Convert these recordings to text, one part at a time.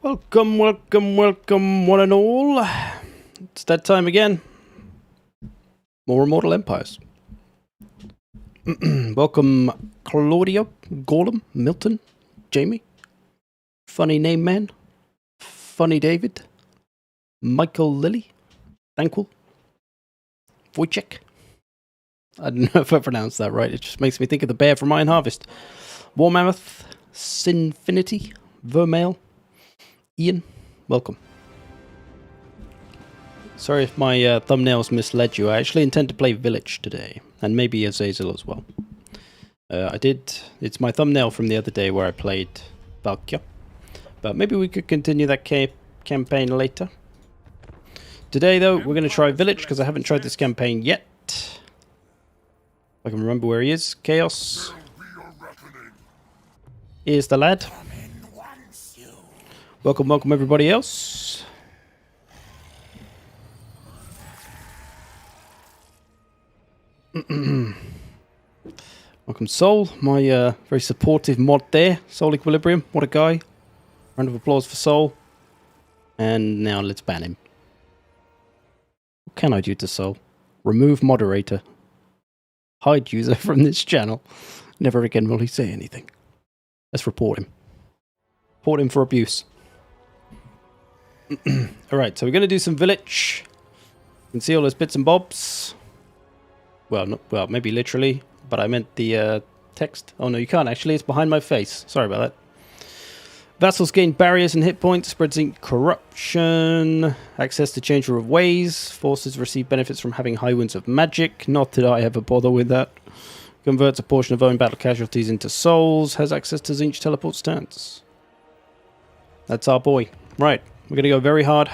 Welcome, welcome, welcome, one and all. It's that time again. More Immortal Empires. Welcome, Claudio, Golem, Milton, Jamie, Funny Name Man, Funny David, Michael Lilly, Thankful, Wojciech. I don't know if I pronounced that right. It just makes me think of the bear from Iron Harvest. War Mammoth, Sinfinity, Vermail, Ian, welcome. Sorry if my thumbnails misled you. I actually intend to play Village today, and maybe Azazel as well. It's my thumbnail from the other day where I played Valkia, but maybe we could continue that campaign later. Today, though, we're going to try Village, because I haven't tried this campaign yet. I can remember where he is. Chaos. Here's the lad. Welcome, welcome everybody else. Welcome Soul, my very supportive mod there. Soul Equilibrium, what a guy. Round of applause for Soul. And now let's ban him. What can I do to Soul? Remove moderator. Hide user from this channel. Never again will he say anything. Let's report him. Report him for abuse. Alright, so we're going to do some Village. You can see all those bits and bobs. Well, maybe literally, but I meant the text. Oh no, you can't actually, it's behind my face. Sorry about that. Vassals gain barriers and hit points, spreads ink corruption, access to change of ways, forces receive benefits from having high winds of magic. Not that I ever bother with that. Converts a portion of own battle casualties into souls, has access to Zinch teleport stance. That's our boy. Right. We're going to go very hard.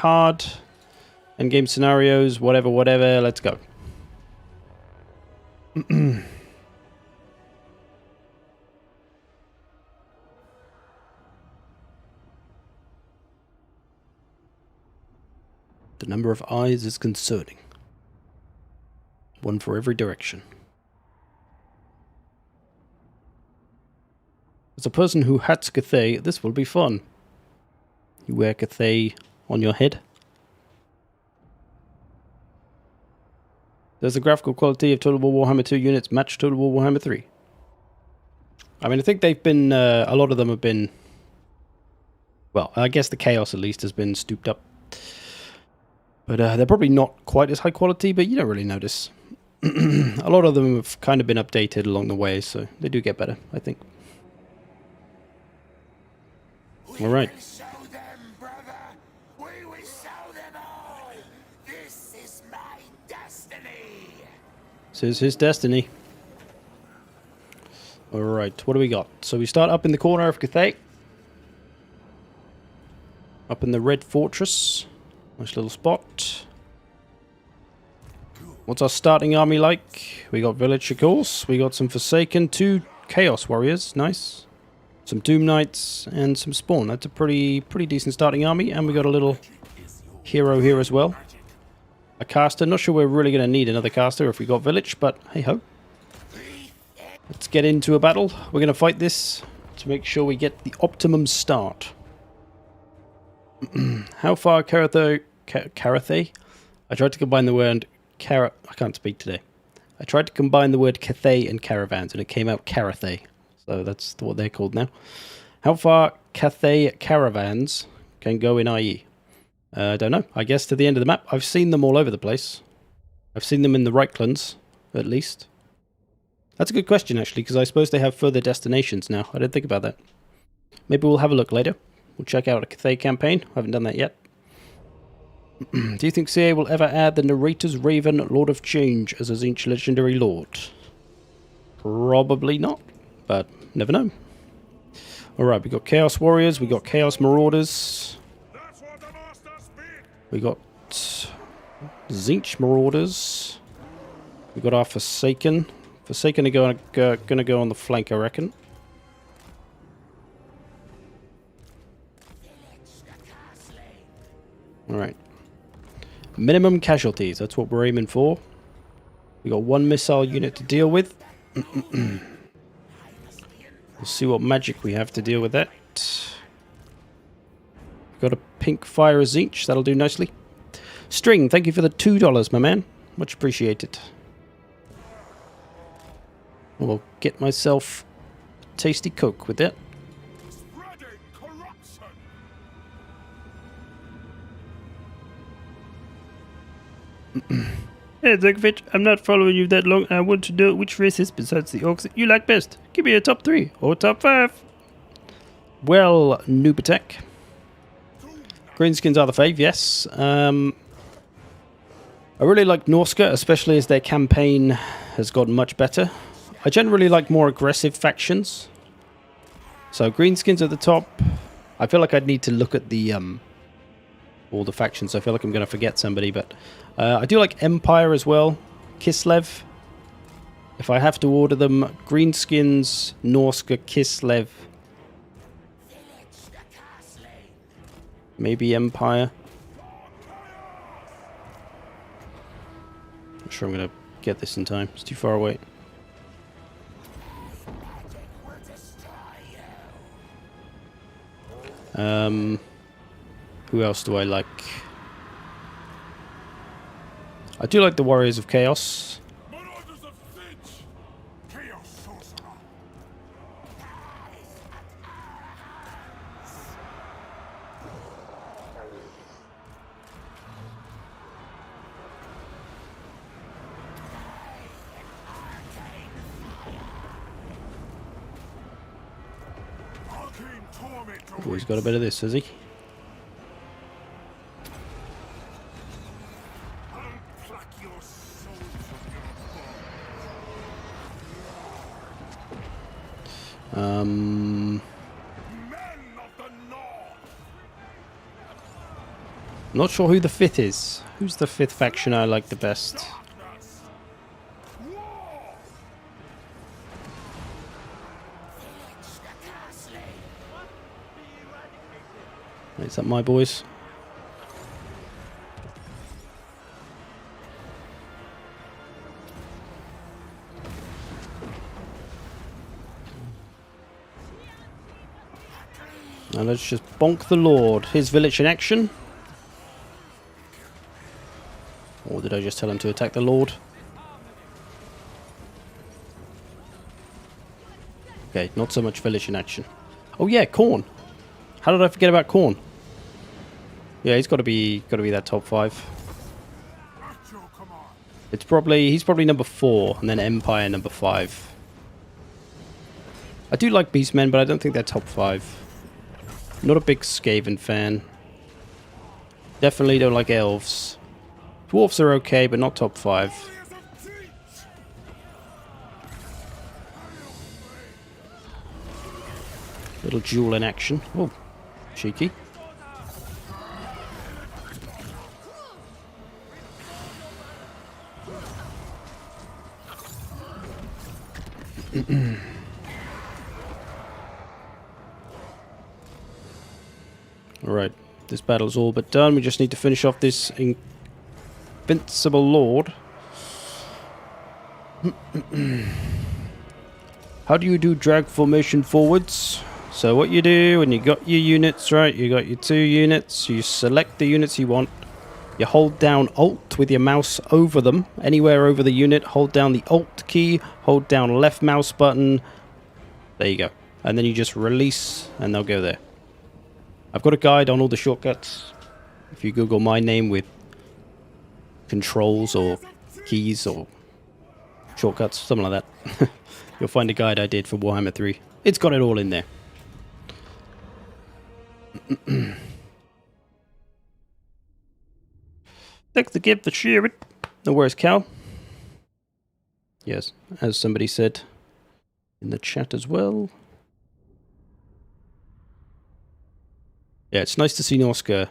Endgame scenarios, whatever, let's go. The number of eyes is concerning. One for every direction. As a person who hats Cathay, this will be fun. You wear Cathay on your head. Does the graphical quality of Total War Warhammer 2 units match Total War Warhammer 3? I mean, I think they've been, a lot of them have been, well, I guess the Chaos at least has been stooped up. But they're probably not quite as high quality, but you don't really notice. A lot of them have kind of been updated along the way, so they do get better, I think. Alright. This is his destiny. Alright, what do we got? So we start up in the corner of Cathay. Up in the Red Fortress. Nice little spot. What's our starting army like? We got Village, of course. We got some Forsaken, 2 Chaos Warriors. Nice. Some Doom Knights and some Spawn. That's a pretty decent starting army. And we got a little hero here as well. A caster. Not sure we're really going to need another caster if we got Village, but hey ho. Let's get into a battle. We're going to fight this to make sure we get the optimum start. How far Carathay? I tried to combine the word I can't speak today. I tried to combine the word Cathay and caravans, and it came out Carathay. So that's what they're called now. How far Cathay caravans can go in IE? I don't know. I guess to the end of the map. I've seen them all over the place. I've seen them in the Reichlands, at least. That's a good question, actually, because I suppose they have further destinations now. I didn't think about that. Maybe we'll have a look later. We'll check out a Cathay campaign. I haven't done that yet. Do you think CA will ever add the Narrator's Raven, Lord of Change, as a Zinch Legendary Lord? Probably not, but never know. Alright, we got Chaos Warriors, we got Chaos Marauders. We got Zinch Marauders. We got our Forsaken. Forsaken are gonna go on the flank, I reckon. Alright. Minimum casualties, that's what we're aiming for. We got 1 missile unit to deal with. We'll see what magic we have to deal with that. Got a pink fire as each. That'll do nicely. String, thank you for the $2, my man. Much appreciated. I'll get myself a tasty Coke with that. Hey, Zekovic, I'm not following you that long. I want to know which races besides the orcs you like best. Give me a top 3 or top 5. Well, noob attack. Greenskins are the fave, yes. I really like Norska, especially as their campaign has gotten much better. I generally like more aggressive factions. So Greenskins at the top. I feel like I'd need to look at the all the factions. I feel like I'm going to forget somebody, but I do like Empire as well. Kislev. If I have to order them, Greenskins, Norska, Kislev. Maybe Empire. Not sure I'm going to get this in time. It's too far away. Who else do I like? I do like the Warriors of Chaos. Oh, he's got a bit of this, has he? Not sure who the 5th is. Who's the 5th faction I like the best? Is that my boys? Now let's just bonk the Lord. His village in action. Or did I just tell him to attack the Lord? Okay, not so much village in action. Oh yeah, Corn. How did I forget about Corn? Yeah, he's got to be that top 5. He's probably number 4, and then Empire number 5. I do like Beastmen, but I don't think they're top 5. Not a big Skaven fan. Definitely don't like elves. Dwarfs are okay, but not top 5. Little duel in action. Oh, cheeky. Alright, this battle's all but done. We just need to finish off this invincible Lord. How do you do drag formation forwards? So what you do when you got your units, right, you got your 2 units, you select the units you want, you hold down Alt with your mouse over them, anywhere over the unit, hold down the Alt key, hold down left mouse button, there you go. And then you just release and they'll go there. I've got a guide on all the shortcuts. If you Google my name with controls or keys or shortcuts, something like that, you'll find a guide I did for Warhammer 3. It's got it all in there. Thanks to give the sharing. No worries, Cal. Yes, as somebody said in the chat as well. Yeah, it's nice to see Norska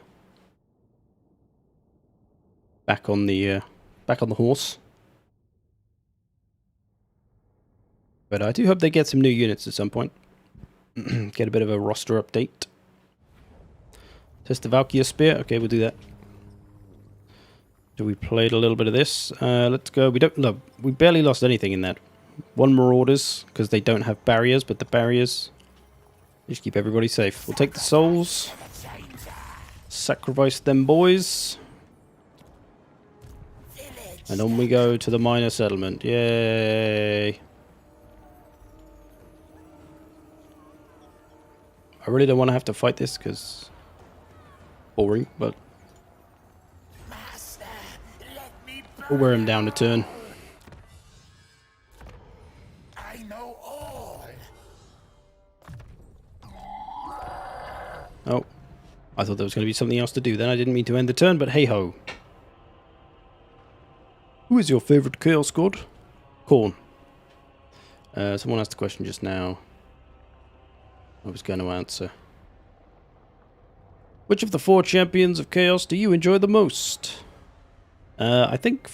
back on the horse. But I do hope they get some new units at some point. Get a bit of a roster update. Test the Valkia spear. Okay, we'll do that. So we played a little bit of this. Let's go. We barely lost anything in that. 1 Marauders, because they don't have barriers, but the barriers just keep everybody safe. We'll take the souls. Sacrifice them boys. And on we go to the minor settlement. Yay. I really don't want to have to fight this because boring, but we'll wear him down a turn. I know all. Oh, I thought there was going to be something else to do then. I didn't mean to end the turn, but hey ho. Who is your favourite Chaos God? Corn. Someone asked a question just now. I was going to answer. Which of the 4 champions of Chaos do you enjoy the most? I think...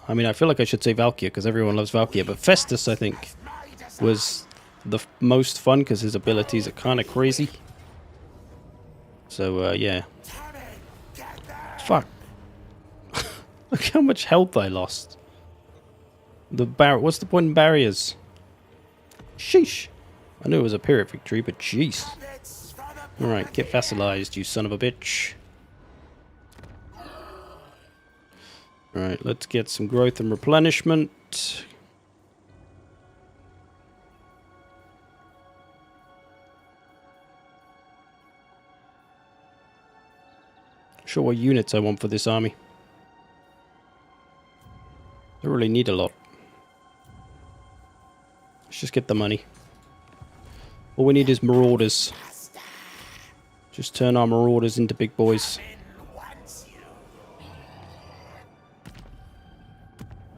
I mean, I feel like I should say Valkia, because everyone loves Valkia, but Festus, I think, was the most fun, because his abilities are kind of crazy. So, yeah. Fuck. Look how much health I lost. What's the point in barriers? Sheesh. I knew it was a Pyrrhic victory, but jeez. Alright, get vassalized, you son of a bitch. Alright, let's get some growth and replenishment. Sure what units I want for this army. I don't really need a lot. Let's just get the money. All we need is marauders. Just turn our marauders into big boys.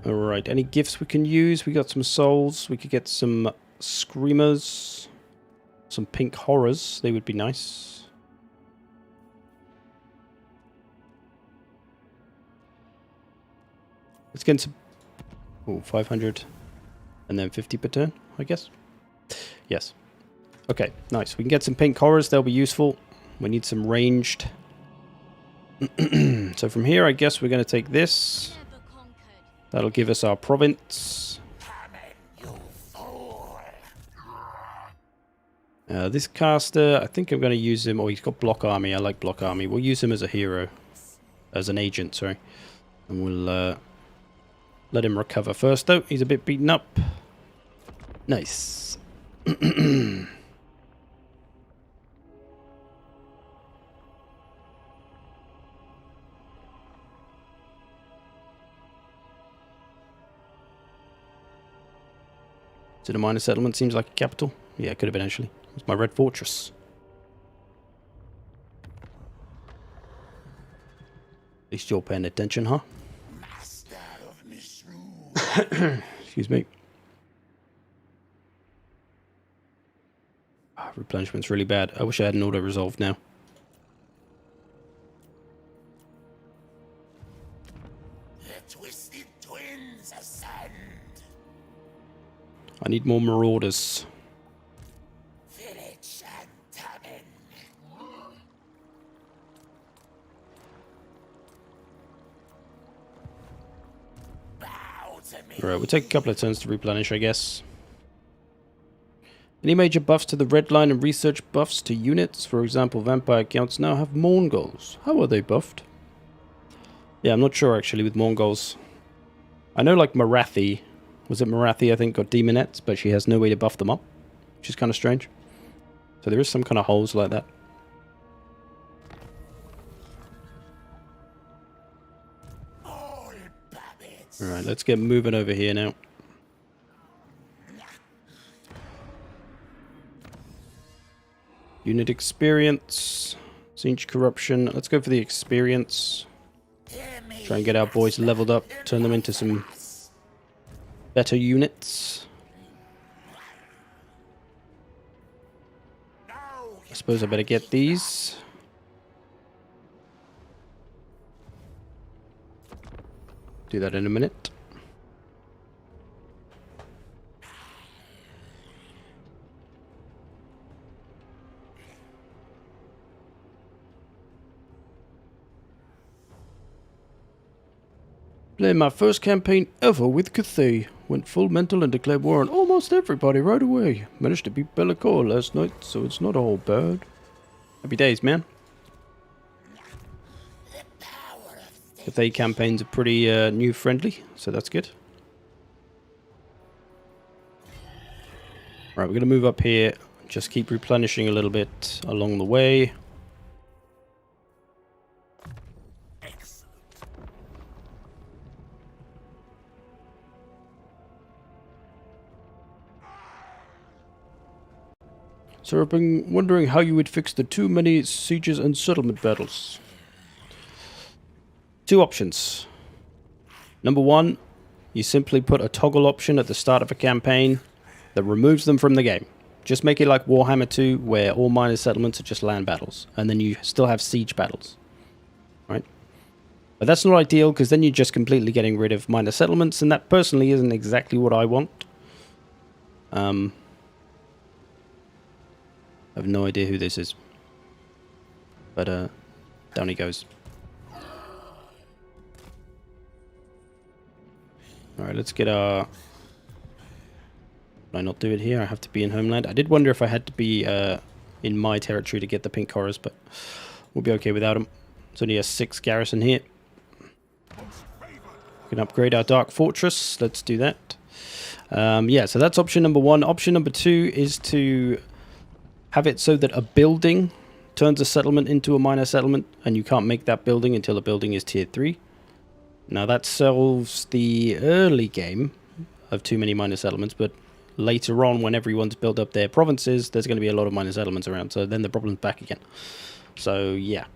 Alright, any gifts we can use? We got some souls. We could get some screamers. Some pink horrors. They would be nice. Let's get some... Oh, 500. And then 50 per turn, I guess. Yes. Okay, nice. We can get some pink horrors. They'll be useful. We need some ranged. So from here, I guess we're going to take this. That'll give us our province. This caster, I think I'm going to use him. Oh, he's got block army. I like block army. We'll use him as a hero. As an agent, sorry. And we'll let him recover first, though. He's a bit beaten up. Nice. So the minor settlement seems like a capital. Yeah, it could have been actually. It's my red fortress. At least you're paying attention, huh? Excuse me. Replenishment's really bad. I wish I had an auto-resolve now. The twisted twins ascend. I need more marauders. Village and tavern. Bow to me. Alright, we'll take a couple of turns to replenish, I guess. Any major buffs to the red line and research buffs to units? For example, vampire counts now have Mongols. How are they buffed? Yeah, I'm not sure actually with Mongols. I know like Marathi. Was it Marathi, I think, got demonettes, but she has no way to buff them up, which is kind of strange. So there is some kind of holes like that. Alright, let's get moving over here now. Unit experience. Siege corruption. Let's go for the experience. Try and get our boys leveled up. Turn them into some better units. I suppose I better get these. Do that in a minute. Played my first campaign ever with Cathay. Went full mental and declared war on almost everybody right away. Managed to beat Bellicor last night, so it's not all bad. Happy days, man. Cathay campaigns are pretty new friendly, so that's good. Right, we're going to move up here. Just keep replenishing a little bit along the way. So I've been wondering how you would fix the too many sieges and settlement battles. Two options. Number one, you simply put a toggle option at the start of a campaign that removes them from the game. Just make it like Warhammer 2, where all minor settlements are just land battles, and then you still have siege battles. Right? But that's not ideal, because then you're just completely getting rid of minor settlements, and that personally isn't exactly what I want. I have no idea who this is. But, down he goes. Alright, let's get our... Can I not do it here? I have to be in Homeland. I did wonder if I had to be in my territory to get the pink horrors, but we'll be okay without them. It's only a 6 garrison here. We can upgrade our Dark Fortress. Let's do that. Yeah, so that's option number one. Option number two is to have it so that a building turns a settlement into a minor settlement, and you can't make that building until a building is tier 3. Now that solves the early game of too many minor settlements, but later on, when everyone's built up their provinces, there's going to be a lot of minor settlements around, so then the problem's back again. So, yeah.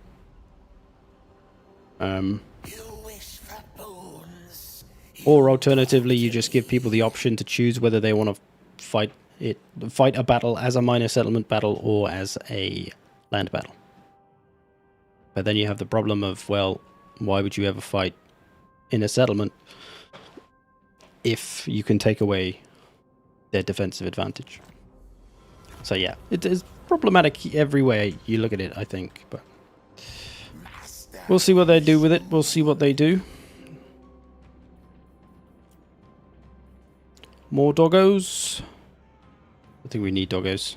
You wish for boons. Or alternatively, you just give people the option to choose whether they want to fight a battle as a minor settlement battle or as a land battle. But then you have the problem of, well, why would you ever fight in a settlement if you can take away their defensive advantage? So yeah, it is problematic every way you look at it, I think, but we'll see what they do with it. We'll see what they do. More doggos. I think we need doggos.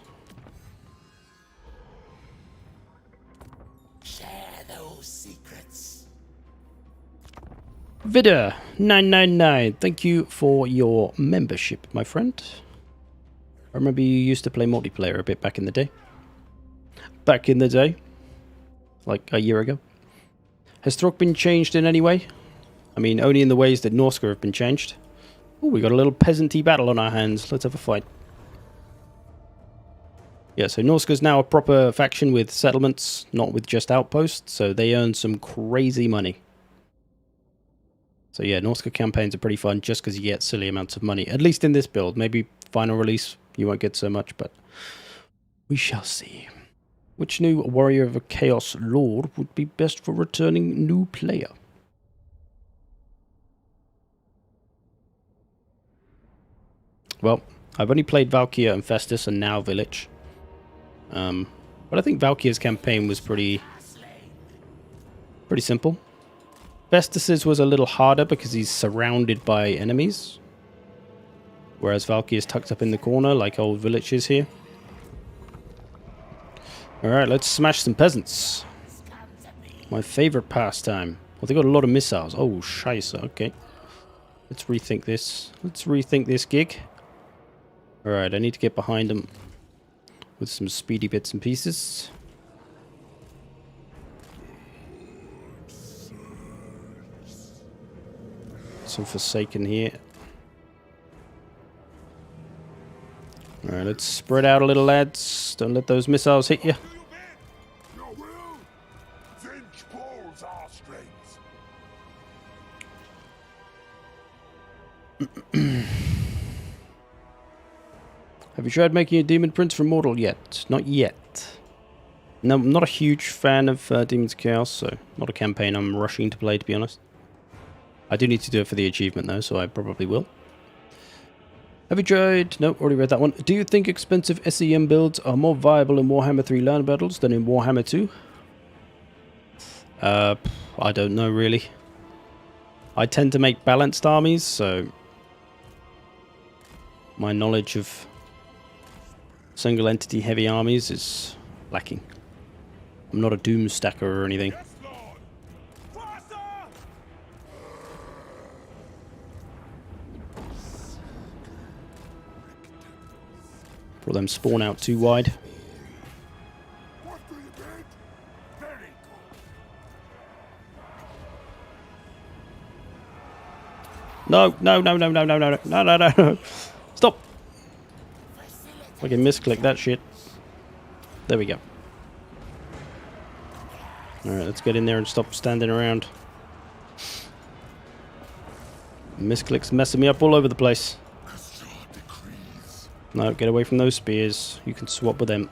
Share those secrets. Vidder 999, thank you for your membership, my friend. I remember you used to play multiplayer a bit back in the day. Back in the day. Like a year ago. Has Throg been changed in any way? I mean, only in the ways that Norska have been changed. Oh, we got a little peasanty battle on our hands. Let's have a fight. Yeah, so Norska's now a proper faction with settlements, not with just outposts, so they earn some crazy money. So yeah, Norska campaigns are pretty fun just because you get silly amounts of money. At least in this build. Maybe final release you won't get so much, but we shall see. Which new warrior of a Chaos Lord would be best for returning new player? Well, I've only played Valkia and Festus and now Village. But I think Valkia's campaign was pretty simple. Festus's was a little harder because he's surrounded by enemies. Whereas Valkia is tucked up in the corner like old Village is here. Alright, let's smash some peasants. My favorite pastime. Well, they got a lot of missiles. Oh, scheisse. Okay. Let's rethink this. Let's rethink this gig. Alright, I need to get behind them with some speedy bits and pieces. Some Forsaken here. Alright, let's spread out a little, lads. Don't let those missiles hit you. Have you tried making a Demon Prince for Mortal yet? Not yet. No, I'm not a huge fan of Demon's Chaos, so not a campaign I'm rushing to play, to be honest. I do need to do it for the achievement, though, so I probably will. Have you tried... No, already read that one. Do you think expensive SEM builds are more viable in Warhammer 3 land battles than in Warhammer 2? I don't know, really. I tend to make balanced armies, so... my knowledge of single entity heavy armies is lacking. I'm not a doom stacker or anything. Or them spawn out too wide. What do you think? Very good. No, no, no, no, no, no, no, no, no, no, no. Stop. I can misclick that shit. There we go. Alright, let's get in there and stop standing around. Misclick's messing me up all over the place. No, get away from those spears. You can swap with them.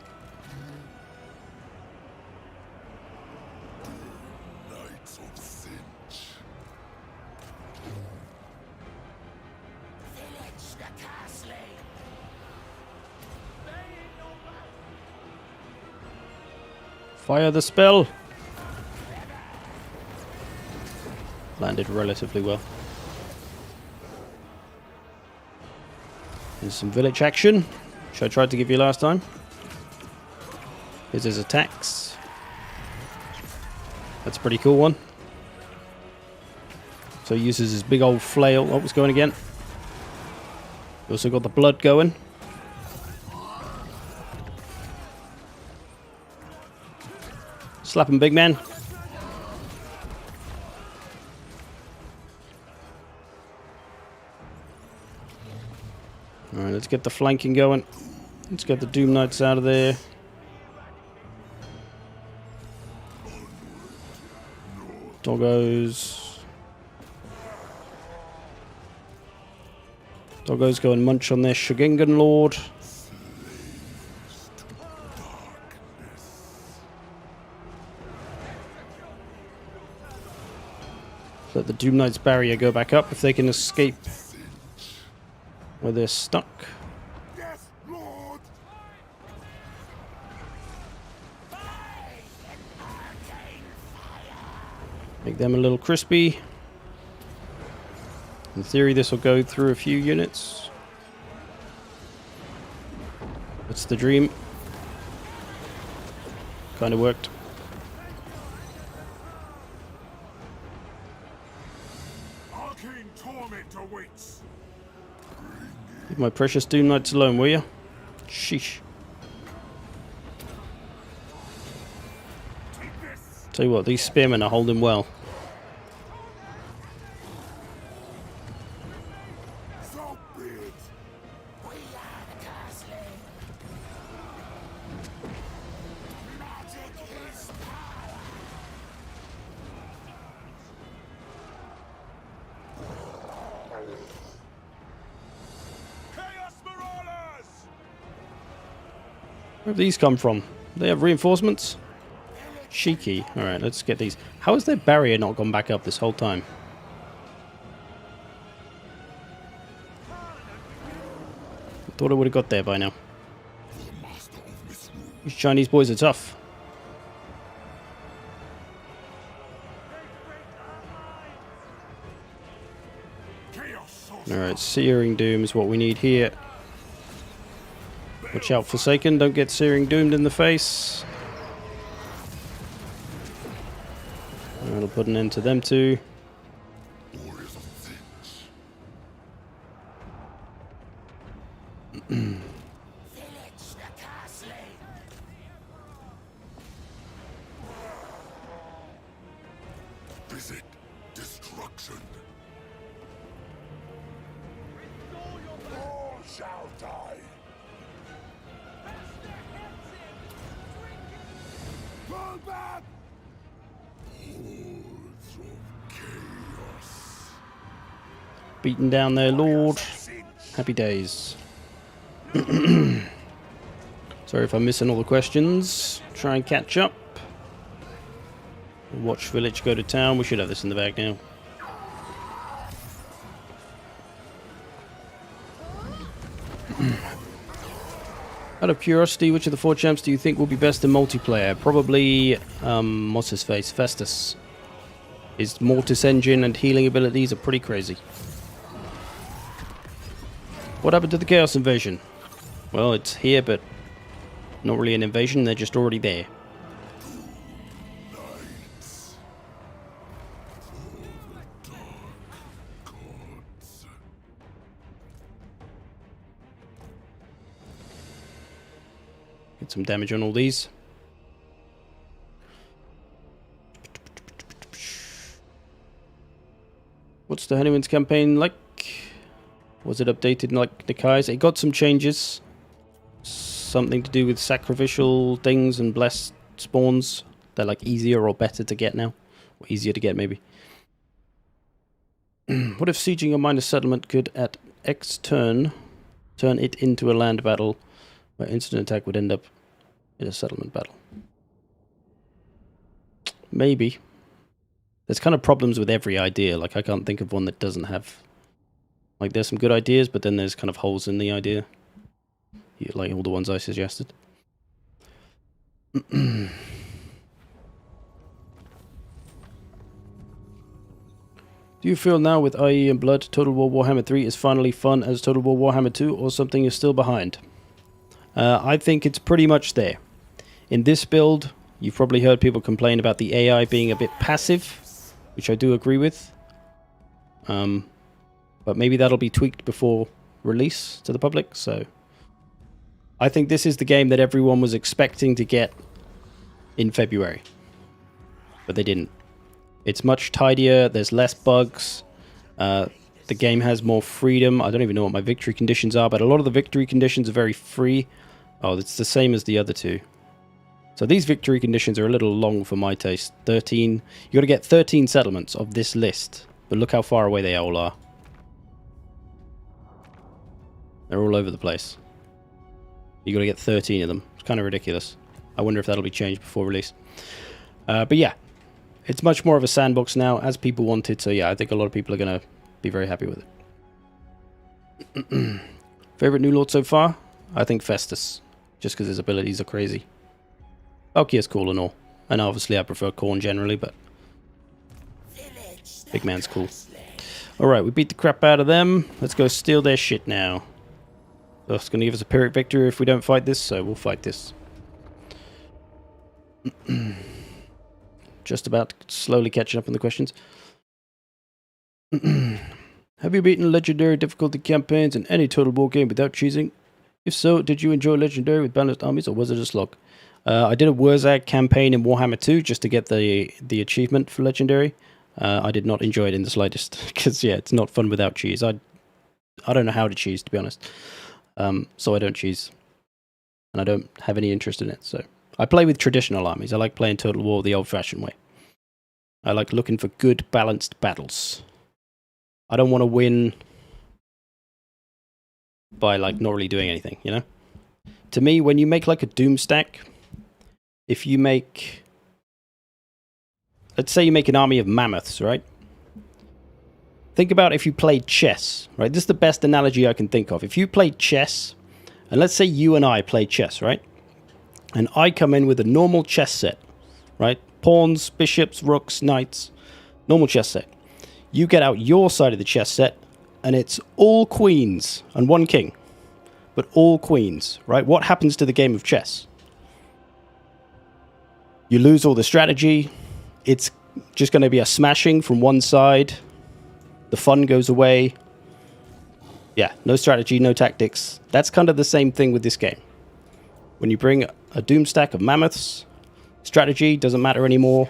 Fire the spell! Landed relatively well. Here's some village action, which I tried to give you last time. Here's his attacks. That's a pretty cool one. So he uses his big old flail. Oh, it's going again. We also got the blood going. Slap him, big man. Alright, let's get the flanking going. Let's get the Doom Knights out of there. Doggos. Doggos go and munch on their Shagingan Lord. Let the Doom Knight's barrier go back up if they can escape where they're stuck. Yes, Lord. Make them a little crispy. In theory, this will go through a few units. That's the dream. Kind of worked. Arcane torment awaits. Leave my precious Doom Knights alone, will you? Sheesh. Take this. Tell you what, these spearmen are holding well. So be it. We are the castling. Magic is power. Chaos Marauders! Where have these come from? They have reinforcements? Cheeky. Alright, let's get these. How has their barrier not gone back up this whole time? I thought I would have got there by now. These Chinese boys are tough. Alright, Searing Doom is what we need here. Watch out, Forsaken. Don't get Searing Doomed in the face. That'll put an end to them too. Visit destruction. All shall die. Fall back! Hordes of chaos. Beating down their lord. Happy days. Sorry if I'm missing all the questions. Try and catch up. Watch village go to town. We should have this in the bag now. Out of curiosity, which of the four champs do you think will be best in multiplayer? Probably, what's his face? Festus. His Mortis engine and healing abilities are pretty crazy. What happened to the Chaos Invasion? Well, it's here, but not really an invasion. They're just already there. get some damage on all these. What's the Honeyman's campaign like? Was it updated like Nikai's? It got some changes. Something to do with sacrificial things and blessed spawns. They're like easier or better to get now. Or easier to get, maybe. What if sieging a minor settlement could, at X turn it into a land battle where instant attack would end up in a settlement battle? Maybe. There's kind of problems with every idea. Like, I can't think of one that doesn't have... Like, there's some good ideas, but then there's kind of holes in the idea. Yeah, like all the ones I suggested. Do you feel now with IE and Blood, Total War Warhammer 3 is finally fun as Total War Warhammer 2, or something is still behind? I think it's pretty much there. In this build, you've probably heard people complain about the AI being a bit passive, which I do agree with. But maybe that'll be tweaked before release to the public, so... I think this is the game that everyone was expecting to get in February. But they didn't. It's much tidier, there's less bugs, the game has more freedom. I don't even know what my victory conditions are, but a lot of the victory conditions are very free. Oh, it's the same as the other two. So these victory conditions are a little long for my taste. 13. You got to get 13 settlements of this list, but look how far away they all are. They're all over the place. You got to get 13 of them. It's kind of ridiculous. I wonder if that'll be changed before release. But yeah, it's much more of a sandbox now, as people wanted. So yeah, I think a lot of people are going to be very happy with it. Favorite new lord so far? I think Festus, just because his abilities are crazy. Valkia's cool and all. And obviously I prefer Khorne generally, but big man's cool. Alright, we beat the crap out of them. Let's go steal their shit now. That's going to give us a Pyrrhic victory if we don't fight this, so we'll fight this. Just about slowly catching up on the questions. Have you beaten Legendary difficulty campaigns in any Total War game without cheesing? If so, did you enjoy Legendary with balanced armies, or was it a slog? I did a Wurzag campaign in Warhammer 2 just to get the achievement for Legendary. I did not enjoy it in the slightest, because yeah, it's not fun without cheese. I don't know how to cheese, to be honest. So I don't cheese. And I don't have any interest in it, so... I play with traditional armies. I like playing Total War the old-fashioned way. I like looking for good, balanced battles. I don't want to win by, like, not really doing anything, you know? To me, when you make, like, a Doom stack, if you make... Let's say you make an army of mammoths, right? Think about if you played chess, right? This is the best analogy I can think of. If you played chess, and let's say you and I play chess, right? And I come in with a normal chess set, right? Pawns, bishops, rooks, knights, normal chess set. You get out your side of the chess set, and it's all queens and one king. But all queens, right? What happens to the game of chess? You lose all the strategy. It's just going to be a smashing from one side. The fun goes away. Yeah, no strategy, no tactics. That's kind of the same thing with this game. When you bring a Doom stack of mammoths, strategy doesn't matter anymore.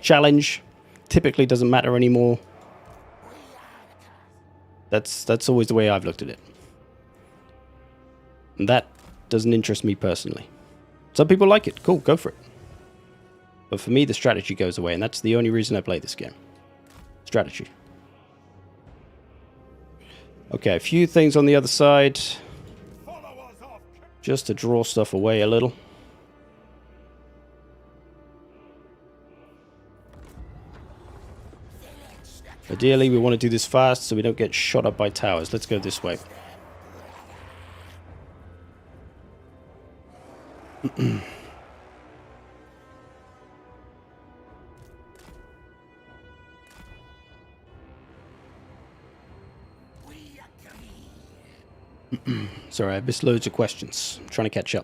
Challenge typically doesn't matter anymore. That's always the way I've looked at it. And that doesn't interest me personally. Some people like it. Cool, go for it. But for me, the strategy goes away, and that's the only reason I play this game. Strategy. Okay, a few things on the other side. Just to draw stuff away a little. Ideally, we want to do this fast so we don't get shot up by towers. Let's go this way. Sorry, I missed loads of questions. I'm trying to catch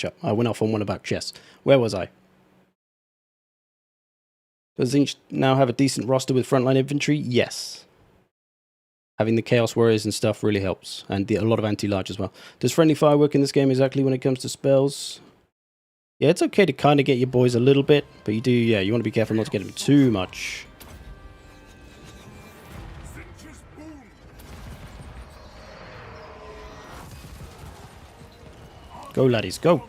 up. I went off on one about chess. Where was I? Does Zinch now have a decent roster with frontline infantry? Yes. Having the Chaos Warriors and stuff really helps. And a lot of anti-large as well. Does friendly fire work in this game exactly when it comes to spells? Yeah, it's okay to kind of get your boys a little bit, but you do, yeah, you want to be careful not to get them too much. Go, laddies, go.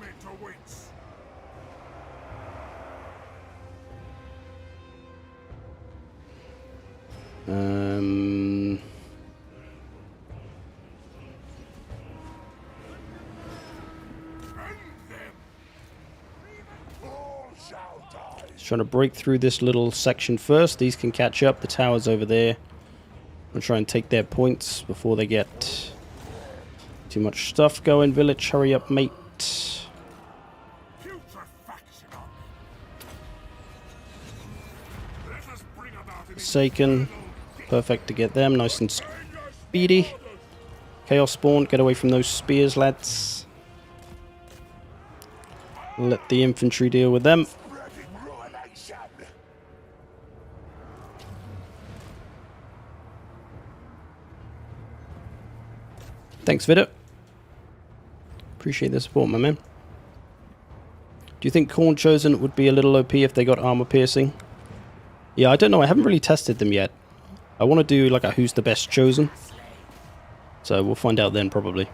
Trying to break through this little section first. These can catch up. The tower's over there. I'll try and take their points before they get too much stuff going. Village, hurry up, mate. Forsaken. Perfect to get them. Nice and speedy. Chaos Spawn. Get away from those spears, lads. Let the infantry deal with them. Thanks, Vida. Appreciate the support, my man. Do you think Khorne Chosen would be a little OP if they got armor piercing? Yeah, I don't know. I haven't really tested them yet. I want to do like a who's the best chosen. So we'll find out then, probably.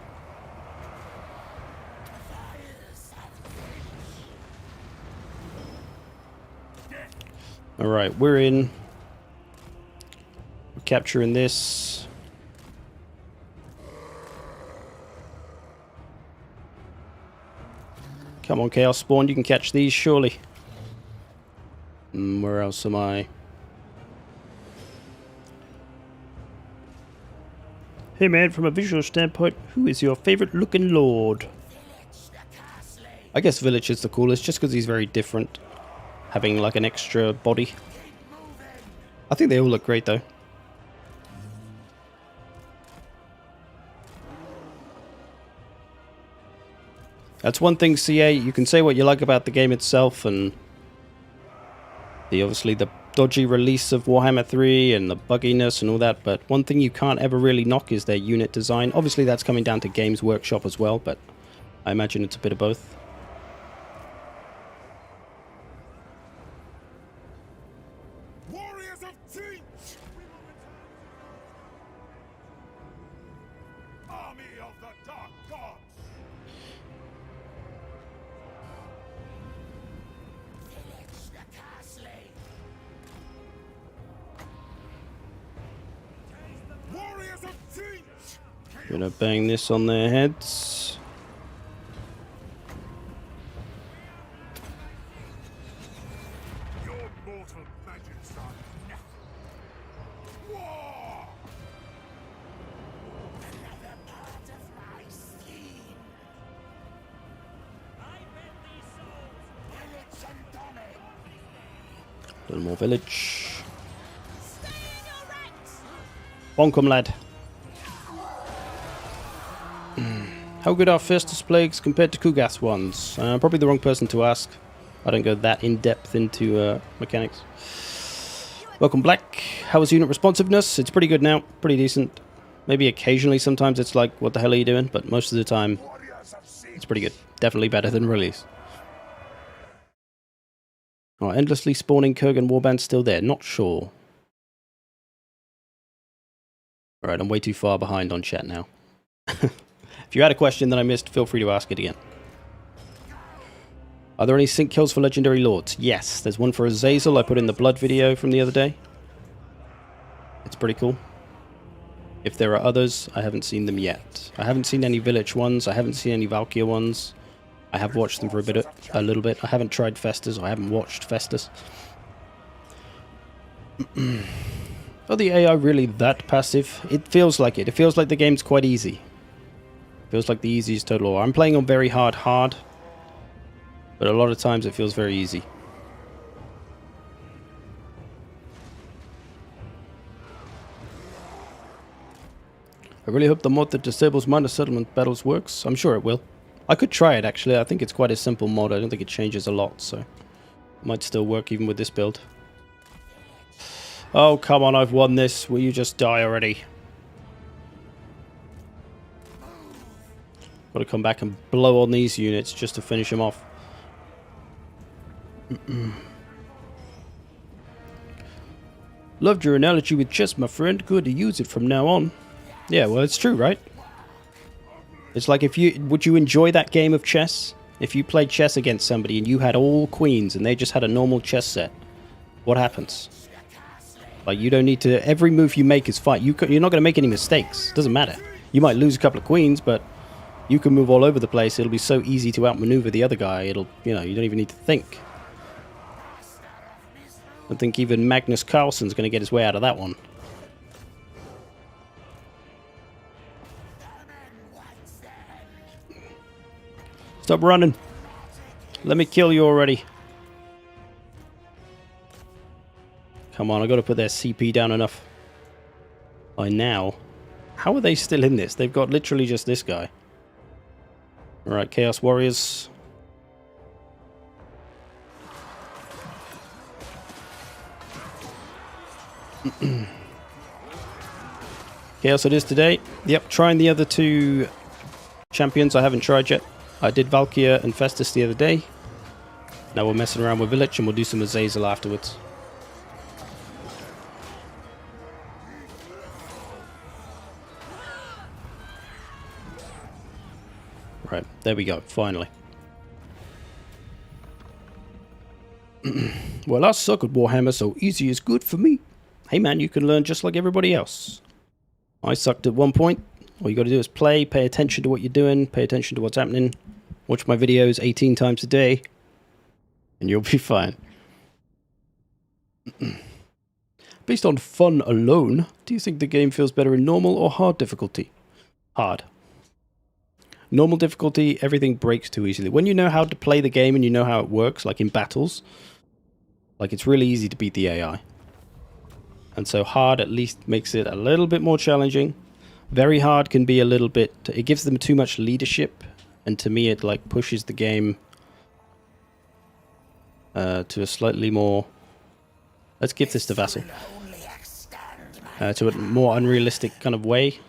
Alright, we're in. We're capturing this. Come on, Chaos Spawn, you can catch these, surely. Where else am I? Hey man, from a visual standpoint, who is your favorite looking lord? I guess Village is the coolest, just because he's very different. Having like an extra body. I think they all look great though. That's one thing, CA, you can say what you like about the game itself and obviously the dodgy release of Warhammer 3 and the bugginess and all that, but one thing you can't ever really knock is their unit design. Obviously that's coming down to Games Workshop as well, but I imagine it's a bit of both. Warriors of Teach! Army of the Dark Gods! Village the Castle! Warriors of Teach! Gonna bang this on their heads. Your mortal magics are nothing. War! Another part of my scheme. I bet these souls. Village and Dominic. A little more village. Stay in your ranks! Bonk 'em, lad. How good are Festus Plagues compared to Kugath ones? Probably the wrong person to ask. I don't go that in-depth into mechanics. Welcome, Black. How is unit responsiveness? It's pretty good now. Pretty decent. Maybe occasionally sometimes it's like, what the hell are you doing? But most of the time, it's pretty good. Definitely better than release. Oh, endlessly spawning Kurgan Warband still there. Not sure. Alright, I'm way too far behind on chat now. If you had a question that I missed, feel free to ask it again. Are there any sync kills for Legendary Lords? Yes, there's one for Azazel I put in the Blood video from the other day. It's pretty cool. If there are others, I haven't seen them yet. I haven't seen any Village ones, I haven't seen any Valkia ones. I have watched them for a little bit. I haven't tried Festus, I haven't watched Festus. Are the AI really that passive? It feels like it. It feels like the game's quite easy. Feels like the easiest Total War. I'm playing on very hard, but a lot of times it feels very easy. I really hope the mod that disables minor settlement battles works. I'm sure it will. I could try it actually. I think it's quite a simple mod. I don't think it changes a lot, so it might still work even with this build. Oh, come on, I've won this. Will you just die already? Got to come back and blow on these units just to finish them off. Loved your analogy with chess, my friend. Good to use it from now on. Yeah, well, it's true, right? It's like would you enjoy that game of chess? If you played chess against somebody and you had all queens and they just had a normal chess set, what happens? Like, you don't need to... Every move you make is fine. You're not going to make any mistakes. It doesn't matter. You might lose a couple of queens, but you can move all over the place. It'll be so easy to outmaneuver the other guy. It'll, you don't even need to think. I think even Magnus Carlsen's going to get his way out of that one. Stop running. Let me kill you already. Come on, I got to put their CP down enough. By now. How are they still in this? They've got literally just this guy. Alright, Chaos Warriors. Chaos it is today. Yep, trying the other two champions I haven't tried yet. I did Valkia and Festus the other day. Now we're messing around with Village and we'll do some Azazel afterwards. Right, there we go, finally. Well, I suck at Warhammer, so easy is good for me. Hey man, you can learn just like everybody else. I sucked at one point. All you got to do is play, pay attention to what you're doing, pay attention to what's happening, watch my videos 18 times a day, and you'll be fine. Based on fun alone, do you think the game feels better in normal or hard difficulty? Hard. Normal difficulty, everything breaks too easily. When you know how to play the game and you know how it works, like in battles, like it's really easy to beat the AI. And so hard at least makes it a little bit more challenging. Very hard can be a little bit... It gives them too much leadership. And to me, it like pushes the game to a slightly more... Let's give this to Vassal. To a more unrealistic kind of way.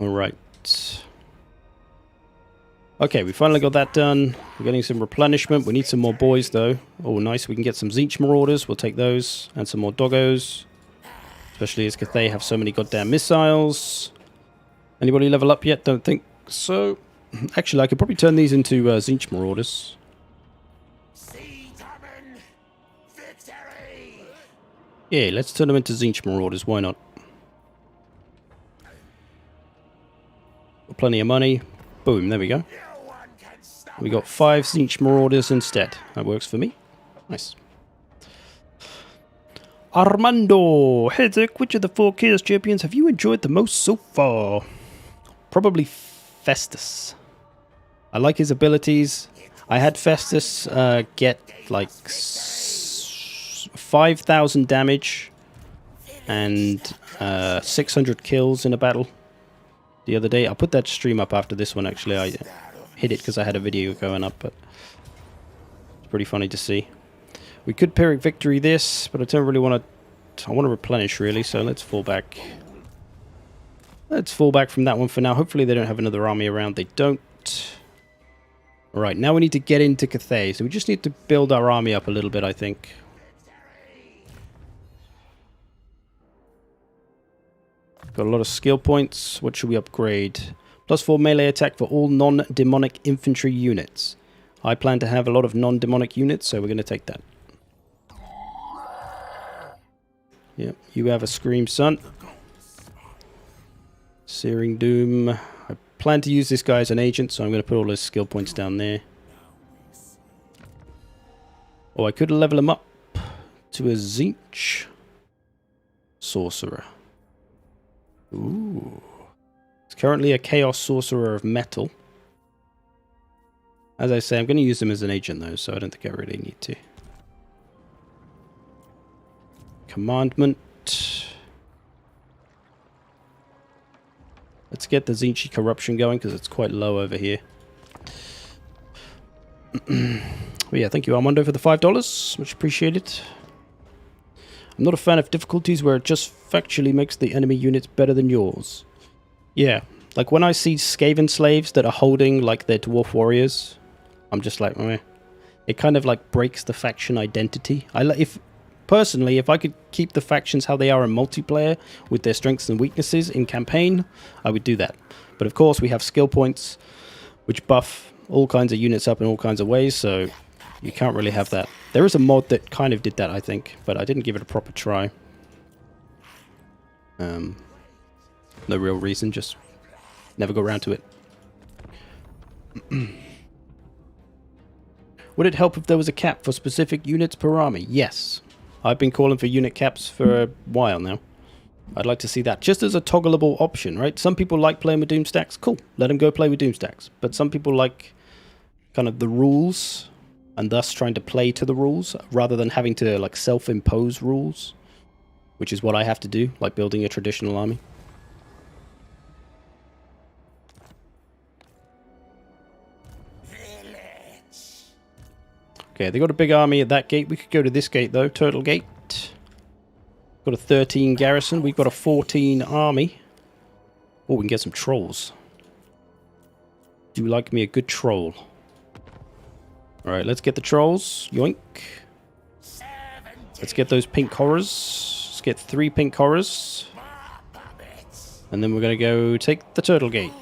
Alright. Okay, we finally got that done. We're getting some replenishment. We need some more boys, though. Oh, nice. We can get some Zinch Marauders. We'll take those. And some more doggos. Especially as Cathay have so many goddamn missiles. Anybody level up yet? Don't think so. Actually, I could probably turn these into Zinch Marauders. Yeah, let's turn them into Zinch Marauders. Why not? Plenty of money. Boom, there we go. We got 5 Zinch Marauders instead. That works for me. Nice. Armando! Hey Dick, which of the 4 Chaos Champions have you enjoyed the most so far? Probably Festus. I like his abilities. I had Festus get like 5,000 damage and 600 kills in a battle the other day. I'll put that stream up after this one, actually. I hit it because I had a video going up, but it's pretty funny to see. We could Pyrrhic Victory this, but I don't really want to... I want to replenish, really, so let's fall back. Let's fall back from that one for now. Hopefully they don't have another army around. They don't. Alright, now we need to get into Cathay, so we just need to build our army up a little bit, I think. Got a lot of skill points. What should we upgrade? +4 melee attack for all non-demonic infantry units. I plan to have a lot of non-demonic units, so we're going to take that. Yep, you have a Scream Son. Searing Doom. I plan to use this guy as an agent, so I'm going to put all his skill points down there. Oh, I could level him up to a Zinch Sorcerer. Ooh. It's currently a Chaos Sorcerer of Metal. As I say, I'm going to use him as an agent, though, so I don't think I really need to. Commandment. Let's get the Zinchi Corruption going, because it's quite low over here. But yeah, thank you, Armando, for the $5. Much appreciated. I'm not a fan of difficulties where it just factually makes the enemy units better than yours. Yeah, Like when I see Skaven slaves that are holding like their dwarf warriors, I'm just like, meh. It kind of like breaks the faction identity. Personally, if I could keep the factions how they are in multiplayer with their strengths and weaknesses in campaign, I would do that. But of course, we have skill points which buff all kinds of units up in all kinds of ways, so you can't really have that. There is a mod that kind of did that, I think, but I didn't give it a proper try. No real reason, just never go around to it. Would it help if there was a cap for specific units per army? Yes. I've been calling for unit caps for a while now. I'd like to see that just as a toggleable option, right? Some people like playing with Doomstacks. Cool. Let them go play with Doomstacks. But some people like kind of the rules and thus trying to play to the rules rather than having to like self-impose rules, which is what I have to do, like building a traditional army. Okay, they got a big army at that gate. We could go to this gate though, Turtle Gate. Got a 13 garrison. We've got a 14 army. Oh, we can get some trolls. Do you like me a good troll? Alright, let's get the trolls. Yoink. Let's get those pink horrors. Let's get 3 pink horrors. And then we're going to go take the Turtle Gate.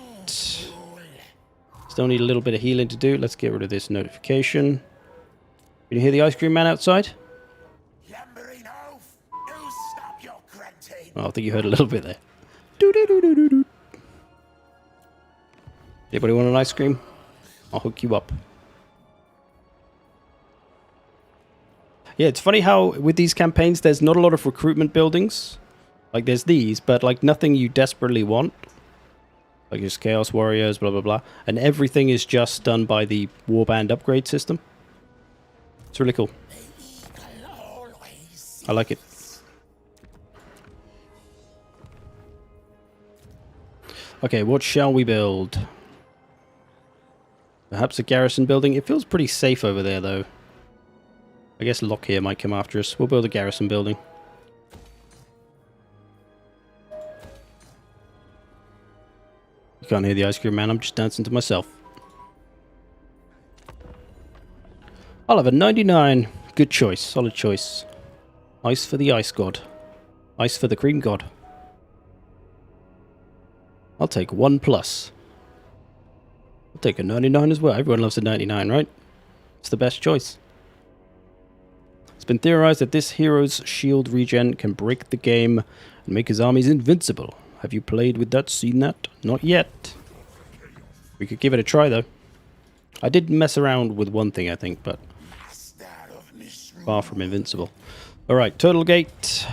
Still need a little bit of healing to do. Let's get rid of this notification. Can you hear the ice cream man outside? Oh, I think you heard a little bit there. Doo-doo-doo-doo-doo. Anybody want an ice cream? I'll hook you up. Yeah, it's funny how with these campaigns there's not a lot of recruitment buildings. Like there's these, but like nothing you desperately want. Like just Chaos Warriors, blah blah blah. And everything is just done by the Warband upgrade system. It's really cool. I like it. Okay, what shall we build? Perhaps a garrison building. It feels pretty safe over there, though. I guess Lockyer might come after us. We'll build a garrison building. You can't hear the ice cream man. I'm just dancing to myself. I'll have a 99. Good choice. Solid choice. Ice for the ice god. Ice for the cream god. I'll take 1+. I'll take a 99 as well. Everyone loves a 99, right? It's the best choice. It's been theorized that this hero's shield regen can break the game and make his armies invincible. Have you played with that, seen that? Not yet. We could give it a try, though. I did mess around with one thing, I think, but far from invincible. Alright, Turtle Gate.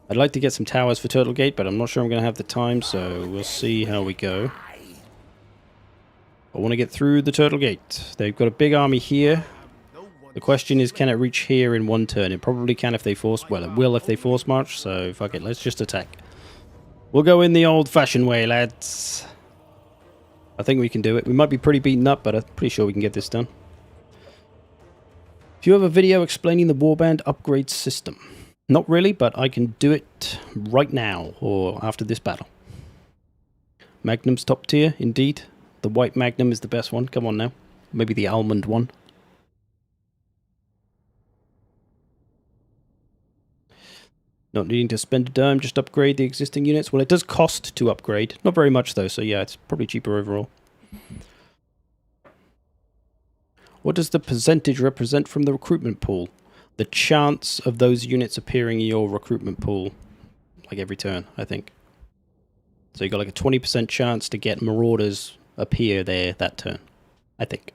I'd like to get some towers for Turtle Gate, but I'm not sure I'm going to have the time, so we'll see how we go. I want to get through the Turtle Gate. They've got a big army here. The question is, can it reach here in one turn? It probably can if they force... Well, it will if they force march, so fuck it, let's just attack. We'll go in the old-fashioned way, lads. I think we can do it. We might be pretty beaten up, but I'm pretty sure we can get this done. Do you have a video explaining the Warband upgrade system? Not really, but I can do it right now, or after this battle. Magnum's top tier, indeed. The white Magnum is the best one. Come on now. Maybe the almond one. Not needing to spend a dime, just upgrade the existing units. Well, it does cost to upgrade. Not very much, though, so yeah, it's probably cheaper overall. What does the percentage represent from the recruitment pool? The chance of those units appearing in your recruitment pool, like every turn, I think. So you got like a 20% chance to get Marauders appear there that turn, I think.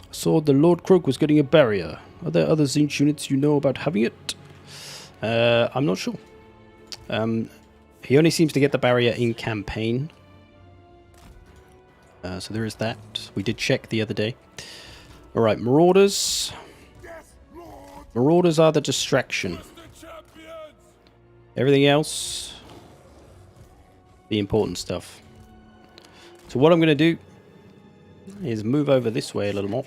I saw the Lord Croak was getting a barrier. Are there other Zinch units you know about having it? I'm not sure. He only seems to get the barrier in campaign. So there is that. We did check the other day. Alright, Marauders. Marauders are the distraction. Everything else, the important stuff. So what I'm going to do is move over this way a little more.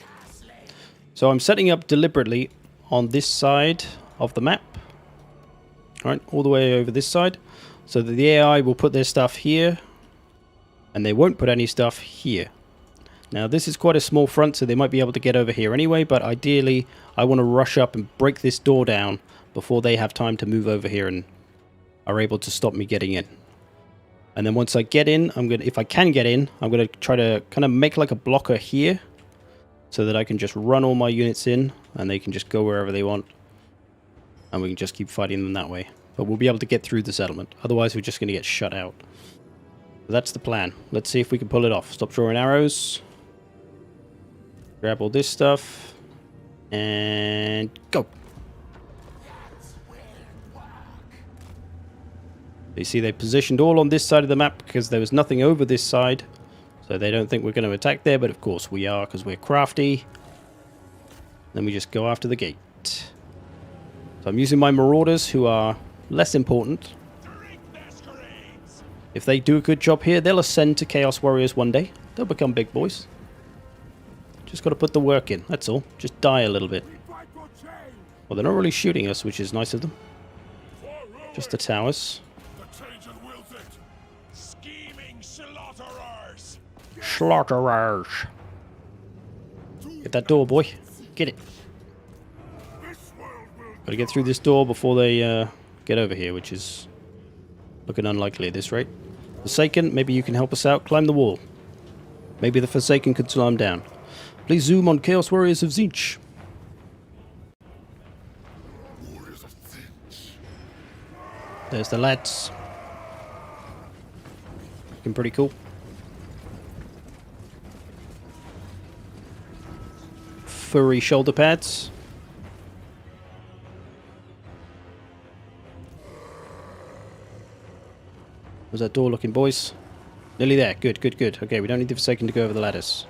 So I'm setting up deliberately on this side of the map. Right, all the way over this side. So that the AI will put their stuff here, and they won't put any stuff here. Now this is quite a small front, so they might be able to get over here anyway, but ideally I want to rush up and break this door down before they have time to move over here and are able to stop me getting in. And then once I get in, if I can get in, I'm gonna try to kind of make like a blocker here so that I can just run all my units in and they can just go wherever they want. And we can just keep fighting them that way. But we'll be able to get through the settlement. Otherwise we're just gonna get shut out. That's the plan. Let's see if we can pull it off. Stop drawing arrows. Grab all this stuff. And go. You see they positioned all on this side of the map because there was nothing over this side. So they don't think we're going to attack there, but of course we are because we're crafty. Then we just go after the gate. So I'm using my marauders who are less important. If they do a good job here, they'll ascend to Chaos Warriors one day. They'll become big boys. Just got to put the work in, that's all. Just die a little bit. Well, they're not really shooting us, which is nice of them. Just the towers. Slaughterers. Get that door, boy. Get it. Gotta get through this door before they get over here, which is looking unlikely at this rate. Forsaken, maybe you can help us out. Climb the wall. Maybe the Forsaken could slam down. Please zoom on Chaos Warriors of Tzeentch. There's the lads. Looking pretty cool. Furry shoulder pads. How's that door looking, boys? Nearly there. Good, good, good. Okay, we don't need the Forsaken to go over the ladders.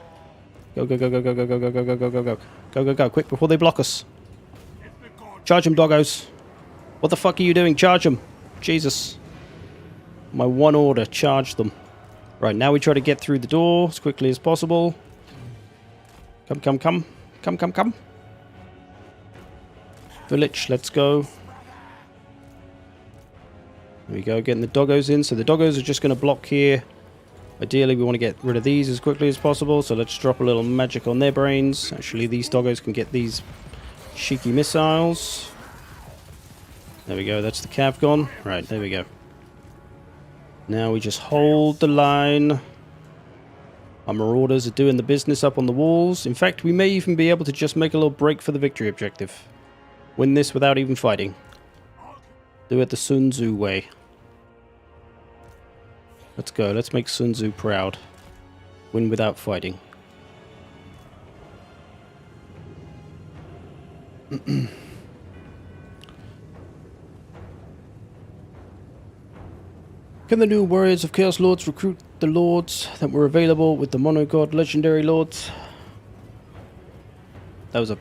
Go, go, go, go, go, go, go, go, go, go, go, go, go. Go, go, go, quick, before they block us. Charge them, doggos. What the fuck are you doing? Charge them. Jesus. My one order, charge them. Right, now we try to get through the door as quickly as possible. Come, come, come. Come, come, come. Village, let's go. There we go, getting the doggos in. So the doggos are just going to block here. Ideally, we want to get rid of these as quickly as possible. So let's drop a little magic on their brains. Actually, these doggos can get these cheeky missiles. There we go, that's the cav gone. Right, there we go. Now we just hold the line. Our marauders are doing the business up on the walls. In fact, we may even be able to just make a little break for the victory objective. Win this without even fighting. Do it the Sun Tzu way. Let's go. Let's make Sun Tzu proud. Win without fighting. Can the new warriors of Chaos Lords recruit the lords that were available with the Monogod legendary lords? That was a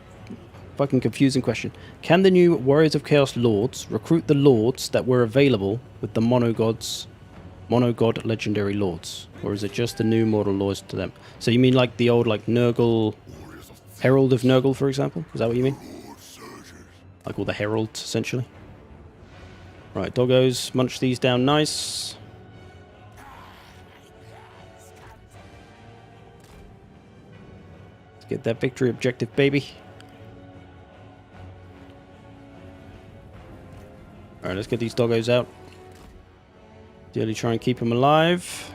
fucking confusing question. Can the new warriors of Chaos Lords recruit the lords that were available with the Monogod legendary lords? Or is it just the new mortal lords to them? So you mean like the old like Nurgle, Herald of Nurgle, for example? Is that what you mean? Like all the heralds, essentially? Right, doggos, munch these down nice. Let's get that victory objective, baby. Alright, let's get these doggos out. Ideally try and keep them alive.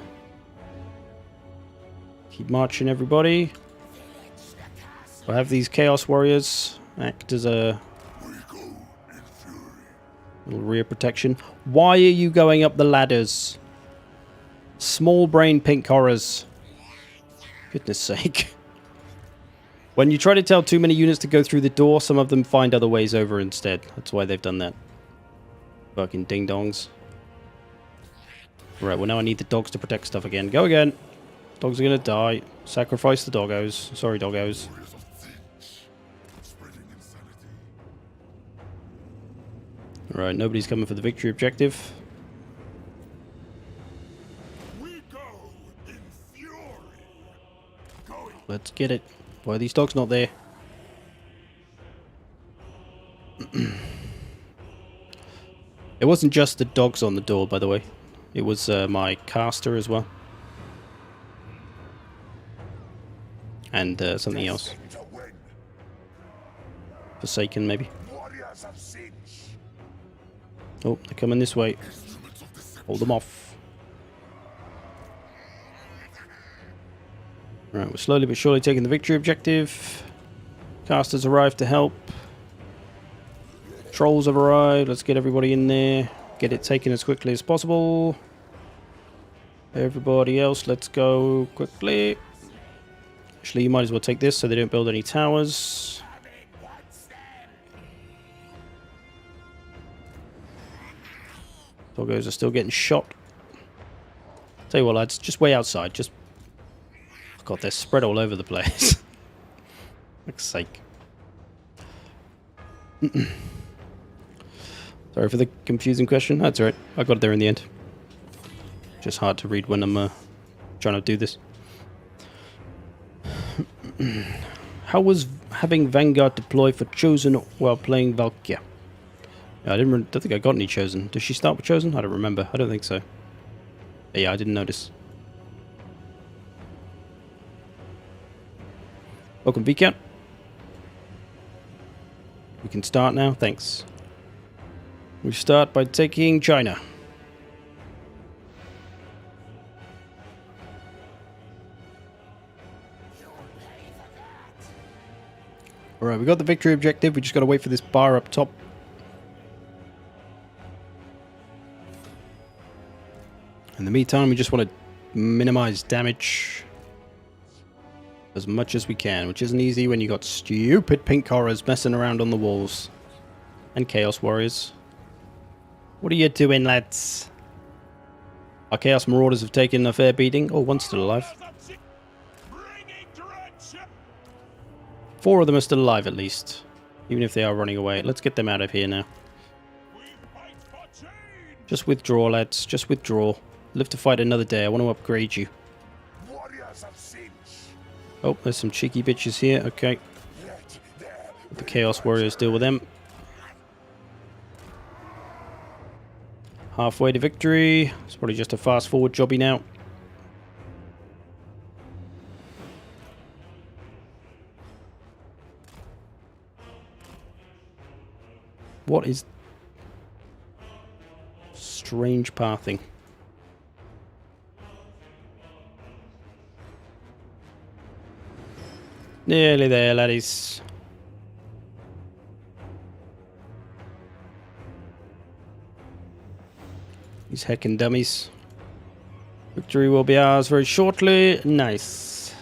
Keep marching, everybody. I'll have these Chaos Warriors act as a little rear protection. Why are you going up the ladders? Small brain pink horrors. Goodness sake. When you try to tell too many units to go through the door, some of them find other ways over instead. That's why they've done that. Fucking ding-dongs. Right, well now I need the dogs to protect stuff again. Go again. Dogs are gonna die. Sacrifice the doggos. Sorry, doggos. Right, nobody's coming for the victory objective. Let's get it. Why are these dogs not there? It wasn't just the dogs on the door, by the way. It was my caster as well. And something else. Destined to win. Forsaken, maybe. Warriors of Sinch. Oh, they're coming this way. Hold them off. Right, we're slowly but surely taking the victory objective. Casters arrived to help. Trolls have arrived. Let's get everybody in there. Get it taken as quickly as possible. Everybody else, let's go quickly. Actually, you might as well take this so they don't build any towers. Doggos are still getting shot. Tell you what, lads, just way outside. Just... God, they're spread all over the place. Fuck's sake. Sorry for the confusing question. That's alright. I got it there in the end. Just hard to read when I'm trying to do this. How was having Vanguard deploy for Chosen while playing Valkia? Yeah, don't think I got any Chosen. Does she start with Chosen? I don't remember. I don't think so. But yeah, I didn't notice. Welcome, Viscount. We can start now. Thanks. We start by taking China. Alright, we got the victory objective. We just got to wait for this bar up top. In the meantime, we just want to minimize damage as much as we can, which isn't easy when you got stupid pink horrors messing around on the walls. And Chaos Warriors. What are you doing, lads? Our Chaos Marauders have taken a fair beating. Oh, one's still alive. 4 of them are still alive, at least. Even if they are running away. Let's get them out of here now. Just withdraw, lads. Just withdraw. Live to fight another day. I want to upgrade you. Oh, there's some cheeky bitches here. Okay. Let the Chaos Warriors deal with them. Halfway to victory. It's probably just a fast forward jobby now. What is strange pathing? Nearly there, laddies. These heckin' dummies. Victory will be ours very shortly. Nice.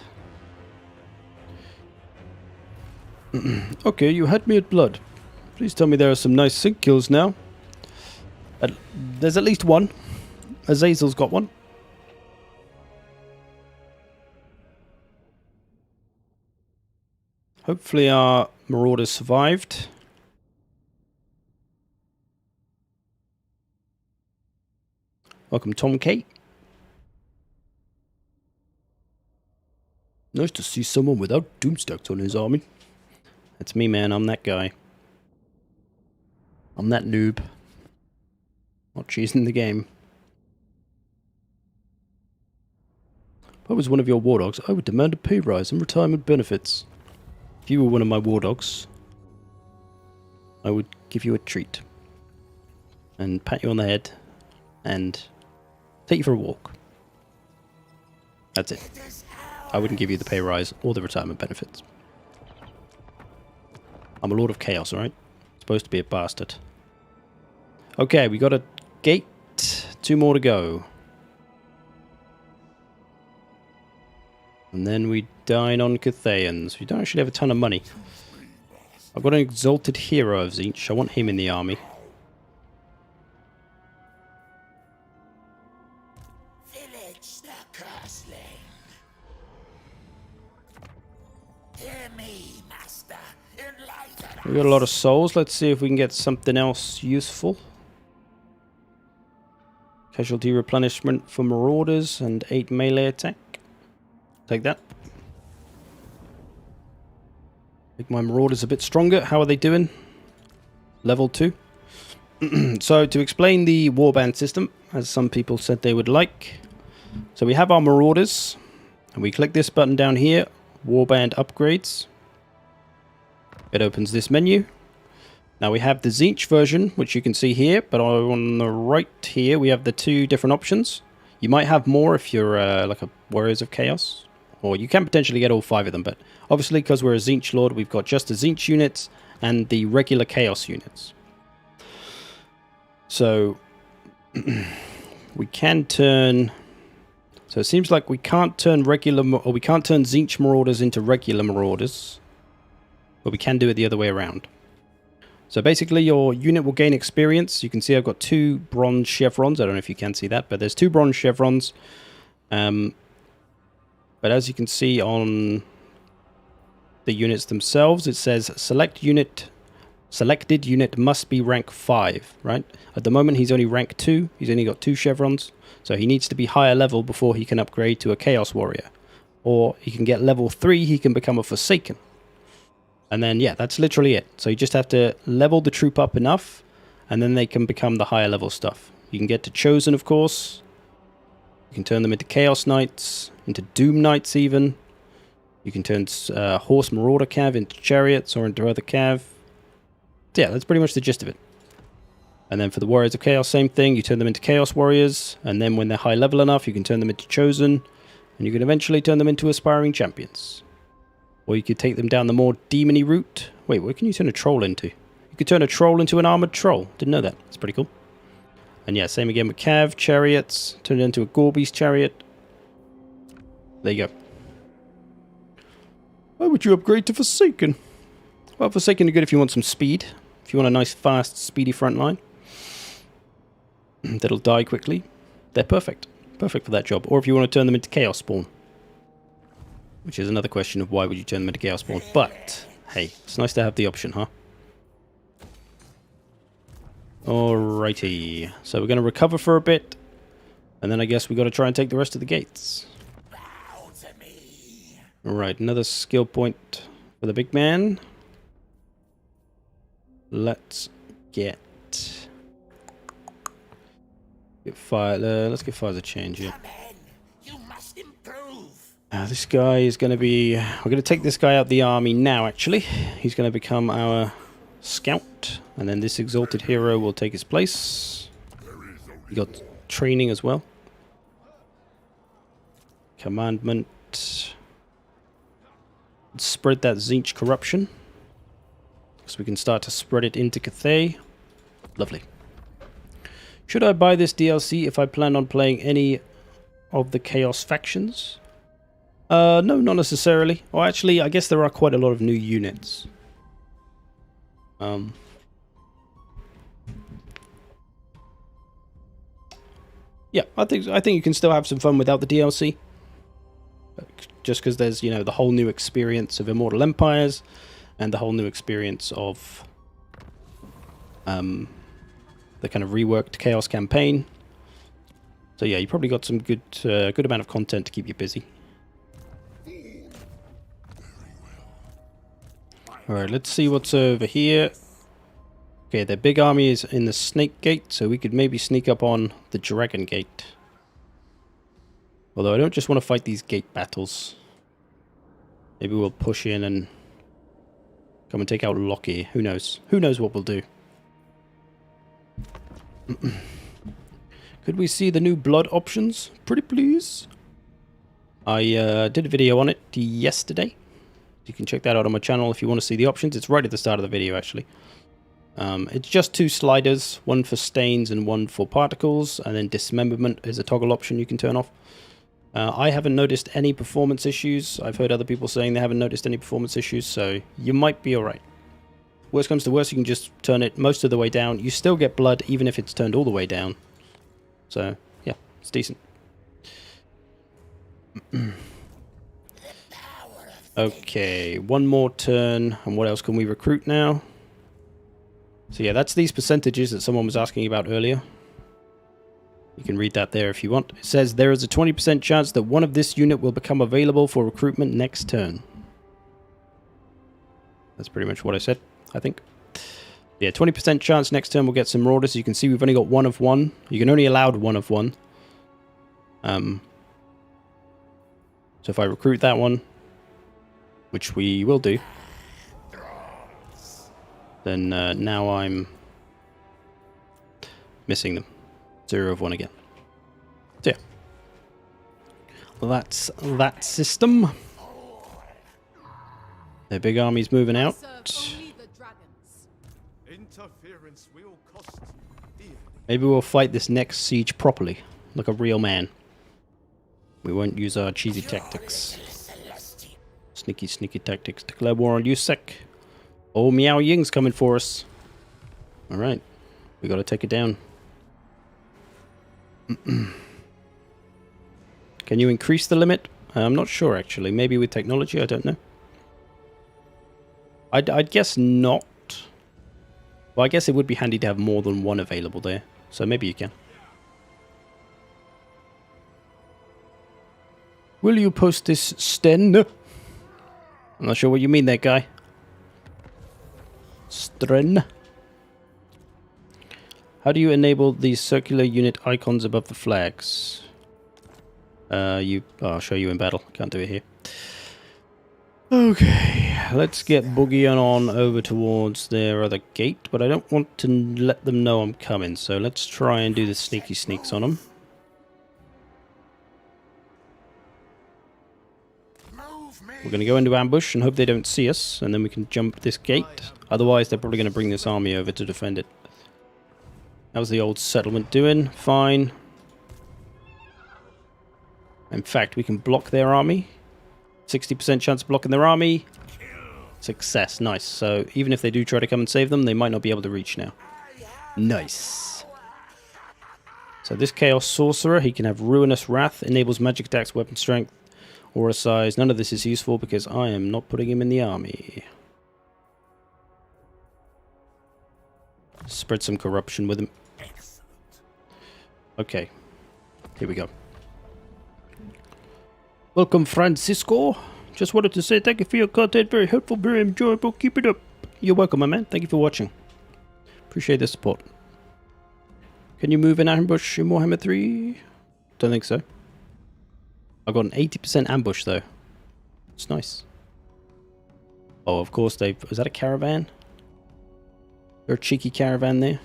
Okay, you had me at blood. Please tell me there are some nice sync kills now. There's at least one. Azazel's got one. Hopefully our Marauders survived. Welcome, Tom K. Nice to see someone without Doomstacks on his army. That's me, man. I'm that guy. I'm that noob. Not cheesing the game. If I was one of your war dogs, I would demand a pay rise and retirement benefits. If you were one of my war dogs, I would give you a treat. And pat you on the head. And take you for a walk. That's it. I wouldn't give you the pay rise or the retirement benefits. I'm a Lord of Chaos, alright? Supposed to be a bastard. Okay, we got a gate. 2 more to go. And then we dine on Cathayans. We don't actually have a ton of money. I've got an exalted hero of Zinch. I want him in the army. Village the Cursling. Hear me, master. Enlighten We got a lot of souls. Let's see if we can get something else useful. Casualty replenishment for Marauders and 8 melee attack. Take that. Make my Marauders a bit stronger. How are they doing? Level 2. So to explain the Warband system, as some people said they would like. So we have our Marauders, and we click this button down here, Warband Upgrades. It opens this menu. Now we have the Tzeentch version, which you can see here, but on the right here we have the two different options. You might have more if you're like a Warriors of Chaos, or you can potentially get all 5 of them, but obviously because we're a Tzeentch Lord, we've got just the Tzeentch units and the regular Chaos units. So we can turn... So it seems like we can't turn we can't turn Tzeentch Marauders into regular Marauders, but we can do it the other way around. So basically your unit will gain experience. You can see I've got 2 bronze chevrons. I don't know if you can see that, but there's 2 bronze chevrons. But as you can see on the units themselves, it says selected unit must be rank 5, right? At the moment he's only rank 2. He's only got 2 chevrons. So he needs to be higher level before he can upgrade to a Chaos Warrior. Or he can get level 3, he can become a Forsaken. And then, yeah, that's literally it. So you just have to level the troop up enough, and then they can become the higher level stuff. You can get to Chosen, of course. You can turn them into Chaos Knights, into Doom Knights even. You can turn Horse Marauder Cav into Chariots or into other Cav. So yeah, that's pretty much the gist of it. And then for the Warriors of Chaos, same thing. You turn them into Chaos Warriors, and then when they're high level enough, you can turn them into Chosen, and you can eventually turn them into Aspiring Champions. Or you could take them down the more demony route. Wait, what can you turn a troll into? You could turn a troll into an armored troll. Didn't know that. It's pretty cool. And yeah, same again with Cav, Chariots. Turn it into a Gorby's Chariot. There you go. Why would you upgrade to Forsaken? Well, Forsaken are good if you want some speed. If you want a nice, fast, speedy front line. That'll die quickly. They're perfect. Perfect for that job. Or if you want to turn them into Chaos Spawn. Which is another question of why would you turn them into Chaos Spawn. But, hey, it's nice to have the option, huh? Alrighty. So we're going to recover for a bit. And then I guess we got to try and take the rest of the gates. Alright, another skill point for the big man. Let's get fire. Let's get fire as a change here. This guy is going to be... We're going to take this guy out the army now, actually. He's going to become our scout. And then this exalted hero will take his place. You got training as well. Commandment. Spread that Tzeentch corruption. So we can start to spread it into Cathay. Lovely. Should I buy this DLC if I plan on playing any of the Chaos factions? No, not necessarily. Or actually, I guess there are quite a lot of new units. Yeah, I think you can still have some fun without the DLC. Just because there's, you know, the whole new experience of Immortal Empires and the whole new experience of the kind of reworked Chaos campaign. So yeah, you probably got some good amount of content to keep you busy. Alright, let's see what's over here. Okay, their big army is in the Snake Gate, so we could maybe sneak up on the Dragon Gate. Although I don't just want to fight these gate battles. Maybe we'll push in and come and take out Loki. Who knows? Who knows what we'll do? Could we see the new blood options? Pretty please. I did a video on it yesterday. You can check that out on my channel if you want to see the options. It's right at the start of the video, actually. It's just 2 sliders, one for stains and one for particles, and then dismemberment is a toggle option you can turn off. I haven't noticed any performance issues. I've heard other people saying they haven't noticed any performance issues, so you might be alright. Worst comes to worst, you can just turn it most of the way down. You still get blood even if it's turned all the way down. So, yeah, it's decent. Okay, one more turn, and what else can we recruit now? So yeah, that's these percentages that someone was asking about earlier. You can read that there if you want. It says there is a 20% chance that one of this unit will become available for recruitment next turn. That's pretty much what I said, I think. Yeah, 20% chance next turn we'll get some marauders. You can see we've only got one of one. You can only allowed one of one. So if I recruit that one, which we will do, then now I'm missing them. 0 of 1 again. So yeah. Well, that's that system. Their big army's moving out. Interference will cost dearly. Maybe we'll fight this next siege properly, like a real man. We won't use our cheesy tactics. Sneaky, sneaky tactics. Declare war on Yusek. Oh, Miao Ying's coming for us. Alright. We gotta take it down. Can you increase the limit? I'm not sure, actually. Maybe with technology, I don't know. I'd guess not. Well, I guess it would be handy to have more than one available there. So maybe you can. Will you post this, Sten? I'm not sure what you mean there, guy. Stren. How do you enable these circular unit icons above the flags? I'll show you in battle. Can't do it here. Okay, let's get Boogie on over towards their other gate, but I don't want to let them know I'm coming, so let's try and do the sneaky sneaks on them. We're going to go into ambush and hope they don't see us, and then we can jump this gate. Otherwise, they're probably going to bring this army over to defend it. How's the old settlement doing? Fine. In fact, we can block their army. 60% chance of blocking their army. Success. Nice. So even if they do try to come and save them, they might not be able to reach now. Nice. So this Chaos Sorcerer, he can have Ruinous Wrath, enables magic attacks, weapon strength, aura size. None of this is useful because I am not putting him in the army. Spread some corruption with him. Okay. Here we go. Welcome, Francisco. Just wanted to say thank you for your content. Very helpful, very enjoyable. Keep it up. You're welcome, my man. Thank you for watching. Appreciate the support. Can you move in ambush in Warhammer 3? Don't think so. I got an 80% ambush, though. It's nice. Oh, of course, they've... Is that a caravan? Or a cheeky caravan there?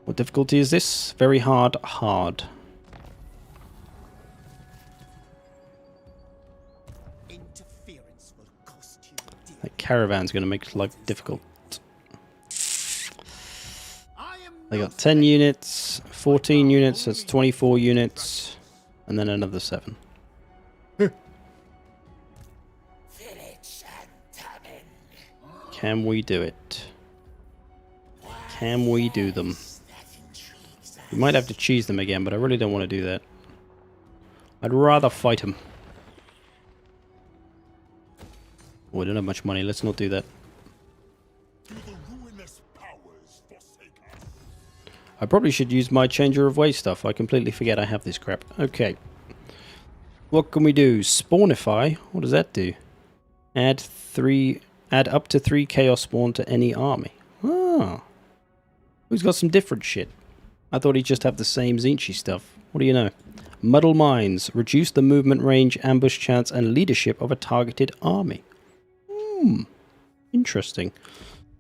What difficulty is this? Very hard, hard. That caravan's going to make life difficult. They got 10 units, 14 units, that's 24 units, and then another 7. Can we do it? Can we do them? We might have to cheese them again, but I really don't want to do that. I'd rather fight them. Oh, we don't have much money. Let's not do that. I probably should use my changer of ways stuff. I completely forget I have this crap. Okay. What can we do? Spawnify? What does that do? Add up to 3 chaos spawn to any army. Ah. Who's got some different shit? I thought he'd just have the same Zinchi stuff. What do you know? Muddle Minds. Reduce the movement range, ambush chance, and leadership of a targeted army. Interesting.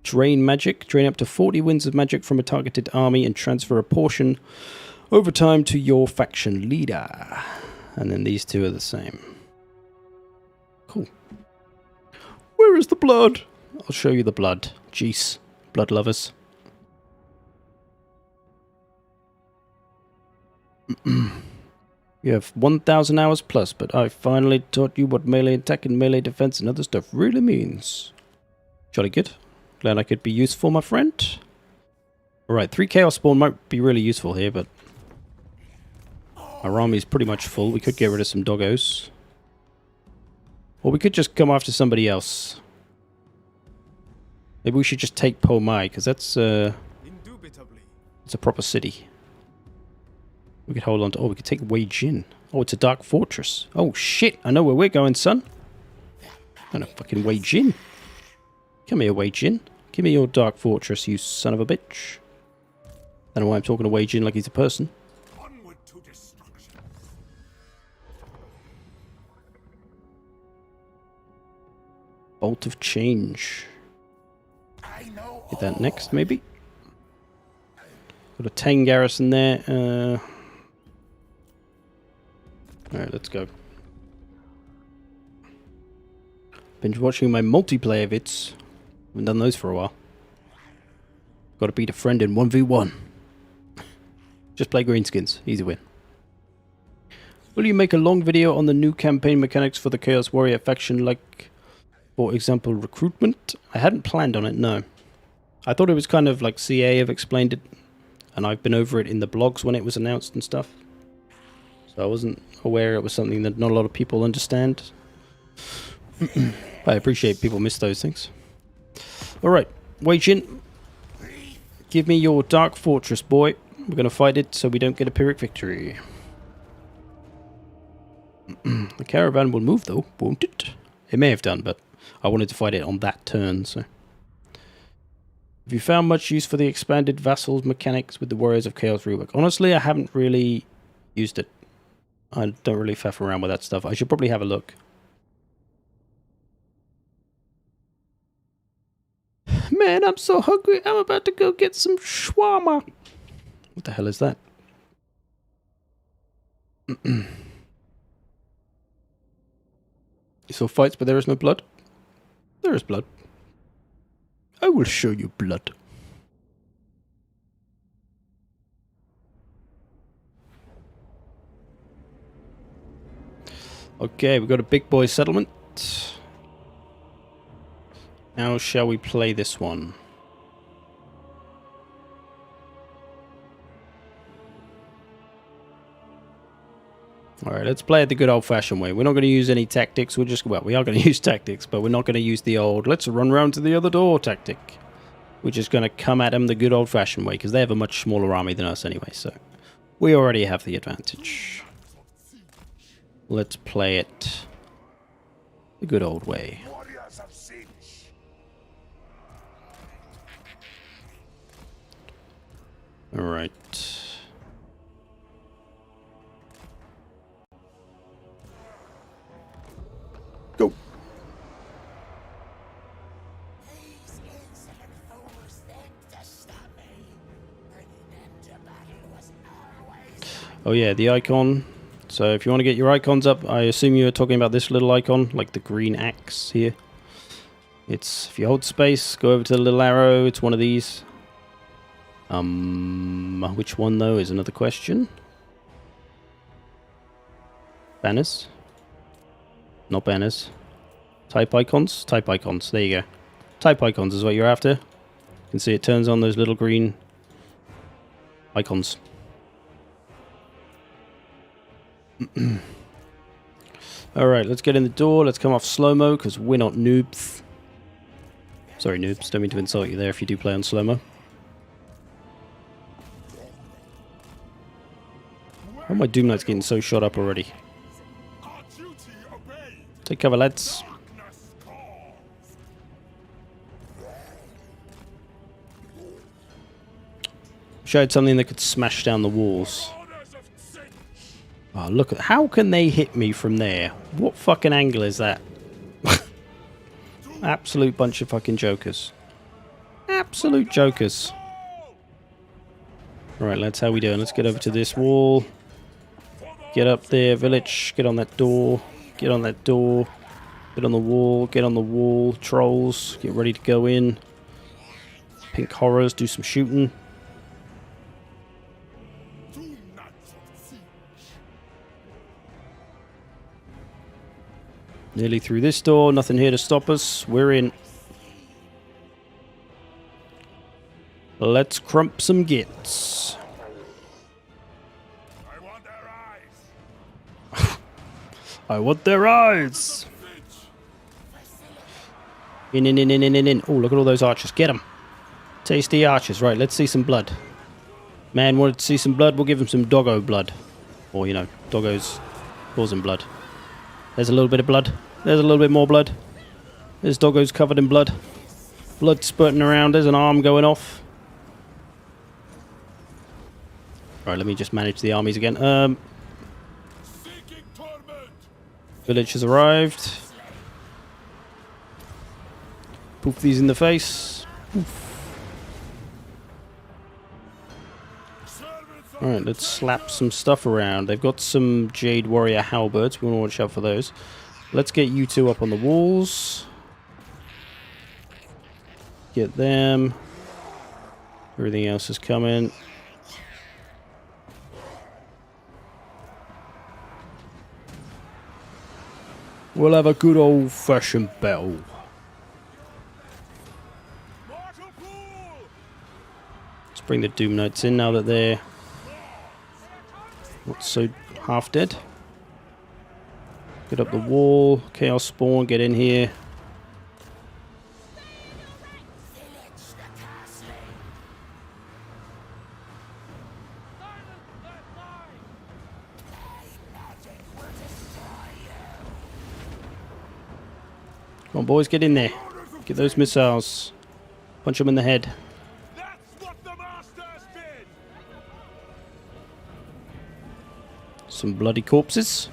Drain magic. Drain up to 40 winds of magic from a targeted army and transfer a portion over time to your faction leader. And then these two are the same. Cool. Where is the blood? I'll show you the blood. Jeez. Blood lovers. You have 1,000 hours plus, but I finally taught you what melee attack and melee defense and other stuff really means. Jolly good. Glad I could be useful, my friend. Alright, 3 Chaos Spawn might be really useful here, but our army's pretty much full. We could get rid of some doggos. Or we could just come after somebody else. Maybe we should just take Po Mai, because that's it's a proper city. We could hold on to... Oh, we could take Wei Jin. Oh, it's a dark fortress. Oh, shit. I know where we're going, son. I'm gonna fucking Wei Jin. Come here, Wei Jin. Give me your Dark Fortress, you son of a bitch. I don't know why I'm talking to Wei Jin like he's a person. Onward to destruction. Bolt of Change. I know. Get that next, maybe. Got a Tang garrison there. Alright, let's go. Been watching my multiplayer vids. Haven't done those for a while. Got to beat a friend in 1v1. Just play greenskins. Easy win. Will you make a long video on the new campaign mechanics for the Chaos Warrior faction, like, for example, recruitment? I hadn't planned on it, no. I thought it was kind of like CA have explained it, and I've been over it in the blogs when it was announced and stuff. So I wasn't aware it was something that not a lot of people understand. I appreciate people miss those things. Alright, Wei Jin, give me your Dark Fortress, boy. We're going to fight it so we don't get a Pyrrhic victory. The caravan will move though, won't it? It may have done, but I wanted to fight it on that turn, so. Have you found much use for the expanded vassals mechanics with the Warriors of Chaos rework? Honestly, I haven't really used it. I don't really faff around with that stuff. I should probably have a look. Man, I'm so hungry. I'm about to go get some shawarma. What the hell is that? You saw fights, but there is no blood? There is blood. I will show you blood. Okay, we've got a big boy settlement. How shall we play this one? Alright, let's play it the good old-fashioned way. We're not going to use any tactics. We're just... Well, we are going to use tactics, but we're not going to use the old, let's run round to the other door tactic. We're just going to come at them the good old-fashioned way, because they have a much smaller army than us anyway, so... We already have the advantage. Let's play it the good old way. Warriors of Siege. Alright. Go. These insolent fools think to stop me. Bringing them to battle was always Oh yeah, the icon. So if you want to get your icons up, I assume you're talking about this little icon, like the green axe here. It's, if you hold space, go over to the little arrow, it's one of these. Which one though is another question. Banners? Not banners. Type icons? Type icons, there you go. Type icons is what you're after. You can see it turns on those little green icons. Alright, let's get in the door. Let's come off slow-mo, because we're not noobs. Sorry, noobs. Don't mean to insult you there if you do play on slow-mo. Why are my Doom Knights getting so shot up already? our duty obeyed. Take cover, lads. Darkness calls. Wish I had something that could smash down the walls. Orders of Siege. Oh, look at... How can they hit me from there? What fucking angle is that? Absolute bunch of fucking jokers. Absolute jokers. Alright, lads, how we doing? Let's get over to this wall. Get up there, village. Get on that door. Get on that door. Get on the wall. Get on the wall. Trolls, get ready to go in. Pink horrors, do some shooting. Do not succeed. Nearly through this door. Nothing here to stop us. We're in. Let's crump some gits. I want their eyes. I want their eyes. In. Oh, look at all those archers. Get them. Tasty archers. Right, let's see some blood. Man wanted to see some blood. We'll give him some doggo blood. Or, you know, doggos causing blood. There's a little bit of blood. There's a little bit more blood. There's doggos covered in blood. Blood spurting around. There's an arm going off. Right, let me just manage the armies again. Village has arrived. Poof these in the face. Alright, let's slap some stuff around. They've got some Jade Warrior halberds. We want to watch out for those. Let's get you two up on the walls. Get them. Everything else is coming. We'll have a good old-fashioned battle. Let's bring the Doom Knights in now that they're not so half dead. Get up the wall. Chaos Spawn, get in here. Come on, boys, get in there. Get those missiles. Punch them in the head. Some bloody corpses.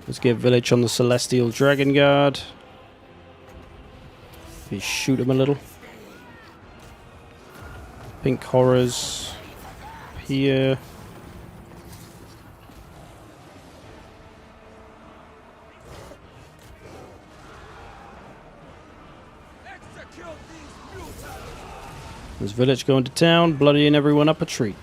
Let's get Village on the Celestial Dragon Guard. Maybe shoot him a little. Pink Horrors here. There's Village going to town, bloodying everyone up a treat.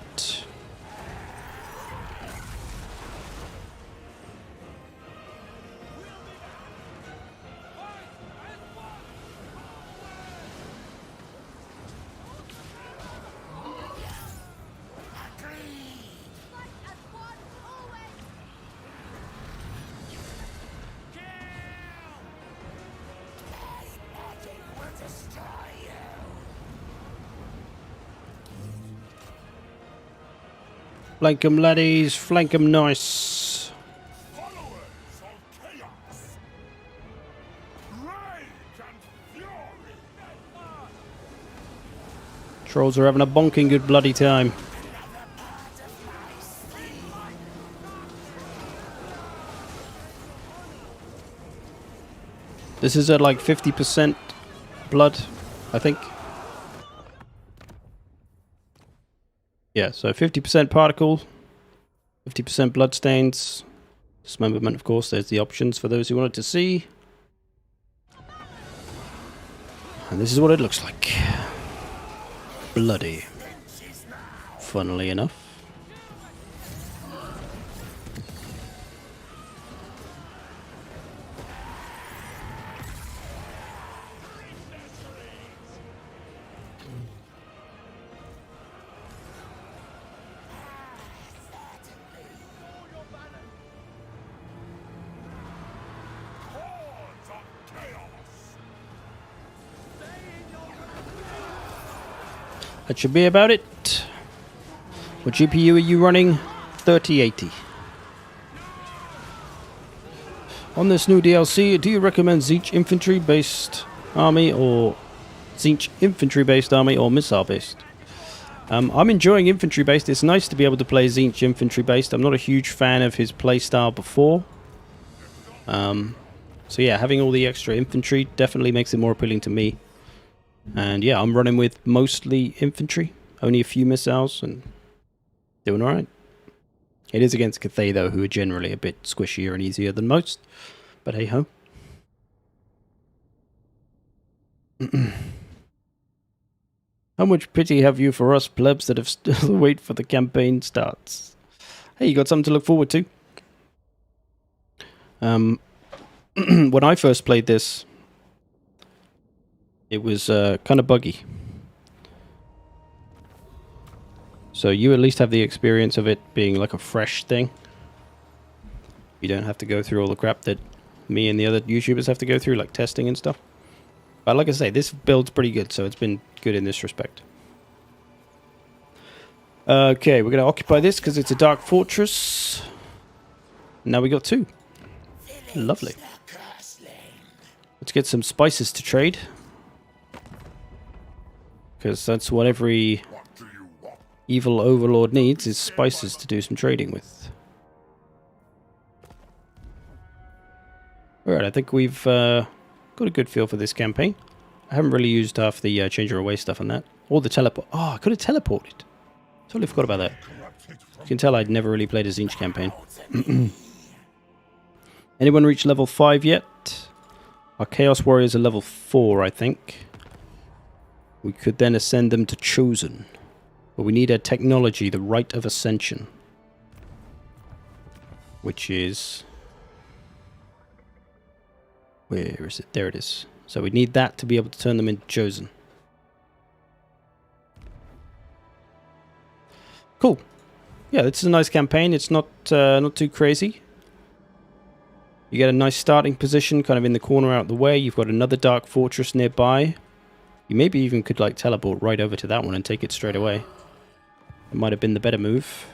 Flank 'em, laddies. Flank 'em nice. Trolls are having a bonking good bloody time. This is at like 50% blood, I think. Yeah, so 50% particle, 50% bloodstains, dismemberment, of course. There's the options for those who wanted to see. And this is what it looks like. Bloody. Funnily enough. That should be about it. What GPU are you running? 3080. On this new DLC, do you recommend Tzeentch infantry-based army or missile-based? I'm enjoying infantry-based. It's nice to be able to play Tzeentch infantry-based. I'm not a huge fan of his playstyle before. So yeah, having all the extra infantry definitely makes it more appealing to me. And yeah, I'm running with mostly infantry, only a few missiles, and doing alright. It is against Cathay, though, who are generally a bit squishier and easier than most. But hey ho. How much pity have you for us plebs that have still to wait for the campaign starts? Hey, you got something to look forward to. When I first played this, it was kind of buggy. So you at least have the experience of it being like a fresh thing. You don't have to go through all the crap that me and the other YouTubers have to go through, like testing and stuff. But like I say, this build's pretty good, so it's been good in this respect. Okay, we're going to occupy this because it's a dark fortress. Now we got 2. Lovely. Let's get some spices to trade. Because that's what every evil overlord needs, is spices to do some trading with. Alright, I think we've got a good feel for this campaign. I haven't really used half the changer away stuff on that. Or the teleport. Oh, I could have teleported. Totally forgot about that. You can tell I'd never really played a Zinch campaign. Anyone reach level 5 yet? Our Chaos Warriors are level 4, I think. We could then ascend them to Chosen. But we need a technology, the Rite of Ascension. Which is... where is it? There it is. So we need that to be able to turn them into Chosen. Cool. Yeah, this is a nice campaign. It's not too crazy. You get a nice starting position kind of in the corner out the way. You've got another dark fortress nearby. You maybe even could like teleport right over to that one and take it straight away. It might have been the better move.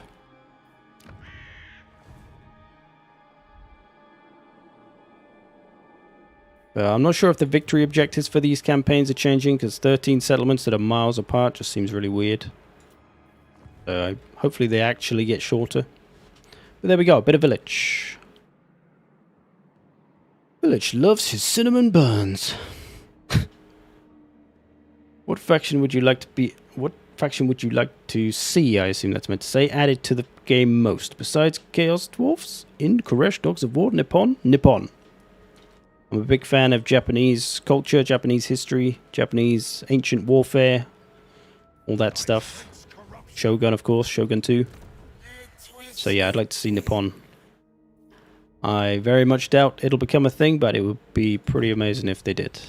I'm not sure if the victory objectives for these campaigns are changing, because 13 settlements that are miles apart just seems really weird. Hopefully they actually get shorter. But there we go, a bit of village. Village loves his cinnamon buns. What faction would you like to be... what faction would you like to see, I assume that's meant to say, added to the game most? Besides Chaos Dwarfs? Incorrect, Dogs of War, Nippon? Nippon. I'm a big fan of Japanese culture, Japanese history, Japanese ancient warfare, all that stuff. Shogun, of course, Shogun 2. So yeah, I'd like to see Nippon. I very much doubt it'll become a thing, but it would be pretty amazing if they did.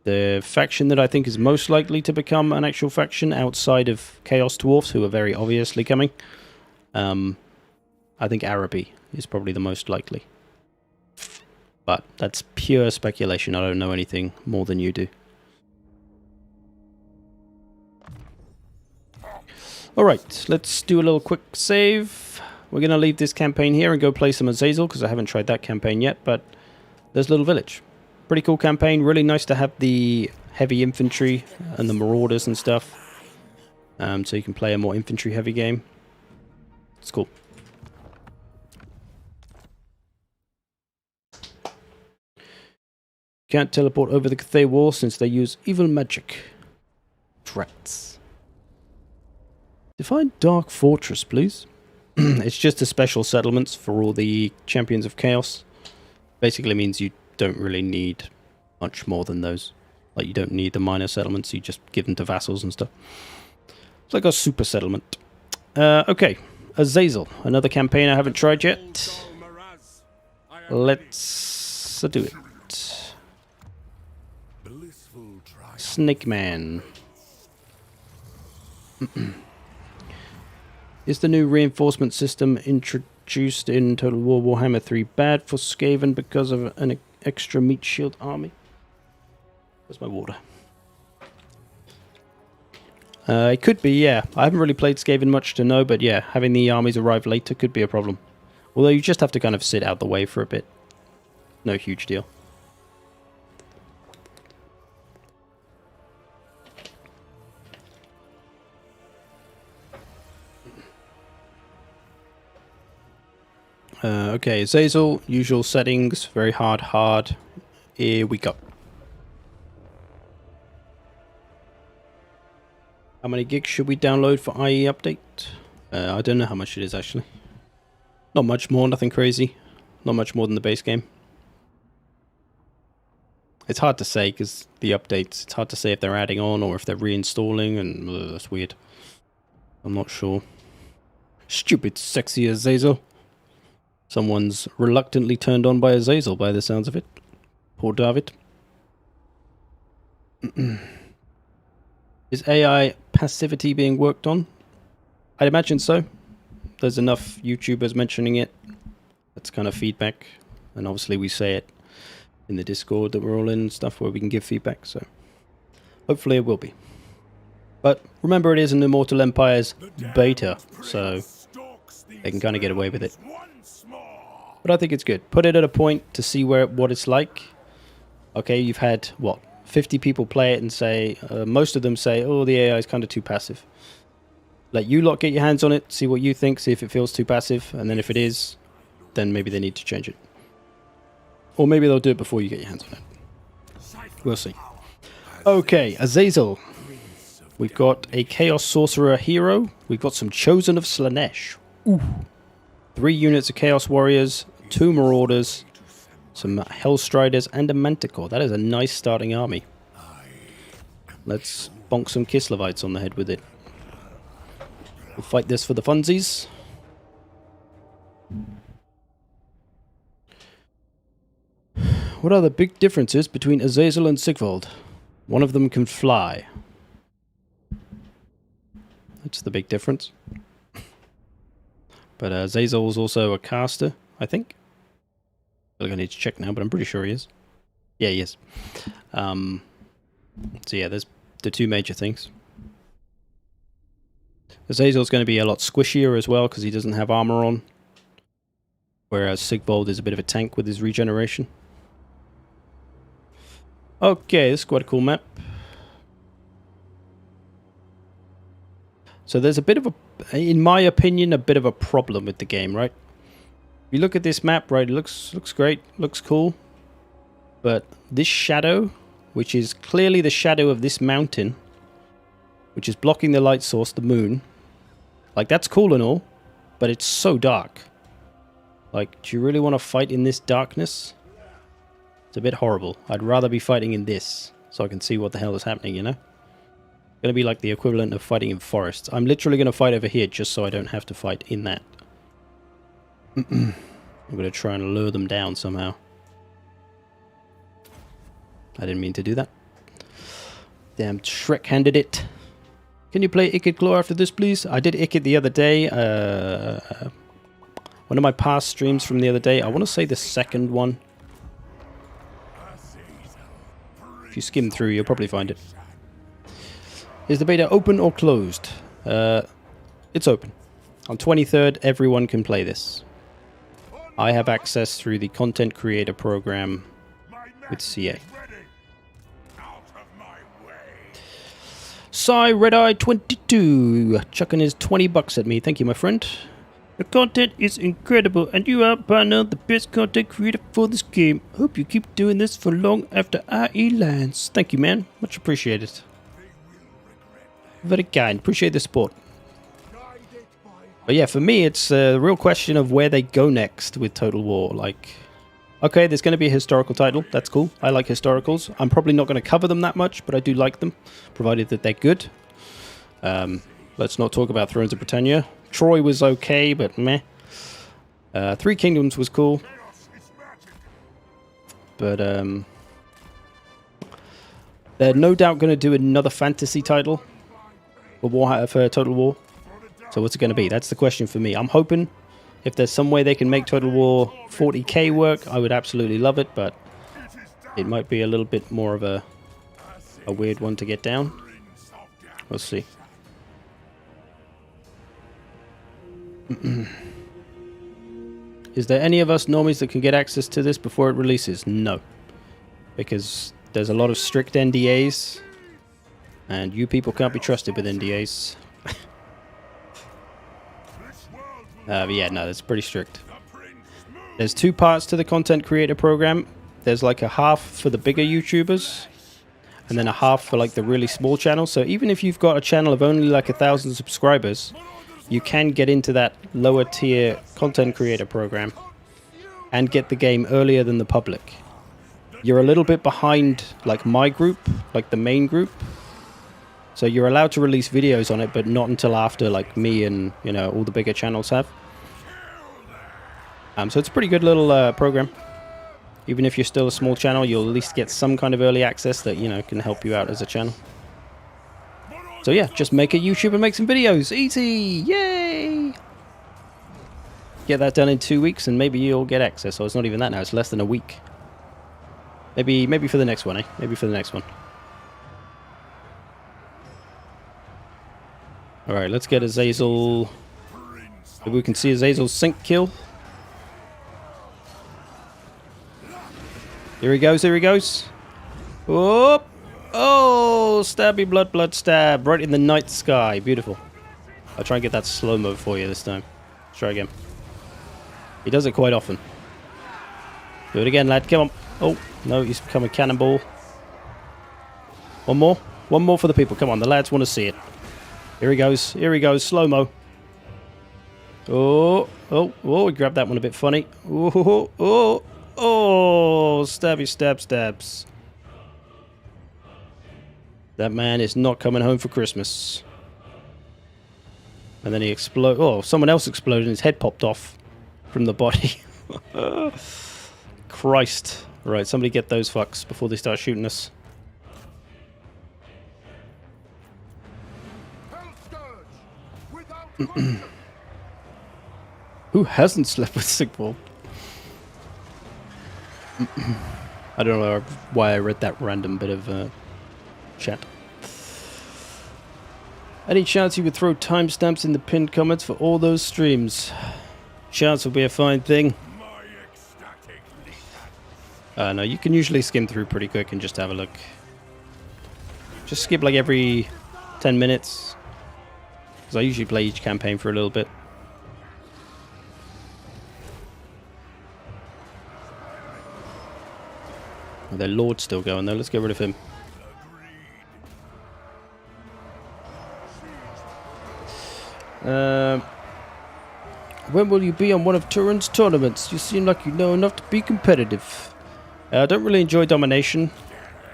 The faction that I think is most likely to become an actual faction outside of Chaos Dwarfs, who are very obviously coming, I think Araby is probably the most likely. But that's pure speculation. I don't know anything more than you do. Alright, let's do a little quick save. We're going to leave this campaign here and go play some Azazel, because I haven't tried that campaign yet, but there's a little village. Pretty cool campaign. Really nice to have the heavy infantry and the marauders and stuff. So you can play a more infantry-heavy game. It's cool. Can't teleport over the Cathay Wall since they use evil magic. Rats. Define Dark Fortress, please. It's just the special settlements for all the Champions of Chaos. Basically means you don't really need much more than those. Like, you don't need the minor settlements, you just give them to vassals and stuff. It's like a super settlement. Okay, Azazel, another campaign I haven't tried yet. Let's do it. Snake Man. Is the new reinforcement system introduced in Total War Warhammer 3 bad for Skaven because of an extra meat shield army? Where's my water? It could be, yeah. I haven't really played Skaven much to know, but yeah, having the armies arrive later could be a problem. Although you just have to kind of sit out the way for a bit. No huge deal. Okay, Azazel, usual settings, very hard. Here we go. How many gigs should we download for IE update? I don't know how much it is actually. Not much more, nothing crazy. Not much more than the base game. It's hard to say because the updates, it's hard to say if they're adding on or if they're reinstalling, and that's weird. I'm not sure. Stupid sexy Azazel. Someone's reluctantly turned on by Azazel by the sounds of it. Poor David. Is AI passivity being worked on? I'd imagine so. There's enough YouTubers mentioning it. That's kind of feedback. And obviously we say it in the Discord that we're all in and stuff where we can give feedback, so Hopefully it will be. But remember, it is an Immortal Empires beta, so they can kind of get away with it. But I think it's good. Put it at a point to see what it's like. Okay, you've had, what, 50 people play it and say, most of them say, oh, the AI is kind of too passive. Let you lot get your hands on it, see what you think, see if it feels too passive, and then if it is, then maybe they need to change it. Or maybe they'll do it before you get your hands on it. We'll see. Okay, Azazel. We've got a Chaos Sorcerer hero. We've got some Chosen of Slanesh. Ooh. 3 units of Chaos Warriors, 2 Marauders, some Hellstriders, and a Manticore. That is a nice starting army. Let's bonk some Kislevites on the head with it. We'll fight this for the funsies. What are the big differences between Azazel and Sigvald? One of them can fly. That's the big difference. But Azazel is also a caster, I think. I feel like I need to check now, but I'm pretty sure he is. Yeah, he is. So yeah, there's the 2 major things. Azazel's going to be a lot squishier as well because he doesn't have armor on. Whereas Sigvald is a bit of a tank with his regeneration. Okay, this is quite a cool map. So there's a bit of a, in my opinion, a bit of a problem with the game, right? You look at this map, right, it looks great, looks cool. But this shadow, which is clearly the shadow of this mountain, which is blocking the light source, the moon, like, that's cool and all, but it's so dark. Like, do you really want to fight in this darkness? It's a bit horrible. I'd rather be fighting in this, so I can see what the hell is happening, you know? It's going to be like the equivalent of fighting in forests. I'm literally going to fight over here just so I don't have to fight in that. I'm going to try and lure them down somehow. I didn't mean to do that. Damn Shrek handed it. Can you play Ikid Claw after this, please? I did Ikid the other day. One of my past streams from the other day. I want to say the second one. If you skim through, you'll probably find it. Is the beta open or closed? It's open. On 23rd, everyone can play this. I have access through the content creator program with CA. Psy Redeye 22 chucking his $20 at me. Thank you, my friend. The content is incredible, and you are by now the best content creator for this game. Hope you keep doing this for long after IE lands. Thank you, man. Much appreciated. Very kind. Appreciate the support. But yeah, for me, it's a real question of where they go next with Total War. Like, okay, there's going to be a historical title. That's cool. I like historicals. I'm probably not going to cover them that much, but I do like them, provided that they're good. Let's not talk about Thrones of Britannia. Troy was okay, but meh. 3 Kingdoms was cool. But they're no doubt going to do another fantasy title for Total War. So what's it going to be? That's the question for me. I'm hoping if there's some way they can make Total War 40k work, I would absolutely love it, but it might be a little bit more of a weird one to get down. We'll see. Is there any of us normies that can get access to this before it releases? No. Because there's a lot of strict NDAs, and you people can't be trusted with NDAs. But yeah, no, that's pretty strict. There's 2 parts to the content creator program. There's like a half for the bigger YouTubers, and then a half for like the really small channels. So even if you've got a channel of only like 1,000 subscribers, you can get into that lower tier content creator program and get the game earlier than the public. You're a little bit behind like my group, like the main group. So you're allowed to release videos on it, but not until after like me and, you know, all the bigger channels have. So it's a pretty good little program. Even if you're still a small channel, you'll at least get some kind of early access that, you know, can help you out as a channel. So yeah, just make a YouTube and make some videos. Easy! Yay! Get that done in 2 weeks and maybe you'll get access. Oh, it's not even that now. It's less than a week. Maybe for the next one, eh? Maybe for the next one. Alright, let's get Azazel. Maybe we can see Azazel's sync kill. Here he goes, here he goes. Whoop! Oh, stabby blood, blood stab. Right in the night sky. Beautiful. I'll try and get that slow-mo for you this time. Let's try again. He does it quite often. Do it again, lad. Come on. Oh, no, he's become a cannonball. One more. One more for the people. Come on, the lads want to see it. Here he goes. Here he goes. Slow-mo. Oh, oh, oh, we grabbed that one a bit funny. Oh, oh, oh, oh, stabby, stab, stabs. That man is not coming home for Christmas. And then he exploded. Oh, someone else exploded and his head popped off from the body. Christ. Right, somebody get those fucks before they start shooting us. Who hasn't slept with Sigvald? I don't know why I read that random bit of chat. Any chance you would throw timestamps in the pinned comments for all those streams? Chance would be a fine thing. No, you can usually skim through pretty quick and just have a look. Just skip like every 10 minutes. Because I usually play each campaign for a little bit. Oh, their lord's still going though. Let's get rid of him. When will you be on one of Turin's tournaments? You seem like you know enough to be competitive. I don't really enjoy domination,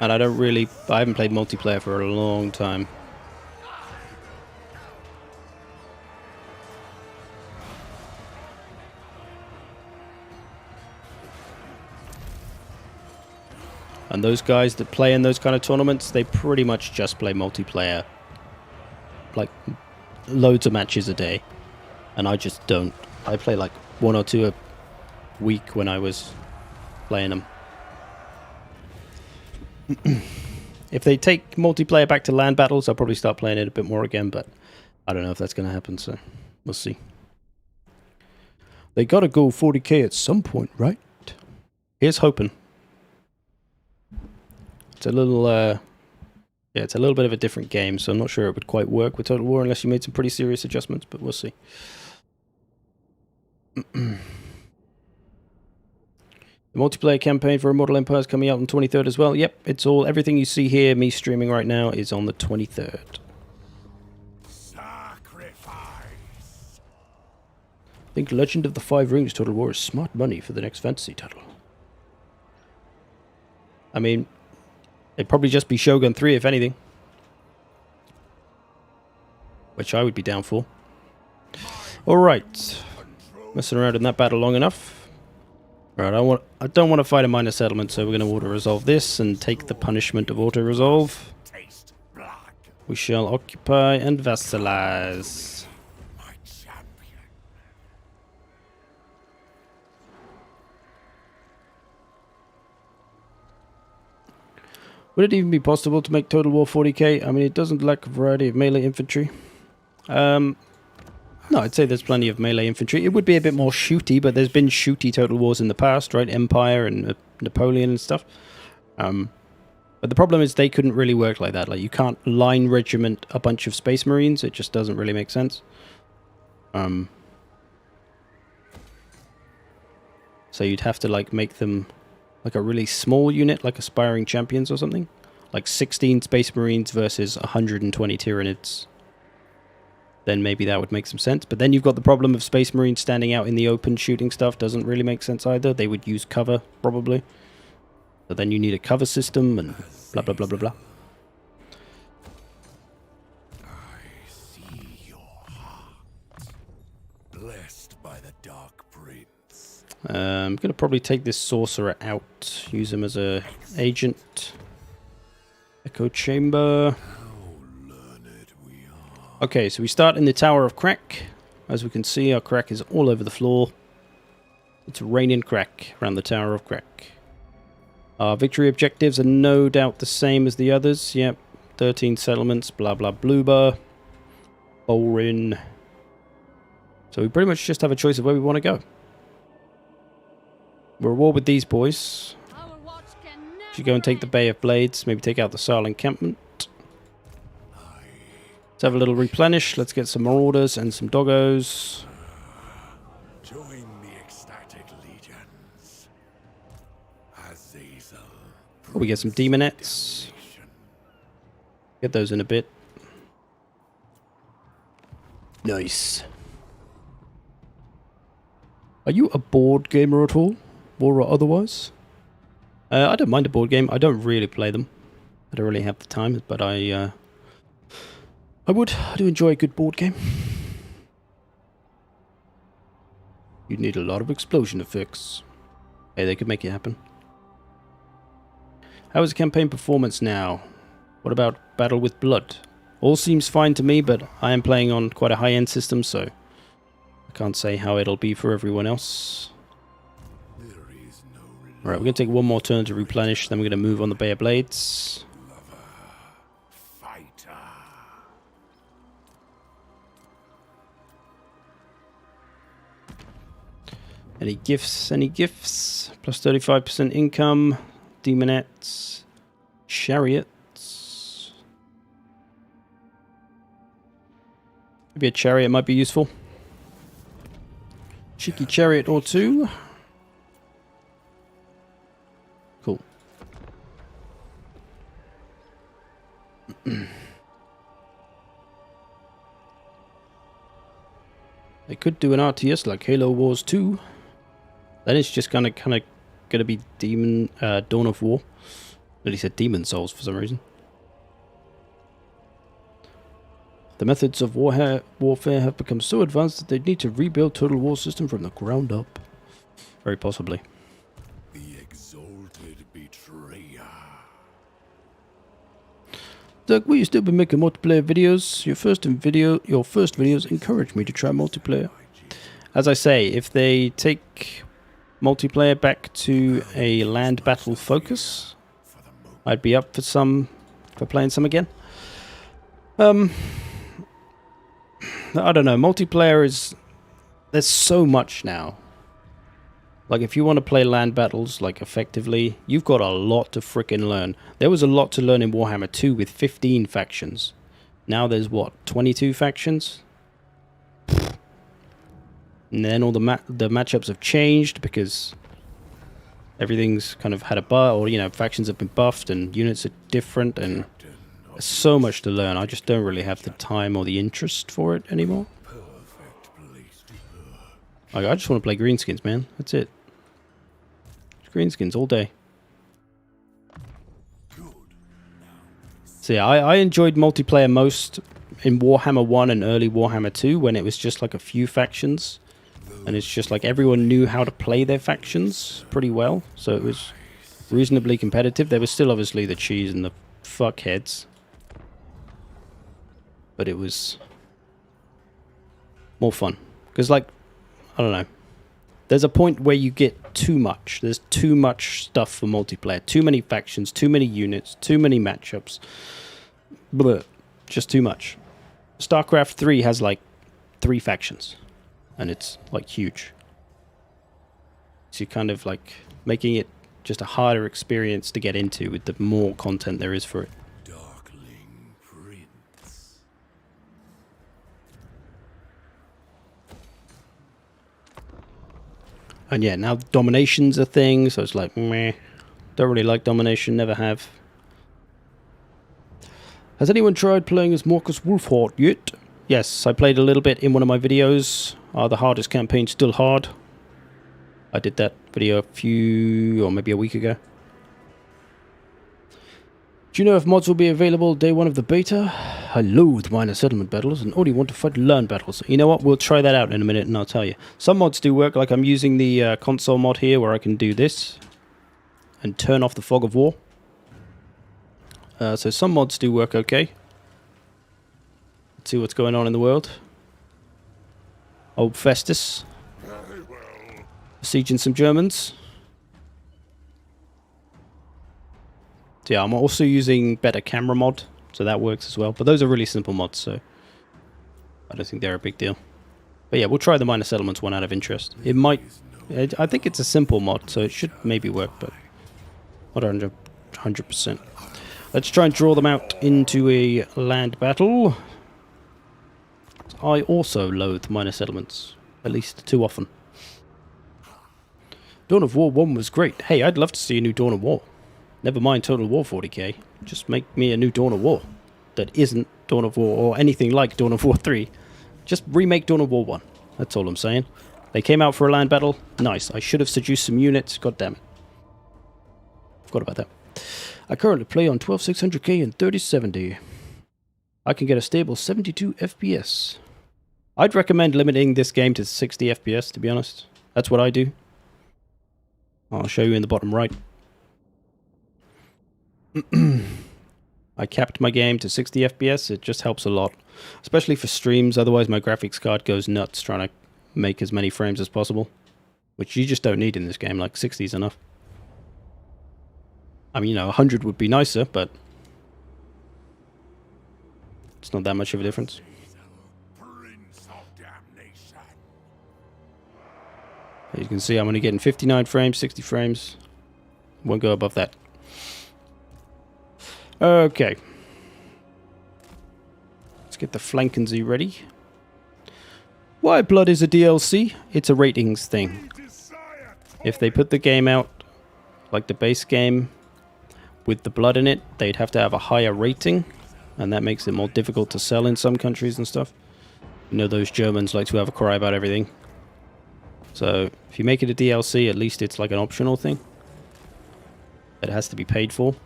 and I haven't played multiplayer for a long time. And those guys that play in those kind of tournaments, they pretty much just play multiplayer. Like, loads of matches a day. And I just don't. I play like 1 or 2 a week when I was playing them. If they take multiplayer back to land battles, I'll probably start playing it a bit more again, but I don't know if that's going to happen, so we'll see. They gotta go 40k at some point, right? Here's hoping. It's a little, yeah, it's a little bit of a different game, so I'm not sure it would quite work with Total War unless you made some pretty serious adjustments, but we'll see. The multiplayer campaign for Immortal Empires coming out on 23rd as well. Yep, it's all, everything you see here, me streaming right now, is on the 23rd. Sacrifice. I think Legend of the Five Rings Total War is smart money for the next fantasy title. I mean, it'd probably just be Shogun 3 if anything. Which I would be down for. Alright. Messing around in that battle long enough. Alright, I don't want to fight a minor settlement, so we're going to auto-resolve this and take the punishment of auto-resolve. We shall occupy and vassalize. My champion. Would it even be possible to make Total War 40k? I mean, it doesn't lack a variety of melee infantry. No, I'd say there's plenty of melee infantry. It would be a bit more shooty, but there's been shooty Total Wars in the past, right? Empire and Napoleon and stuff. But the problem is they couldn't really work like that. Like, you can't line regiment a bunch of Space Marines. It just doesn't really make sense. So you'd have to, like, make them like a really small unit, like Aspiring Champions or something. Like 16 Space Marines versus 120 Tyranids. Then maybe that would make some sense. But then you've got the problem of Space Marines standing out in the open shooting stuff. Doesn't really make sense either. They would use cover, probably. But then you need a cover system and blah, blah, blah, blah, blah. I see your heart. Blessed by the Dark Prince. I'm going to probably take this Sorcerer out. Use him as a agent. Echo Chamber. Okay, so we start in the Tower of Crack. As we can see, our crack is all over the floor. It's raining crack around the Tower of Crack. Our victory objectives are no doubt the same as the others. Yep, 13 settlements, blah blah bloober. Boring. So we pretty much just have a choice of where we want to go. We're at war with these boys. Should go and take the Bay of Blades. Maybe take out the Sarl encampment. Let's have a little replenish. Let's get some marauders and some doggos. Join the ecstatic legions. Azazel. Oh, we get some demonettes. Get those in a bit. Nice. Are you a board gamer at all? Or otherwise? I don't mind a board game. I don't really play them. I don't really have the time, but I do enjoy a good board game. You'd need a lot of explosion effects. Hey, they could make it happen. How is the campaign performance now? What about Battle with Blood? All seems fine to me, but I am playing on quite a high-end system, so I can't say how it'll be for everyone else. Alright, we're going to take one more turn to replenish, then we're going to move on the Bay of Blades. Any gifts? Any gifts? Plus 35% income. Demonettes. Chariots. Maybe a chariot might be useful. Cheeky chariot or two. Cool. They could do an RTS like Halo Wars 2. Then it's just kind of gonna be Dawn of War. At least said Demon Souls for some reason. The methods of warfare have become so advanced that they need to rebuild Total War system from the ground up. Very possibly. The exalted betrayer. Doug, will you still be making multiplayer videos? Your first videos encouraged me to try multiplayer. As I say, if they take multiplayer back to a land battle focus, I'd be up for playing some again. I don't know, multiplayer is, there's so much now. Like, if you want to play land battles, like, effectively, you've got a lot to frickin' learn. There was a lot to learn in Warhammer 2 with 15 factions. Now there's, what, 22 factions? And then all the matchups have changed because everything's kind of had a buff, or, you know, factions have been buffed and units are different, and there's so much to learn. I just don't really have the time or the interest for it anymore. Like, I just want to play greenskins, man. That's it. Just greenskins all day. So yeah, I enjoyed multiplayer most in Warhammer 1 and early Warhammer 2 when it was just like a few factions. And it's just like everyone knew how to play their factions pretty well. So it was reasonably competitive. There was still obviously the cheese and the fuckheads. But it was more fun. Because, like, I don't know. There's a point where you get too much. There's too much stuff for multiplayer. Too many factions, too many units, too many matchups. Blech. Just too much. StarCraft 3 has, like, 3 factions. And it's, like, huge. So you're kind of, like, making it just a harder experience to get into with the more content there is for it. Darkling Prince. And yeah, now domination's a thing, so it's like, meh. Don't really like domination, never have. Has anyone tried playing as Marcus Wolfhard yet? Yes, I played a little bit in one of my videos. The hardest campaign still hard. I did that video a few, or maybe a week ago. Do you know if mods will be available day 1 of the beta? I loathe minor settlement battles and only want to fight land battles. You know what? We'll try that out in a minute and I'll tell you. Some mods do work, like I'm using the console mod here where I can do this and turn off the fog of war. So some mods do work okay. Let's see what's going on in the world. Old Festus. Besieging some Germans. So yeah, I'm also using better camera mod, so that works as well. But those are really simple mods, so I don't think they're a big deal. But yeah, we'll try the minor settlements one out of interest. It might... I think it's a simple mod, so it should maybe work, but not 100%. Let's try and draw them out into a land battle. I also loathe minor settlements, at least too often. Dawn of War 1 was great. Hey, I'd love to see a new Dawn of War. Never mind Total War 40k. Just make me a new Dawn of War that isn't Dawn of War or anything like Dawn of War 3. Just remake Dawn of War 1. That's all I'm saying. They came out for a land battle. Nice. I should have seduced some units. God damn it. Forgot about that. I currently play on 12600K and 3070. I can get a stable 72 FPS. I'd recommend limiting this game to 60 FPS, to be honest. That's what I do. I'll show you in the bottom right. I capped my game to 60 FPS. It just helps a lot. Especially for streams. Otherwise my graphics card goes nuts trying to make as many frames as possible. Which you just don't need in this game. Like 60 is enough. I mean, you know, 100 would be nicer, but it's not that much of a difference. As you can see, I'm only getting 59 frames, 60 frames. Won't go above that. Okay. Let's get the Flankensy ready. Why Blood is a DLC? It's a ratings thing. If they put the game out like the base game with the blood in it, they'd have to have a higher rating, and that makes it more difficult to sell in some countries and stuff. You know, those Germans like to have a cry about everything. So if you make it a DLC, at least it's like an optional thing that has to be paid for.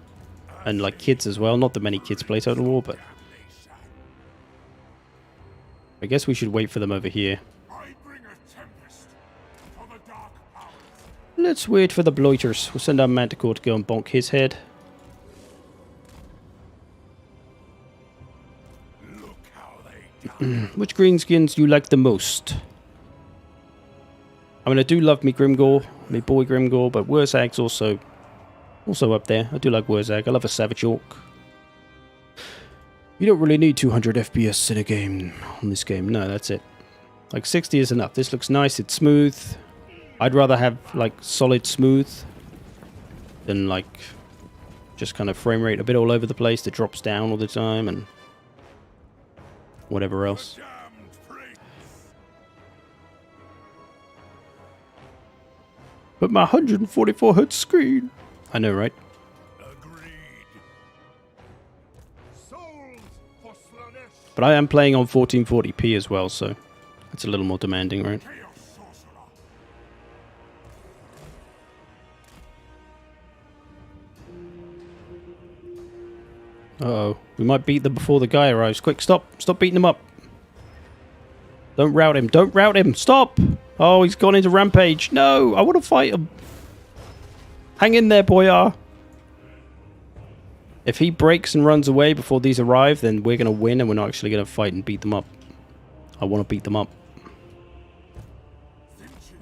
And like kids as well. Not that many kids play Total War, but I guess we should wait for them over here. Let's wait for the Bloiters. We'll send our Manticore to go and bonk his head. Which greenskins do you like the most? I mean, I do love me Grimgore, me boy Grimgore, but Wurzag's also up there. I do like Wurzag. I love a Savage Orc. You don't really need 200 FPS in a game, on this game. No, that's it. Like 60 is enough. This looks nice. It's smooth. I'd rather have like solid smooth than like just kind of frame rate a bit all over the place that drops down all the time and whatever else. But my 144 Hz screen. I know, right? But I am playing on 1440p as well, so it's a little more demanding, right? Uh-oh. We might beat them before the guy arrives. Quick, stop. Stop beating him up. Don't rout him. Don't rout him. Stop! Oh, he's gone into rampage. No! I want to fight him. Hang in there, boyar. If he breaks and runs away before these arrive, then we're going to win and we're not actually going to fight and beat them up. I want to beat them up.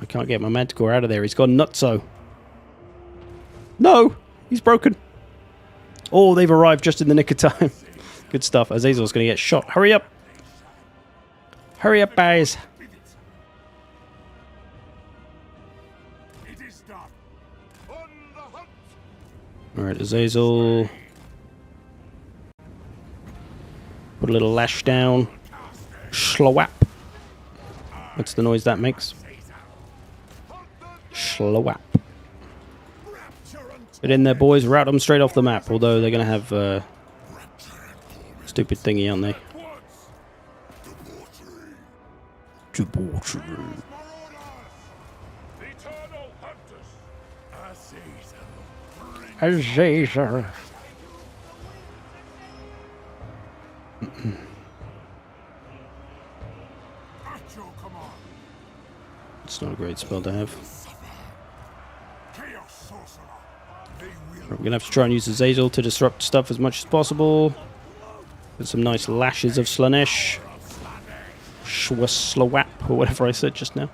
I can't get my Manticore out of there. He's gone nutso. No! He's broken. Oh, they've arrived just in the nick of time. Good stuff. Azazel's going to get shot. Hurry up. Hurry up, guys. Alright, Azazel. Put a little lash down. Slowap. What's the noise that makes? Slowap. Get in there, boys. Route them straight off the map. Although they're going to have stupid thingy, aren't they? Debauchery. Azazel. It's not a great spell to have. We're going to have to try and use Azazel to disrupt stuff as much as possible. With some nice lashes of Slanesh. Slowap, or whatever I said just now.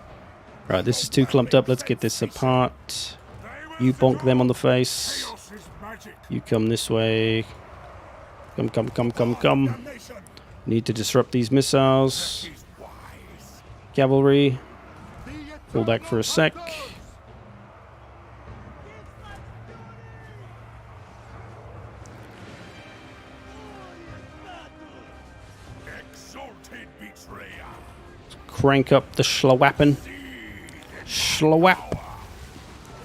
Right, this is too clumped up. Let's get this apart. You bonk them on the face. You come this way. Come. Need to disrupt these missiles. Cavalry. Pull back for a sec. Exalted betrayer. Crank up the Schlawappen. Schlawap.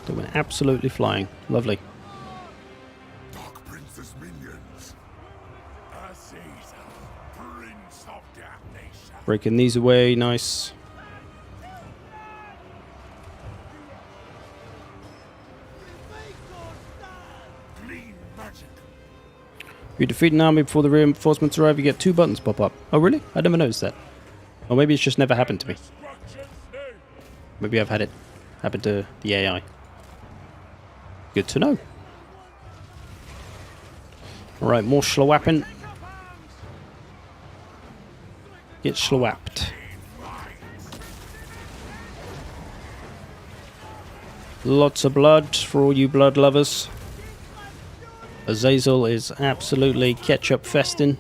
Doing absolutely flying. Lovely. Dark Prince's minions. Azazel, Prince of Damnation. Breaking these away. Nice. Clean magic. If you defeat an army before the reinforcements arrive, you get 2 buttons pop up. Oh, really? I never noticed that. Or maybe it's just never happened to me. Destruction's name. Maybe I've had it happen to the AI. Good to know. Alright, more Schlawappen. Get Schlawapped. Lots of blood for all you blood lovers. Azazel is absolutely ketchup festin'.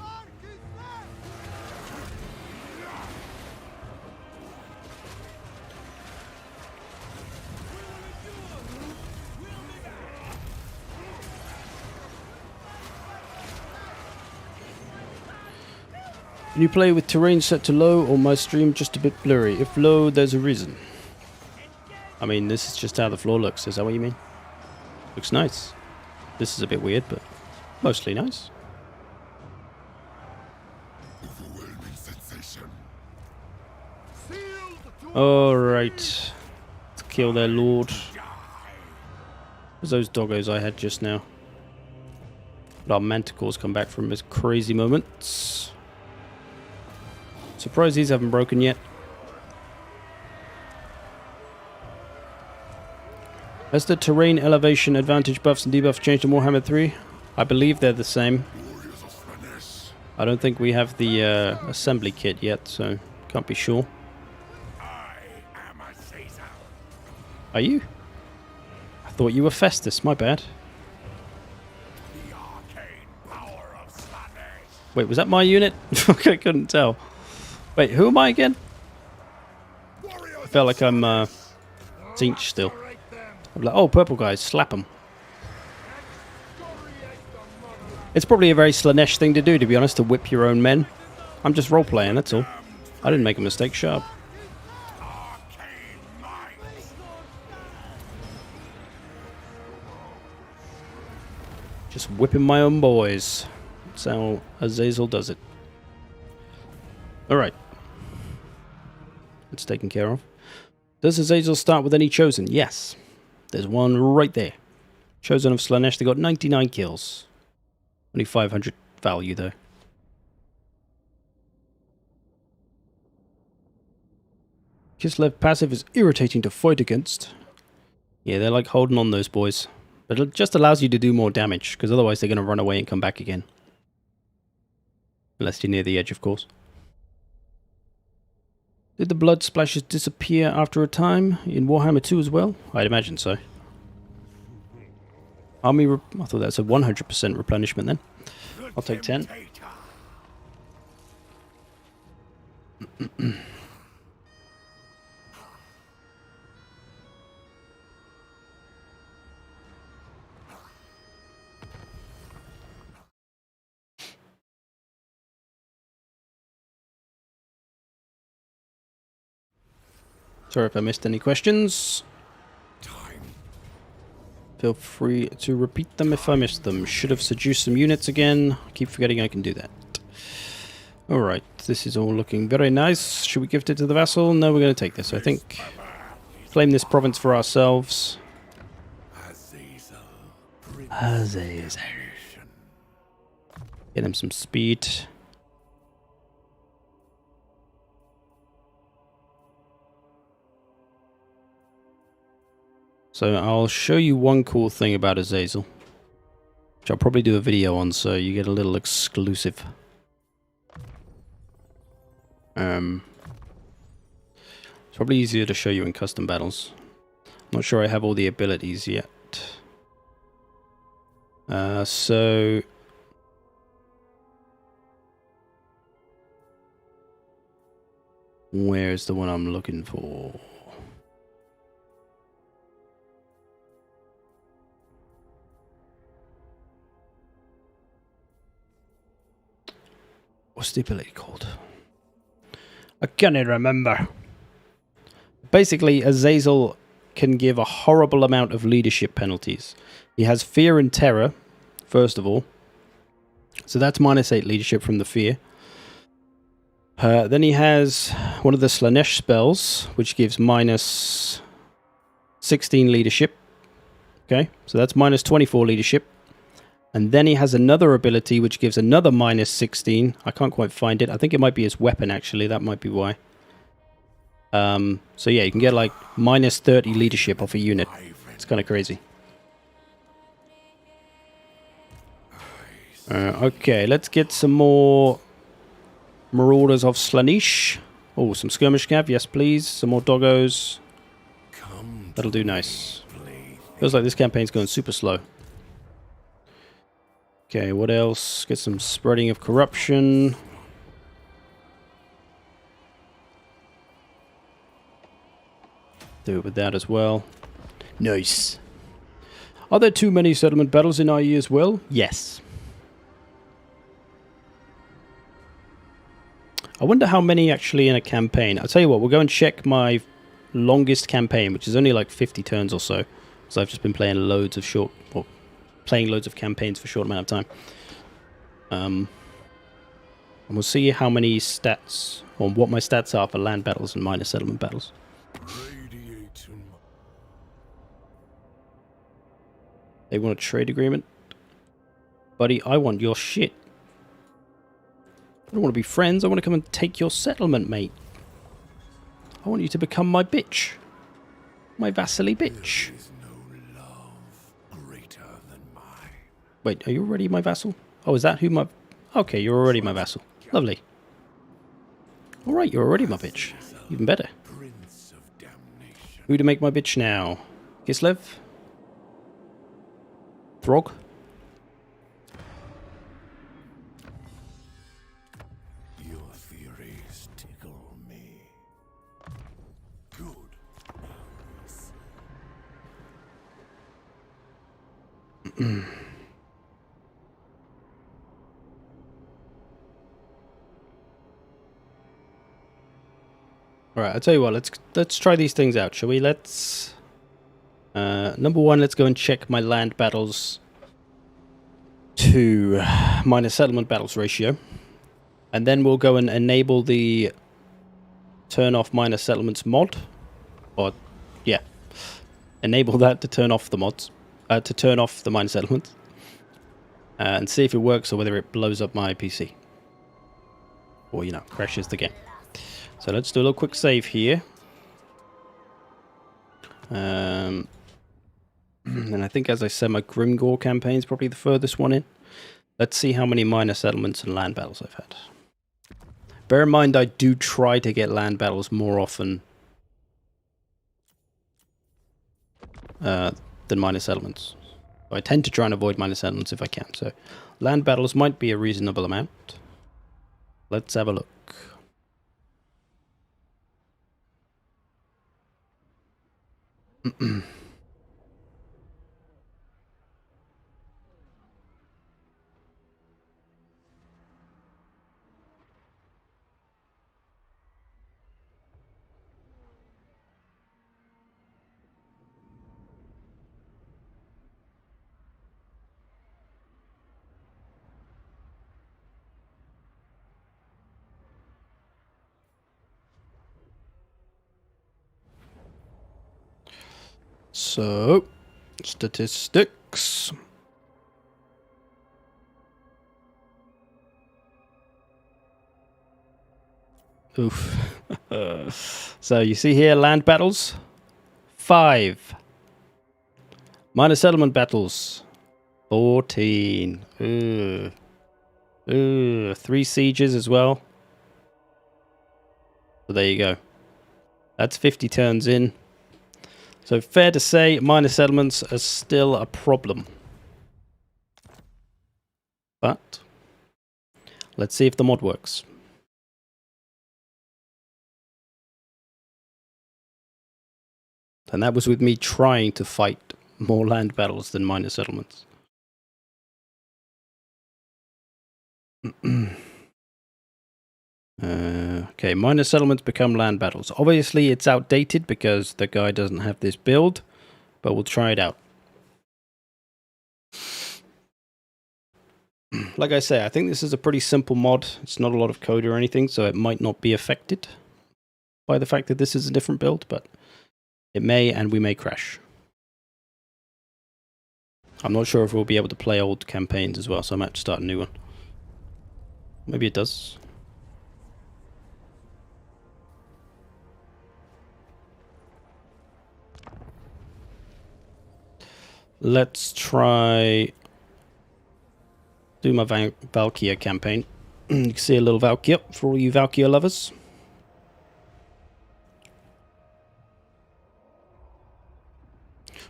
Can you play with terrain set to low or my stream just a bit blurry? If low, there's a reason. I mean, this is just how the floor looks. Is that what you mean? Looks nice. This is a bit weird, but mostly nice. Overwhelming sensation. Alright. Let's kill their lord. Where's those doggos I had just now? Our manticores come back from his crazy moments. Surprised these haven't broken yet. Has the terrain elevation advantage buffs and debuffs changed in Warhammer 3? I believe they're the same. Warriors of Slanesh. I don't think we have the assembly kit yet, so can't be sure. I am Azazel. Are you? I thought you were Festus, my bad. The arcane power of Slanesh. Wait, was that my unit? I couldn't tell. Wait, who am I again? I felt like I'm Zinch still. I'm like, oh, purple guys, slap them. It's probably a very Slanesh thing to do, to be honest, to whip your own men. I'm just role-playing, that's all. I didn't make a mistake, shut up. Arcane might. Just whipping my own boys. That's how Azazel does it. Alright. It's taken care of. Does Azazel start with any Chosen? Yes. There's one right there. Chosen of Slanesh, they got 99 kills. Only 500 value, though. Kislev passive is irritating to fight against. Yeah, they're like holding on those boys. But it just allows you to do more damage, because otherwise they're going to run away and come back again. Unless you're near the edge, of course. Did the blood splashes disappear after a time in Warhammer 2 as well? I'd imagine so. Army, I thought that's a 100% replenishment then. I'll take 10. Sorry if I missed any questions. Feel free to repeat them if I missed them. Should have seduced some units again. Keep forgetting I can do that. Alright, this is all looking very nice. Should we gift it to the vassal? No, we're going to take this, I think. Claim this province for ourselves. Azazel. Get him some speed. So I'll show you one cool thing about Azazel, which I'll probably do a video on, so you get a little exclusive. It's probably easier to show you in custom battles. I'm not sure I have all the abilities yet. So Where's the one I'm looking for? What's the ability called? I can't even remember. Basically, Azazel can give a horrible amount of leadership penalties. He has fear and terror, first of all. So that's -8 leadership from the fear. Then he has one of the Slanesh spells, which gives -16 leadership. Okay, so that's -24 leadership. And then he has another ability which gives another -16. I can't quite find it. I think it might be his weapon, actually. That might be why. So yeah, you can get like -30 leadership off a unit. It's kind of crazy. Okay, let's get some more Marauders of Slaanesh. Oh, some skirmish cav, yes please. Some more doggos. That'll do nice. Feels like this campaign's going super slow. Okay, what else? Get some spreading of corruption. Do it with that as well. Nice. Are there too many settlement battles in IE as well? Yes. I wonder how many actually in a campaign. I'll tell you what, we'll go and check my longest campaign, which is only like 50 turns or so. So I've just been playing loads of playing loads of campaigns for a short amount of time. And we'll see how many stats, or what my stats are for land battles and minor settlement battles. They want a trade agreement? Buddy, I want your shit. I don't want to be friends, I want to come and take your settlement, mate. I want you to become my bitch. My vassally bitch. Wait, are you already my vassal? Oh, is that who my... Okay, you're already my vassal. Lovely. Alright, you're already my bitch. Even better. Who to make my bitch now? Kislev? Throg? Your theories tickle me. Good. Alright, I'll tell you what, let's try these things out, shall we? Let's... number one, let's go and check my land battles to minor settlement battles ratio. And then we'll go and enable the turn off minor settlements mod. Or, yeah. Enable that to turn off the mods. To turn off the minor settlements. And see if it works or whether it blows up my PC. Or, you know, crashes the game. So let's do a little quick save here. And I think, as I said, my Grimgore campaign is probably the furthest one in. Let's see how many minor settlements and land battles I've had. Bear in mind, I do try to get land battles more often than minor settlements. I tend to try and avoid minor settlements if I can. So land battles might be a reasonable amount. Let's have a look. So, statistics. Oof. So you see here, land battles, 5. Minor settlement battles, 14. Ooh. Ooh, 3 sieges as well. So there you go. That's 50 turns in. So fair to say, minor settlements are still a problem. But let's see if the mod works. And that was with me trying to fight more land battles than minor settlements. Okay, minor settlements become land battles. Obviously, it's outdated because the guy doesn't have this build, but we'll try it out. Like I say, I think this is a pretty simple mod. It's not a lot of code or anything, so it might not be affected by the fact that this is a different build, but it may, and we may crash. I'm not sure if we'll be able to play old campaigns as well, so I might have to start a new one. Maybe it does. Let's try do my Valkia campaign. You can see a little Valkia for all you Valkia lovers.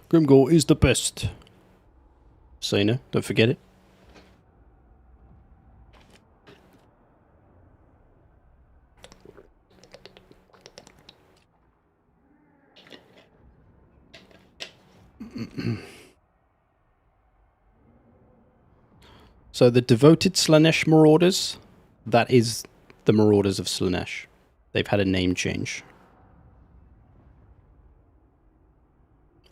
Grimgor is the best. So you know, don't forget it. So the devoted Slaanesh Marauders, that is the Marauders of Slaanesh. They've had a name change.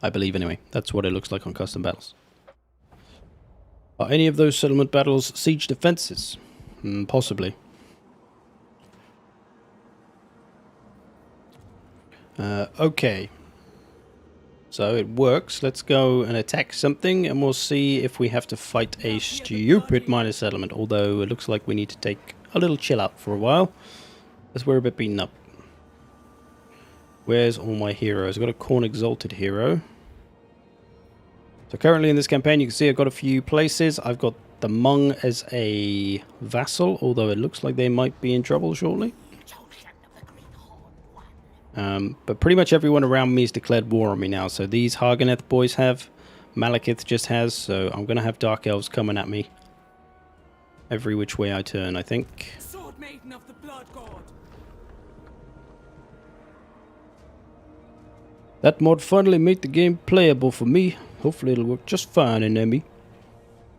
I believe anyway. That's what it looks like on custom battles. Are any of those settlement battles siege defenses? Possibly. Okay. So it works. Let's go and attack something, and we'll see if we have to fight a stupid minor settlement. Although it looks like we need to take a little chill out for a while, as we're a bit beaten up. Where's all my heroes? I've got a Corn Exalted hero. So currently in this campaign, you can see I've got a few places. I've got the Hmong as a vassal, although it looks like they might be in trouble shortly. But pretty much everyone around me has declared war on me now. So these Harganeth boys have, Malekith just has, so I'm going to have Dark Elves coming at me every which way I turn, I think. Sword Maiden of the Blood God. That mod finally made the game playable for me. Hopefully it'll work just fine in Emmy.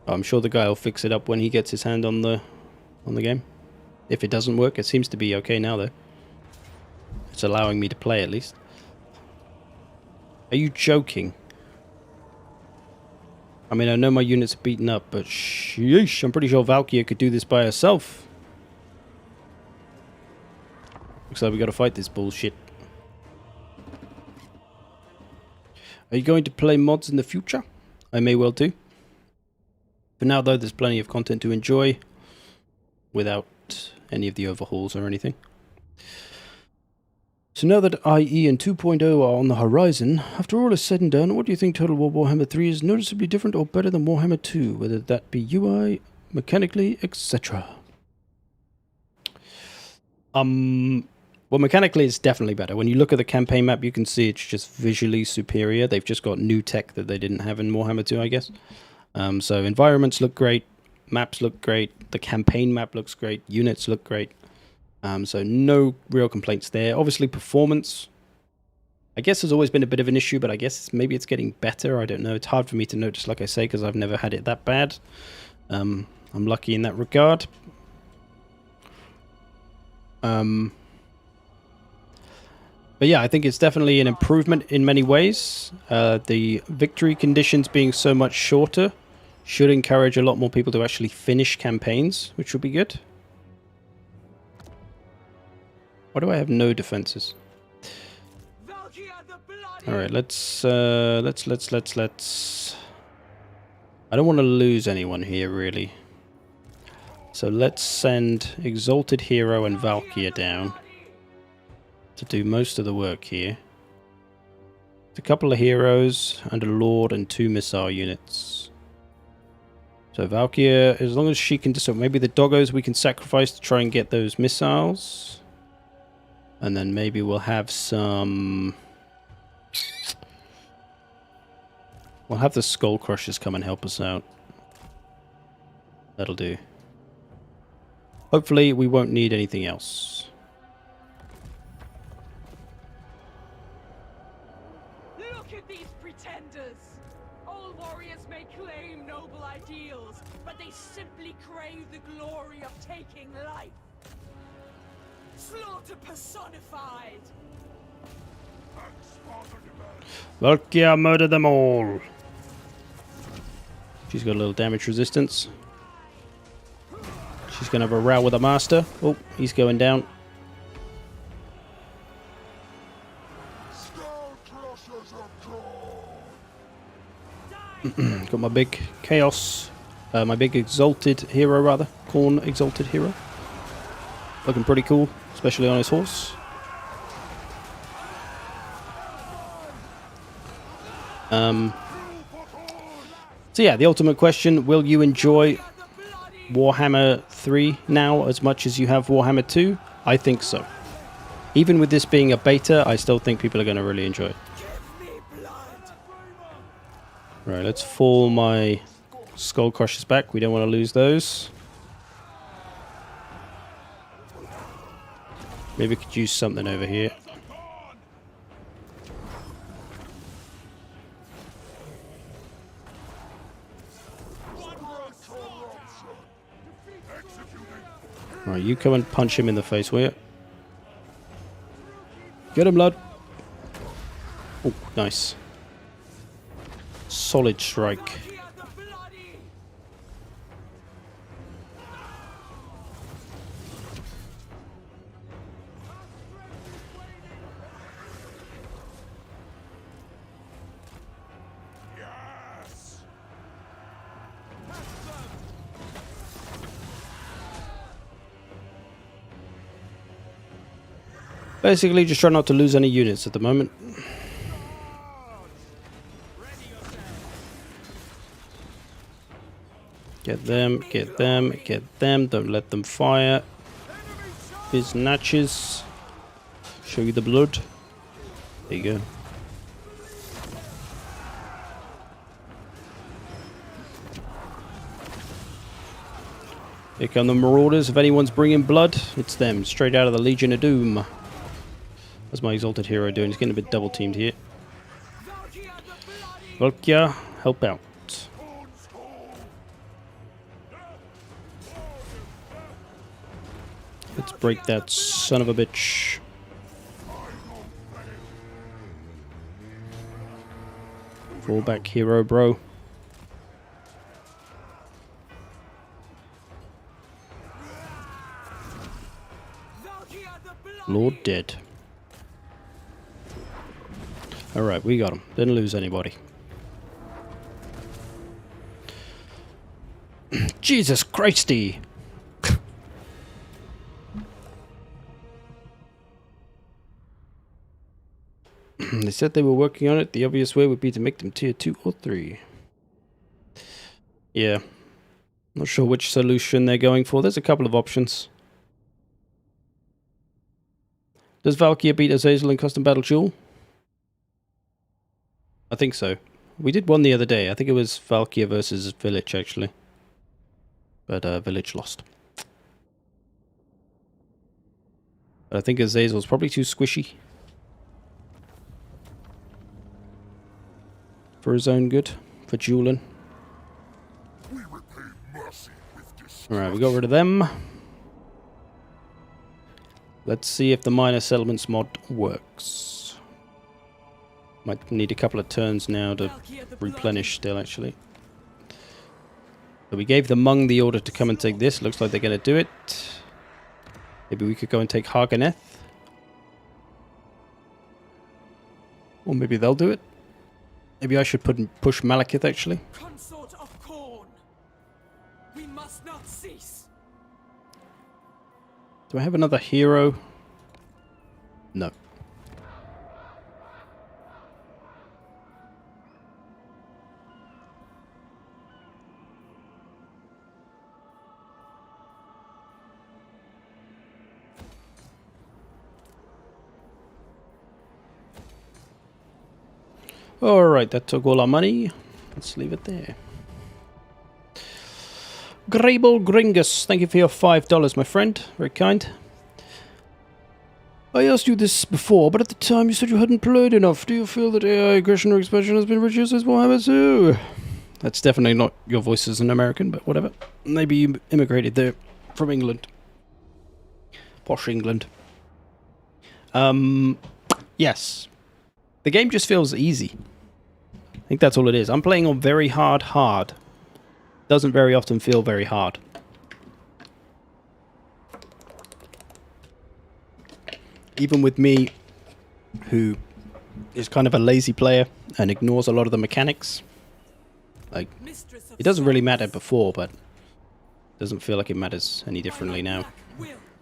I'm sure the guy will fix it up when he gets his hand on the game. If it doesn't work, it seems to be okay now though. It's allowing me to play at least. Are you joking? I mean, I know my units are beaten up, but sheesh, I'm pretty sure Valkia could do this by herself. Looks like we gotta fight this bullshit. Are you going to play mods in the future? I may well do. For now though, there's plenty of content to enjoy without any of the overhauls or anything. So now that IE and 2.0 are on the horizon, after all is said and done, what do you think Total War Warhammer 3 is noticeably different or better than Warhammer 2, whether that be UI, mechanically, etc.? Well, mechanically it's definitely better. When you look at the campaign map, you can see it's just visually superior. They've just got new tech that they didn't have in Warhammer 2, I guess. So environments look great, maps look great, the campaign map looks great, units look great. So no real complaints there. Obviously performance, I guess, has always been a bit of an issue, but I guess maybe it's getting better. I don't know. It's hard for me to notice, like I say, because I've never had it that bad. I'm lucky in that regard. But yeah, I think it's definitely an improvement in many ways. The victory conditions being so much shorter should encourage a lot more people to actually finish campaigns, which would be good. Why do I have no defenses? All right, let's. I don't want to lose anyone here, really. So let's send Exalted Hero and Valkia down to do most of the work here. A couple of heroes and a Lord and 2 missile units. So Valkia, as long as she can disarm, maybe the doggos we can sacrifice to try and get those missiles. And then maybe we'll have some... We'll have the Skull Crushers come and help us out. That'll do. Hopefully we won't need anything else. All warriors may claim noble ideals, but they simply crave the glory of taking life. Slaughter personified. Valkia, murder them all. She's got a little damage resistance. She's going to have a row with the master. Oh, he's going down. Got my big chaos, my big exalted hero rather, Corn exalted hero. Looking pretty cool, especially on his horse. So yeah, the ultimate question, will you enjoy Warhammer 3 now as much as you have Warhammer 2? I think so. Even with this being a beta, I still think people are going to really enjoy it. Right, let's fall my Skull Crushers back. We don't want to lose those. Maybe we could use something over here. Right, you come and punch him in the face, will you? Get him, lad. Oh, nice. Solid strike. Basically, just try not to lose any units at the moment. Get them, get them, get them. Don't let them fire. His natches. Show you the blood. There you go. Here come the Marauders. If anyone's bringing blood, it's them. Straight out of the Legion of Doom. What's my exalted hero doing? He's getting a bit double teamed here. Valkia, help out. Let's break that son of a bitch. Fall back, hero, bro. Lord dead. Alright, we got him. Didn't lose anybody. Jesus Christy! They said they were working on it. The obvious way would be to make them tier 2 or 3. Yeah. Not sure which solution they're going for. There's a couple of options. Does Valkia beat Azazel in Custom Battle Duel? I think so. We did one the other day. I think it was Valkia versus Village, actually. But Village lost. But I think Azazel's probably too squishy. For his own good. For dueling. Alright, we got rid of them. Let's see if the minor settlements mod works. Might need a couple of turns now to replenish still, actually. So we gave the Hmong the order to come and take this. Looks like they're going to do it. Maybe we could go and take Harganeth. Or maybe they'll do it. Maybe I should push Malekith, actually. Consort of Khorne. We must not cease. Do I have another hero? No. Alright, that took all our money. Let's leave it there. Grable Gringus, thank you for your $5, my friend. Very kind. I asked you this before, but at the time you said you hadn't played enough. Do you feel that AI aggression or expansion has been reduced as Warhammer 2? That's definitely not your voice as an American, but whatever. Maybe you immigrated there from England. Posh England. Yes. The game just feels easy. I think that's all it is. I'm playing on very hard. Doesn't very often feel very hard. Even with me, who is kind of a lazy player and ignores a lot of the mechanics. Like, it doesn't really matter before, but it doesn't feel like it matters any differently now.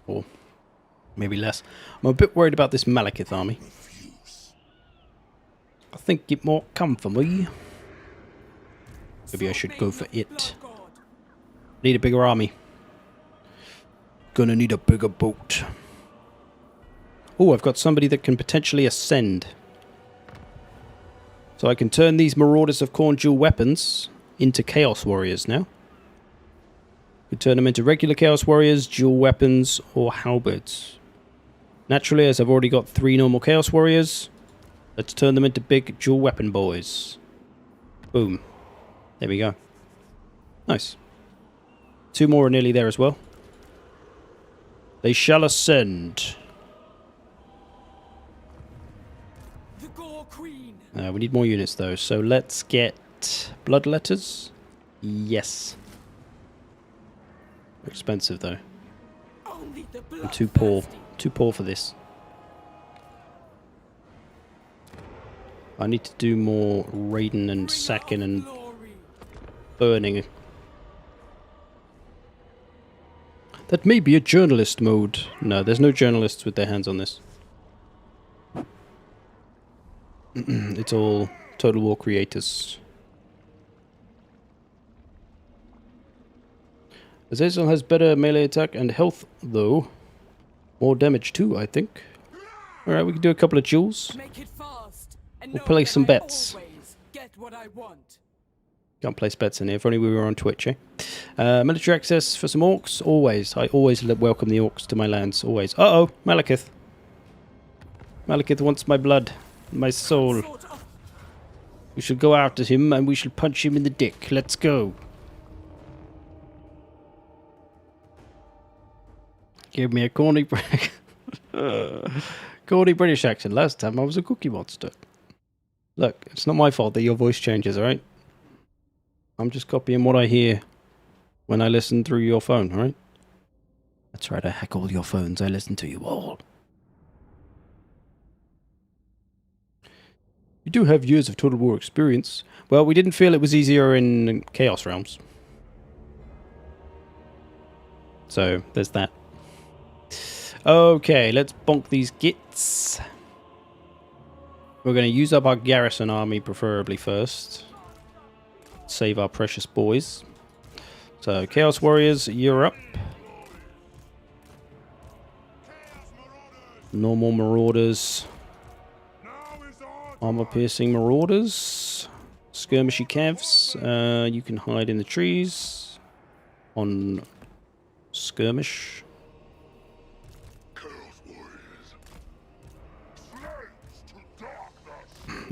Or maybe less. I'm a bit worried about this Malekith army. I think it might come for me. Maybe I should go for it. Need a bigger army. Gonna need a bigger boat. Oh, I've got somebody that can potentially ascend. So I can turn these Marauders of Khorne dual weapons into Chaos Warriors now. We turn them into regular Chaos Warriors, dual weapons, or halberds. Naturally, as I've already got 3 normal Chaos Warriors, let's turn them into big dual weapon boys. Boom. There we go. Nice. 2 more are nearly there as well. They shall ascend. We need more units though, so let's get bloodletters. Yes. Expensive though. I'm too poor. Too poor for this. I need to do more raiding and sacking and burning. That may be a journalist mode. No, there's no journalists with their hands on this. It's all Total War creators. Azazel has better melee attack and health, though. More damage too, I think. Alright, we can do a couple of duels. We'll play some bets. Can't place bets in here, if only we were on Twitch, eh? Military access for some orcs, always. I always welcome the orcs to my lands, always. Uh-oh, Malekith. Malekith wants my blood. My soul. We should go after him and we should punch him in the dick. Let's go. Give me a corny corny British accent. Last time I was a cookie monster. Look, it's not my fault that your voice changes, alright? I'm just copying what I hear when I listen through your phone, alright? That's right, I hack all your phones. I listen to you all. You do have years of Total War experience. Well, we didn't feel it was easier in Chaos Realms. So, there's that. Okay, let's bonk these gits. We're going to use up our garrison army, preferably first. Save our precious boys. So, Chaos Warriors, you're up. Normal Marauders. Armor-piercing Marauders. Skirmishy Cavs. You can hide in the trees. On skirmish.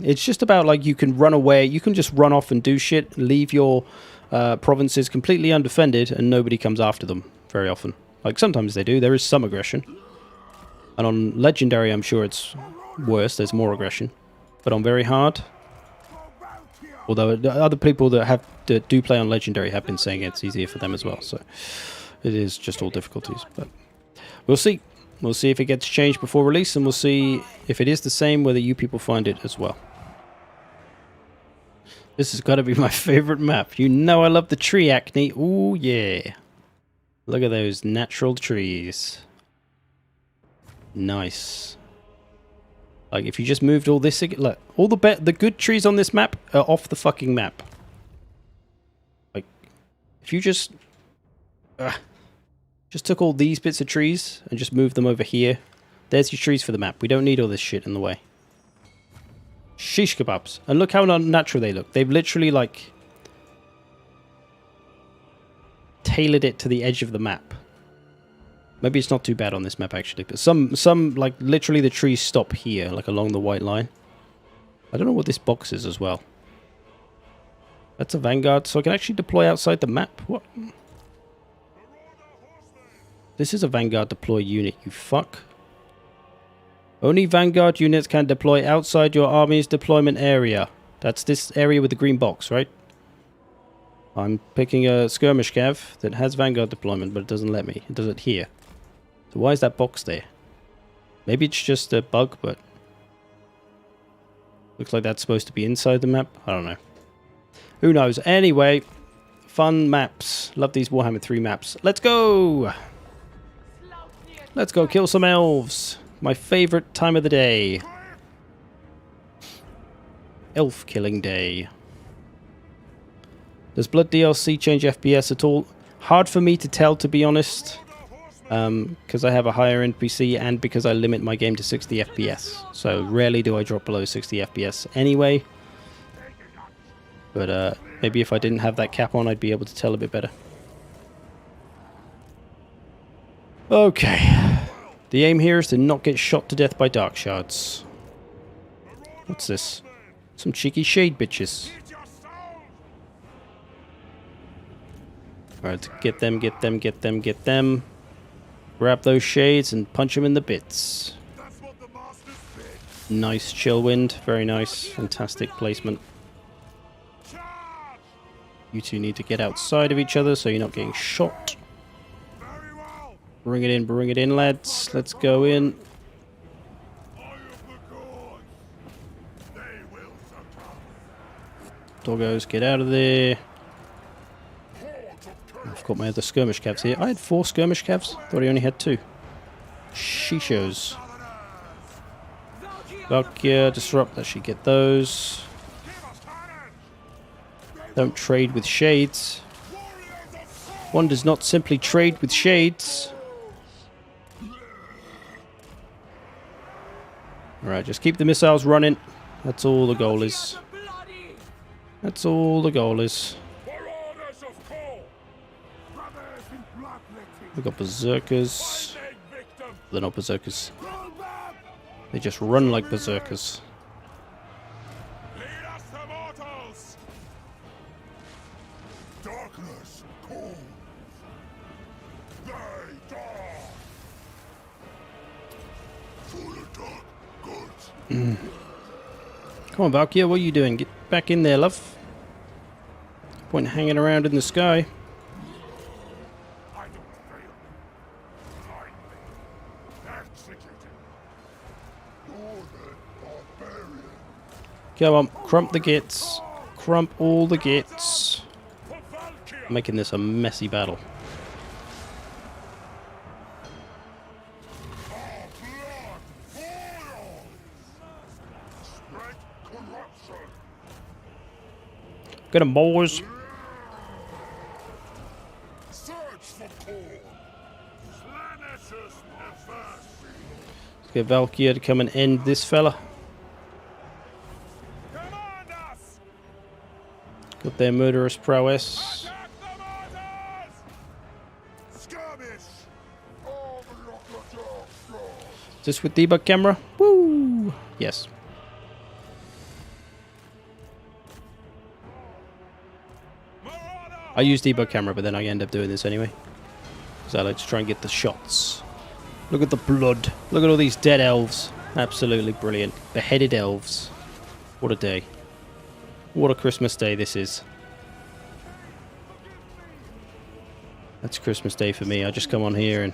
It's just about, like, you can run away. You can just run off and do shit. Leave your provinces completely undefended and nobody comes after them very often. Like, sometimes they do. There is some aggression. And on Legendary, I'm sure it's worse. There's more aggression. But on very hard, although other people that do play on Legendary have been saying it's easier for them as well, so it is just all difficulties. But we'll see. We'll see if it gets changed before release, and we'll see if it is the same, whether you people find it as well. This has got to be my favorite map. You know I love the tree acne. Ooh, yeah. Look at those natural trees. Nice. Like, if you just moved all this... Look, all the good trees on this map are off the fucking map. Like, if you just took all these bits of trees and just moved them over here, there's your trees for the map. We don't need all this shit in the way. Shish kebabs. And look how unnatural they look. They've literally, like, tailored it to the edge of the map. Maybe it's not too bad on this map, actually. But some like, literally the trees stop here, like along the white line. I don't know what this box is as well. That's a vanguard, so I can actually deploy outside the map? What? This is a vanguard deploy unit, you fuck. Only vanguard units can deploy outside your army's deployment area. That's this area with the green box, right? I'm picking a skirmish cav that has vanguard deployment, but it doesn't let me. It does it here. So why is that box there? Maybe it's just a bug, but... looks like that's supposed to be inside the map. I don't know. Who knows? Anyway, fun maps. Love these Warhammer 3 maps. Let's go! Let's go kill some elves. My favorite time of the day. Elf killing day. Does Blood DLC change FPS at all? Hard for me to tell, to be honest. Because I have a higher NPC and because I limit my game to 60 FPS. So rarely do I drop below 60 FPS anyway. But maybe if I didn't have that cap on, I'd be able to tell a bit better. Okay. The aim here is to not get shot to death by dark shards. What's this? Some cheeky shade bitches. Alright, get them, get them, get them, get them. Grab those shades and punch them in the bits. Nice chill wind. Very nice. Fantastic placement. You two need to get outside of each other so you're not getting shot. Bring it in, lads. Let's go in. Doggos, get out of there. I've got my other skirmish cavs here. I had 4 skirmish cavs. Thought I only had 2. Shishos. Valkia, disrupt. That should get those. Don't trade with shades. One does not simply trade with shades. Alright, just keep the missiles running. That's all the goal is. That's all the goal is. We've got berserkers. They're not berserkers. They just run like berserkers. Come on, Valkia, what are you doing? Get back in there, love. Point hanging around in the sky. Come on, crump the gits. Crump all the gits. Making this a messy battle. Get 'em, boys. Let's get Valkia to come and end this fella. Got their murderous prowess. Is this with debug camera? Woo! Yes. I use debug camera, but then I end up doing this anyway. Because I like to try and get the shots. Look at the blood. Look at all these dead elves. Absolutely brilliant. Beheaded elves. What a day. What a Christmas day this is. That's Christmas day for me. I just come on here and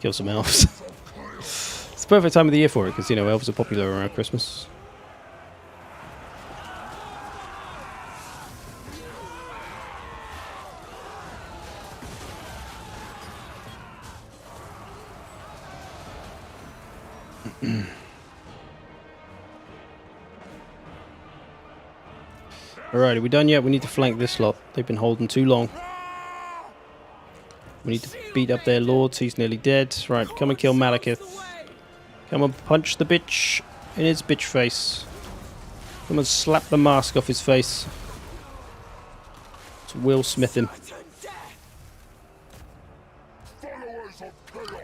kill some elves. It's the perfect time of the year for it, because, you know, elves are popular around Christmas. Alright, are we done yet? We need to flank this lot. They've been holding too long. We need to beat up their lords. He's nearly dead. Right, come and kill Malekith. Come and punch the bitch in his bitch face. Come and slap the mask off his face. Let's Will Smith him.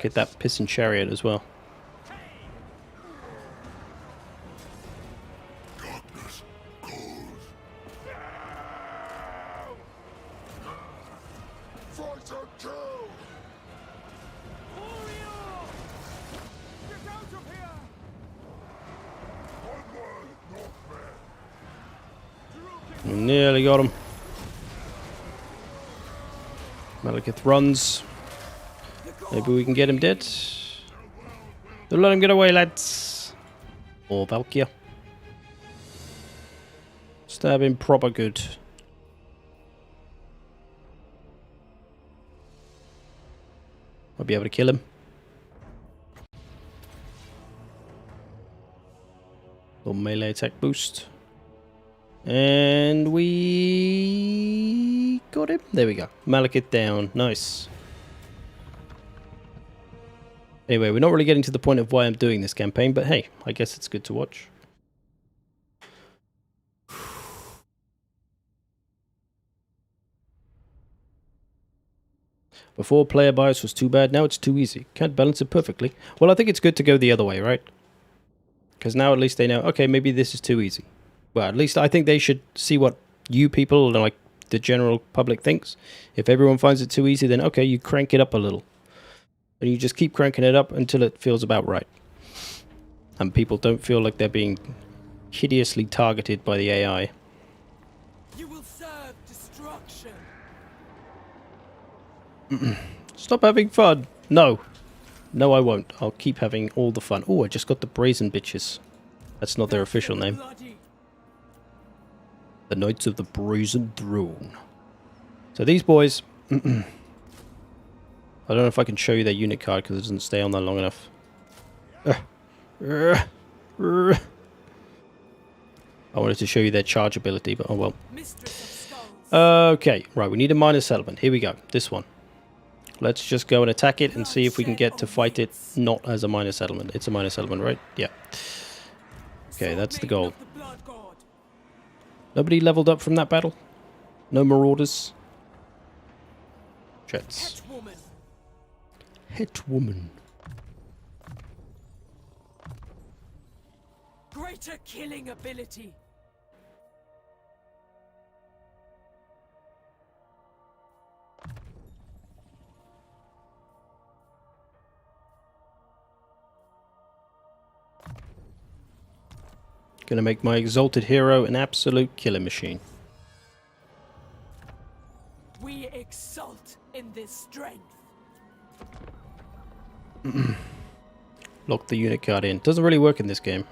Get that Peasant chariot as well. We nearly got him. Malekith runs. Maybe we can get him dead. Don't let him get away, lads. Or Valkia. Stab him proper good. I'll be able to kill him. Little melee attack boost. And we got him. There we go. Malekith down. Nice. Anyway, we're not really getting to the point of why I'm doing this campaign, but hey, I guess it's good to watch. Before player bias was too bad, now it's too easy. Can't balance it perfectly. Well, I think it's good to go the other way, right? Because now at least they know, okay, maybe this is too easy. Well, at least I think they should see what you people, like the general public, thinks. If everyone finds it too easy, then okay, you crank it up a little. And you just keep cranking it up until it feels about right. And people don't feel like they're being hideously targeted by the AI. You will serve destruction. Stop having fun. No. No, I won't. I'll keep having all the fun. Oh, I just got the Brazen Bitches. That's not their official name. Bloody. The Knights of the Brazen Throne. So these boys... I don't know if I can show you their unit card because it doesn't stay on there long enough. I wanted to show you their charge ability, but oh well. Mistress of Skulls. Okay, right, we need a minor settlement. Here we go, this one. Let's just go and attack it and see if we can get to fight it not as a minor settlement. It's a minor settlement, right? Yeah. Okay, that's the goal. Of the Blood God. Nobody leveled up from that battle? No marauders? Jets. Woman. Het woman. Greater killing ability. Gonna make my exalted hero an absolute killing machine. We exult in this strength. Lock the unit card in. Doesn't really work in this game.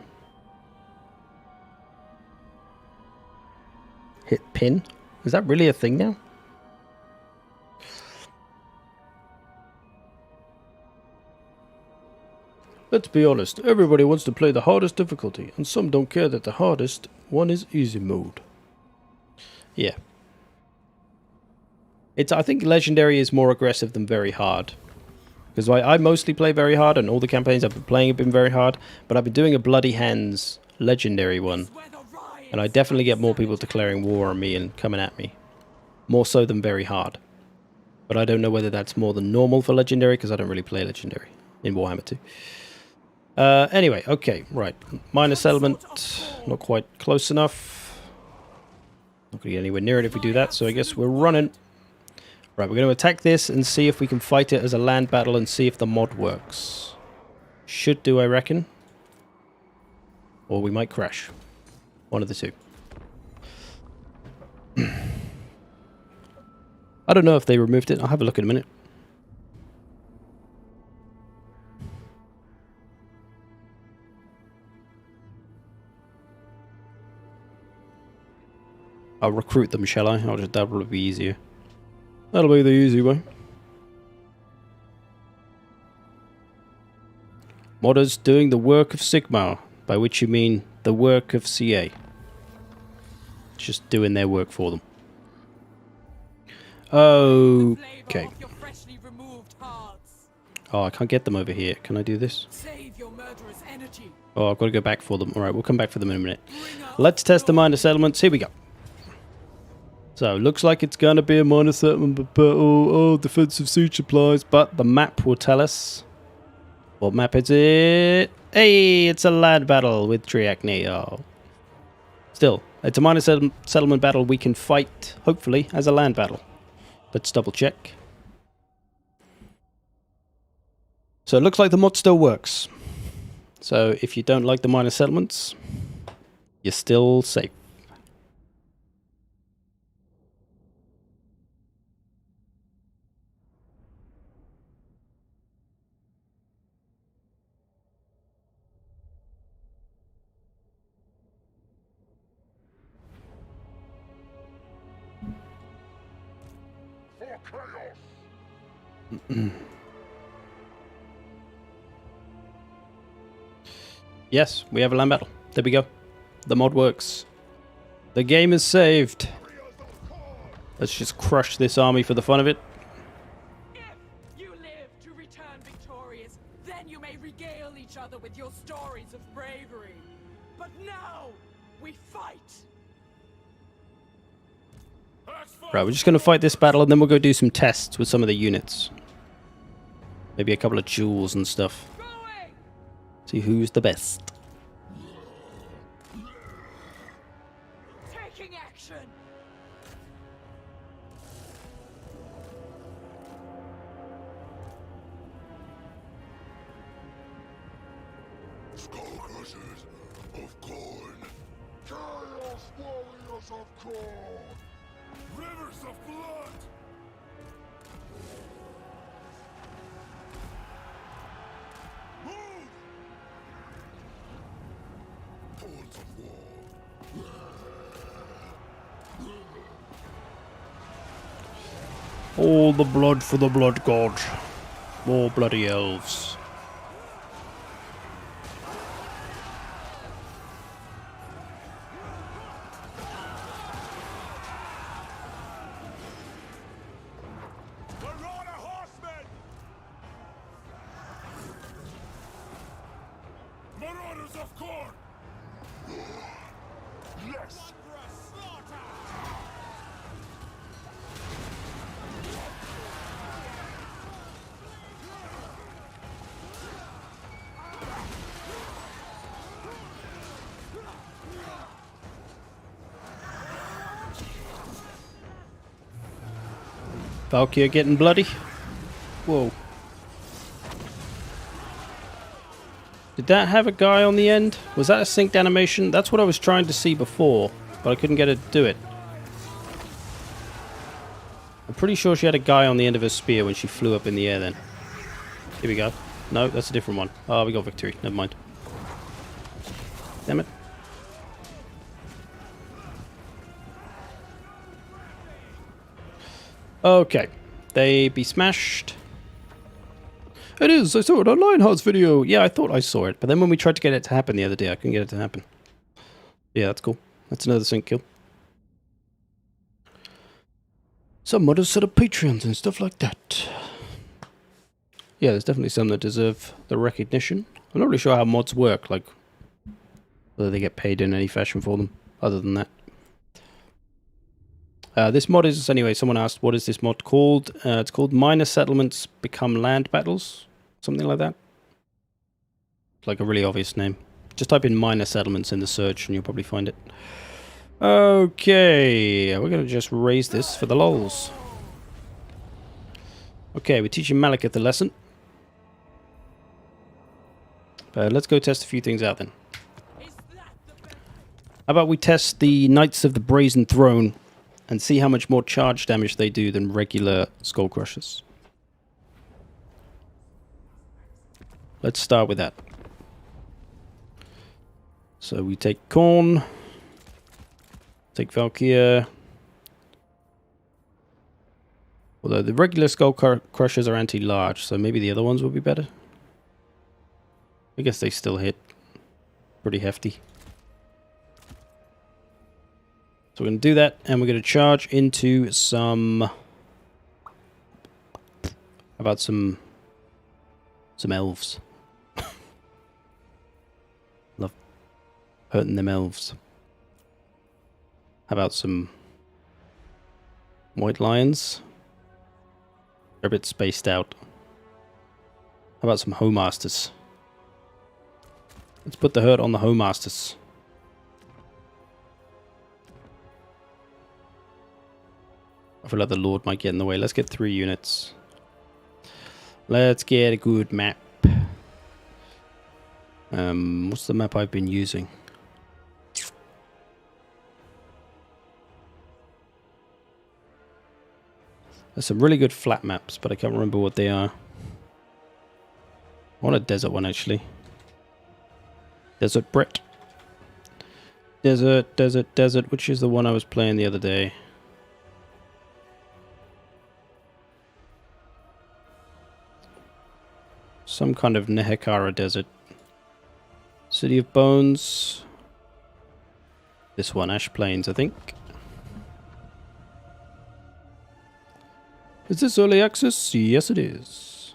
Hit pin? Is that really a thing now? Let's be honest, everybody wants to play the hardest difficulty, and some don't care that the hardest one is easy mode. Yeah. I think Legendary is more aggressive than very hard. Because I mostly play very hard, and all the campaigns I've been playing have been very hard, but I've been doing a Bloody Hands Legendary one, and I definitely get more people declaring war on me and coming at me. More so than very hard. But I don't know whether that's more than normal for Legendary, because I don't really play Legendary in Warhammer 2. Anyway, okay, right. Minor settlement, not quite close enough. Not going to get anywhere near it if we do that, so I guess we're running. Right, we're going to attack this and see if we can fight it as a land battle and see if the mod works. Should do, I reckon. Or we might crash. One of the two. I don't know if they removed it. I'll have a look in a minute. I'll recruit them, shall I? That'll probably be easier. That'll be the easy way. Modders doing the work of Sigmar, by which you mean the work of CA. Just doing their work for them. Okay. Oh, I can't get them over here. Can I do this? Save your murderous energy. Oh, I've got to go back for them. Alright, we'll come back for them in a minute. Let's test the minor settlements. Here we go. So, looks like it's going to be a minor settlement battle. Oh, defensive siege supplies. But the map will tell us. What map is it? Hey, it's a land battle with Triacne. Oh. Still, it's a minor settlement battle we can fight, hopefully, as a land battle. Let's double check. So it looks like the mod still works. So if you don't like the minor settlements, you're still safe. Yes, we have a land battle. There we go. The mod works. The game is saved. Let's just crush this army for the fun of it. If you live to return victorious, then you may regale each other with your stories of bravery. But now, we fight! Right, we're just going to fight this battle and then we'll go do some tests with some of the units. Maybe a couple of duels and stuff. Going! See who's the best. Taking action! Skull crushers of corn. Chaos warriors of corn. Rivers of blood. Move. Horns of war. All the blood for the blood god. More bloody elves. Marauder horsemen! Marauders of corn. Yes. Valkia getting bloody. Whoa. Did that have a guy on the end? Was that a synced animation? That's what I was trying to see before, but I couldn't get it to do it. I'm pretty sure she had a guy on the end of her spear when she flew up in the air then. Here we go. No, that's a different one. Oh, we got victory. Never mind. Damn it. Okay. They be smashed. It is! I saw it on Lionheart's video! Yeah, I thought I saw it, but then when we tried to get it to happen the other day, I couldn't get it to happen. Yeah, that's cool. That's another sync kill. Some modders set up Patreons and stuff like that. Yeah, there's definitely some that deserve the recognition. I'm not really sure how mods work, like whether they get paid in any fashion for them, other than that. This mod is, anyway, someone asked, what is this mod called? It's called Minor Settlements Become Land Battles. Something like that. Like a really obvious name. Just type in Minor Settlements in the search and you'll probably find it. Okay, we're going to just raise this for the lols. Okay, we're teaching Malekith a lesson. Let's go test a few things out then. How about we test the Knights of the Brazen Throne and see how much more charge damage they do than regular Skull Crushers. Let's start with that. So we take Khorne, take Valkia. Although the regular Skull Crushers are anti-large, so maybe the other ones will be better. I guess they still hit pretty hefty. So we're going to do that, and we're going to charge into some... How about some elves? Love hurting them elves. How about some White lions. They're a bit spaced out. How about some Homasters? Let's put the hurt on the Homasters. I feel like the Lord might get in the way. Let's get 3 units. Let's get a good map. What's the map I've been using? There's some really good flat maps, but I can't remember what they are. I want a desert one, actually. Desert Brett. Desert, desert, desert, which is the one I was playing the other day. Some kind of Nehekara desert. City of Bones. This one, Ash Plains, I think. Is this early access? Yes, it is.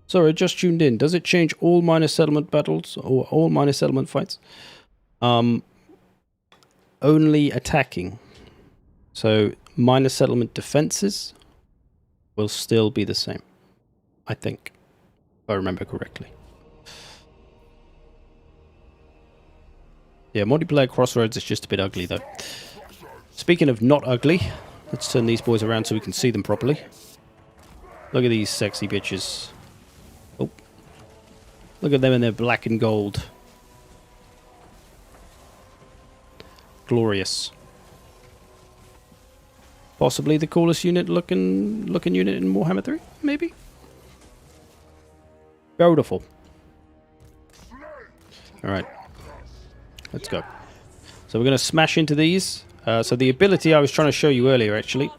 Sorry, I just tuned in. Does it change all minor settlement battles or all minor settlement fights? Only attacking. So minor settlement defenses will still be the same. I think, if I remember correctly. Yeah, multiplayer Crossroads is just a bit ugly, though. Speaking of not ugly, let's turn these boys around so we can see them properly. Look at these sexy bitches. Oh. Look at them in their black and gold. Glorious. Possibly the coolest looking unit in Warhammer 3, maybe? Beautiful. Alright. Let's go. So we're going to smash into these. So the ability I was trying to show you earlier, actually,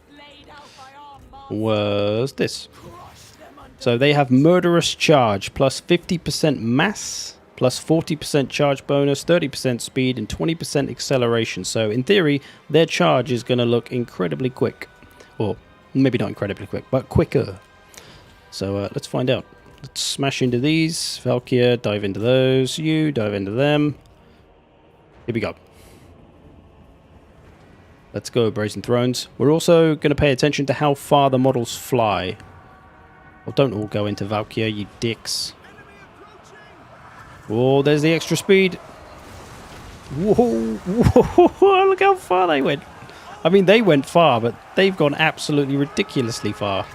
was this. So they have Murderous Charge, plus 50% mass, plus 40% charge bonus, 30% speed, and 20% acceleration. So in theory, their charge is going to look incredibly quick. Or maybe not incredibly quick, but quicker. So let's find out. Let's smash into these. Valkia, dive into those. You, dive into them. Here we go. Let's go, Brazen Thrones. We're also going to pay attention to how far the models fly. Well, don't all go into Valkia, you dicks. Oh, there's the extra speed. Whoa, whoa, look how far they went. I mean, they went far, but they've gone absolutely ridiculously far.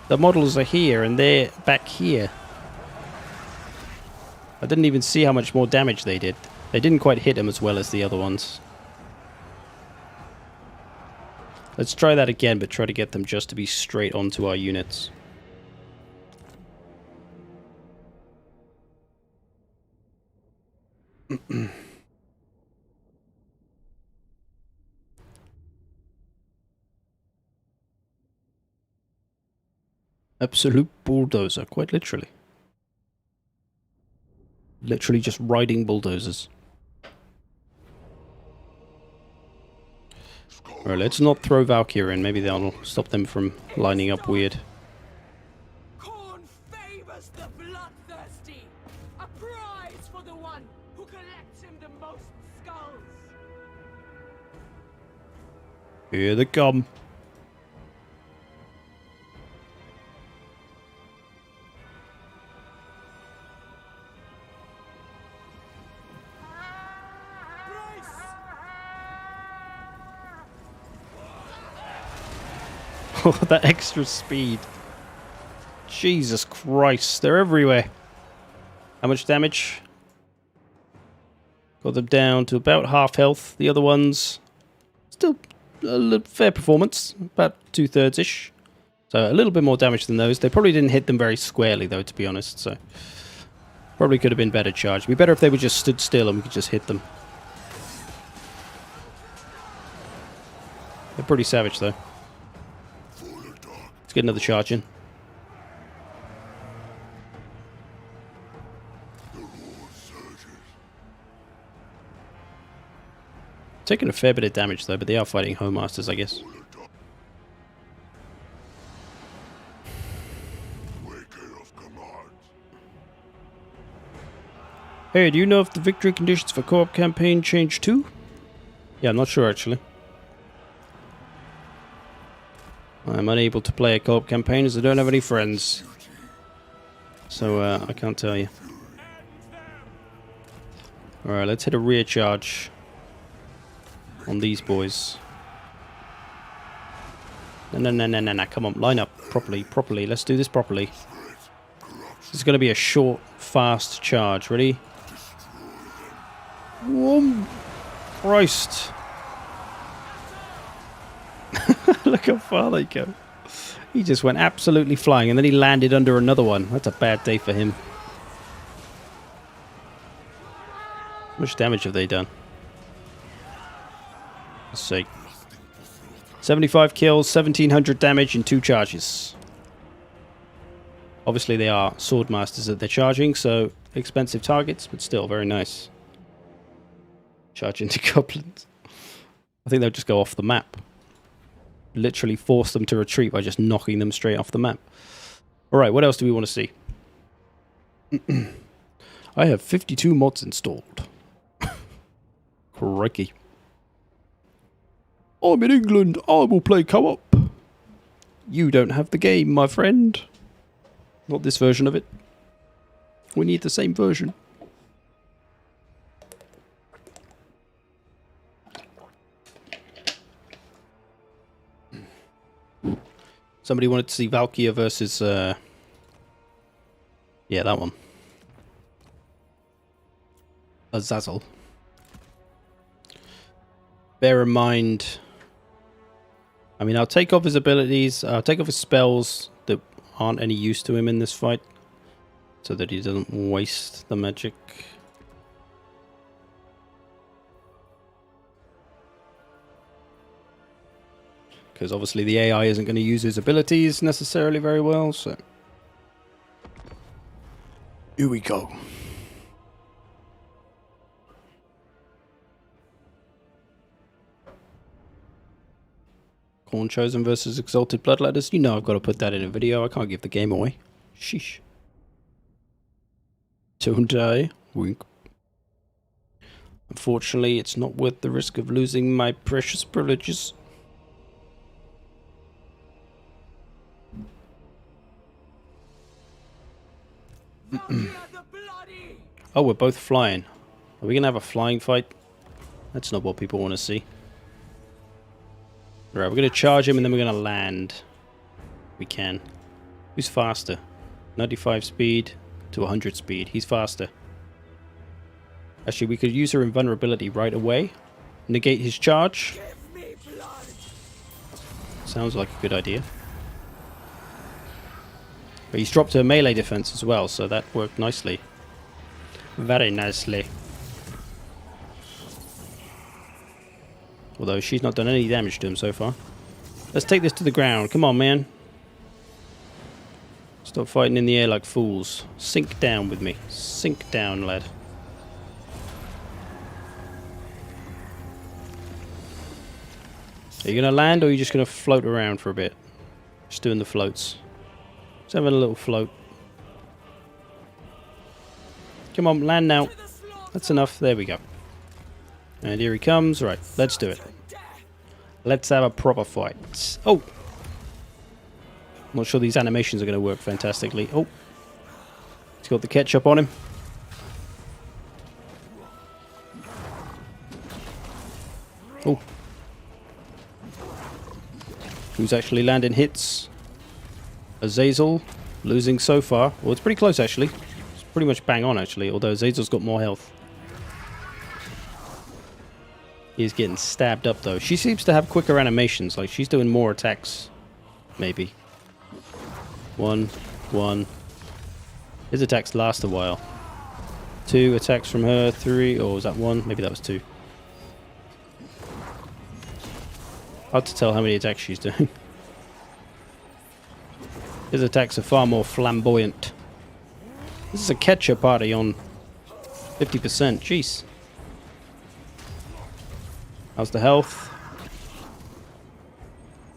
The models are here, and they're back here. I didn't even see how much more damage they did. They didn't quite hit them as well as the other ones. Let's try that again, but try to get them just to be straight onto our units. Absolute bulldozer, quite literally. Literally just riding bulldozers. Alright, let's not throw Valkyrie in. Maybe that'll stop them from lining up weird. Corn favors the bloodthirsty. A prize for the one who collects him the most skulls. Here they come. Oh, that extra speed. Jesus Christ, they're everywhere. How much damage? Got them down to about half health. The other ones, still a fair performance, about 2/3-ish. So a little bit more damage than those. They probably didn't hit them very squarely, though, to be honest. So probably could have been better charged. It'd be better if they were just stood still and we could just hit them. They're pretty savage, though. Let's get another charge in. Taking a fair bit of damage though, but they are fighting Homemasters, I guess. Hey, do you know if the victory conditions for co-op campaign changed too? Yeah, I'm not sure actually. I'm unable to play a co-op campaign as I don't have any friends. So I can't tell you. Alright, let's hit a rear charge on these boys. No, come on, line up properly. Let's do this properly. This is going to be a short, fast charge. Ready? Whoa! Christ! Look how far they go. He just went absolutely flying, and then he landed under another one. That's a bad day for him. How much damage have they done? Let's see. 75 kills, 1700 damage in 2 charges. Obviously they are sword masters that they're charging, so expensive targets, but still very nice. Charge into goblins. I think they'll just go off the map. Literally force them to retreat by just knocking them straight off the map. Alright, what else do we want to see? I have 52 mods installed. Crikey. I'm in England. I will play co-op. You don't have the game, my friend. Not this version of it. We need the same version. Somebody wanted to see Valkia versus... yeah, that one. Azazel. Bear in mind... I mean, I'll take off his abilities. I'll take off his spells that aren't any use to him in this fight. So that he doesn't waste the magic. Because obviously the AI isn't going to use his abilities necessarily very well, so... Here we go. Corn Chosen versus Exalted Bloodletters. You know I've got to put that in a video. I can't give the game away. Sheesh. Don't die. Wink. Unfortunately, it's not worth the risk of losing my precious privileges. Oh, we're both flying. Are we going to have a flying fight? That's not what people want to see. Right, we're going to charge him and then we're going to land. We can. Who's faster? 95 speed to 100 speed. He's faster. Actually, we could use her invulnerability right away. Negate his charge. Sounds like a good idea. But he's dropped her melee defense as well, so that worked nicely. Very nicely. Although she's not done any damage to him so far. Let's take this to the ground. Come on, man. Stop fighting in the air like fools. Sink down with me. Sink down, lad. Are you going to land or are you just going to float around for a bit? Just doing the floats. Just having a little float. Come on, land now. That's enough. There we go. And here he comes. Right, let's do it. Let's have a proper fight. Oh! Not sure these animations are going to work fantastically. Oh! He's got the ketchup on him. Oh! Who's actually landing hits? Azazel, losing so far. Well, it's pretty close actually. It's pretty much bang on actually, although Azazel's got more health. He's getting stabbed up though. She seems to have quicker animations, like she's doing more attacks. Maybe. One. His attacks last a while. 2 attacks from her, 3, or was that 1? Maybe that was 2. Hard to tell how many attacks she's doing. His attacks are far more flamboyant. This is a catcher party on 50%. Jeez. How's the health?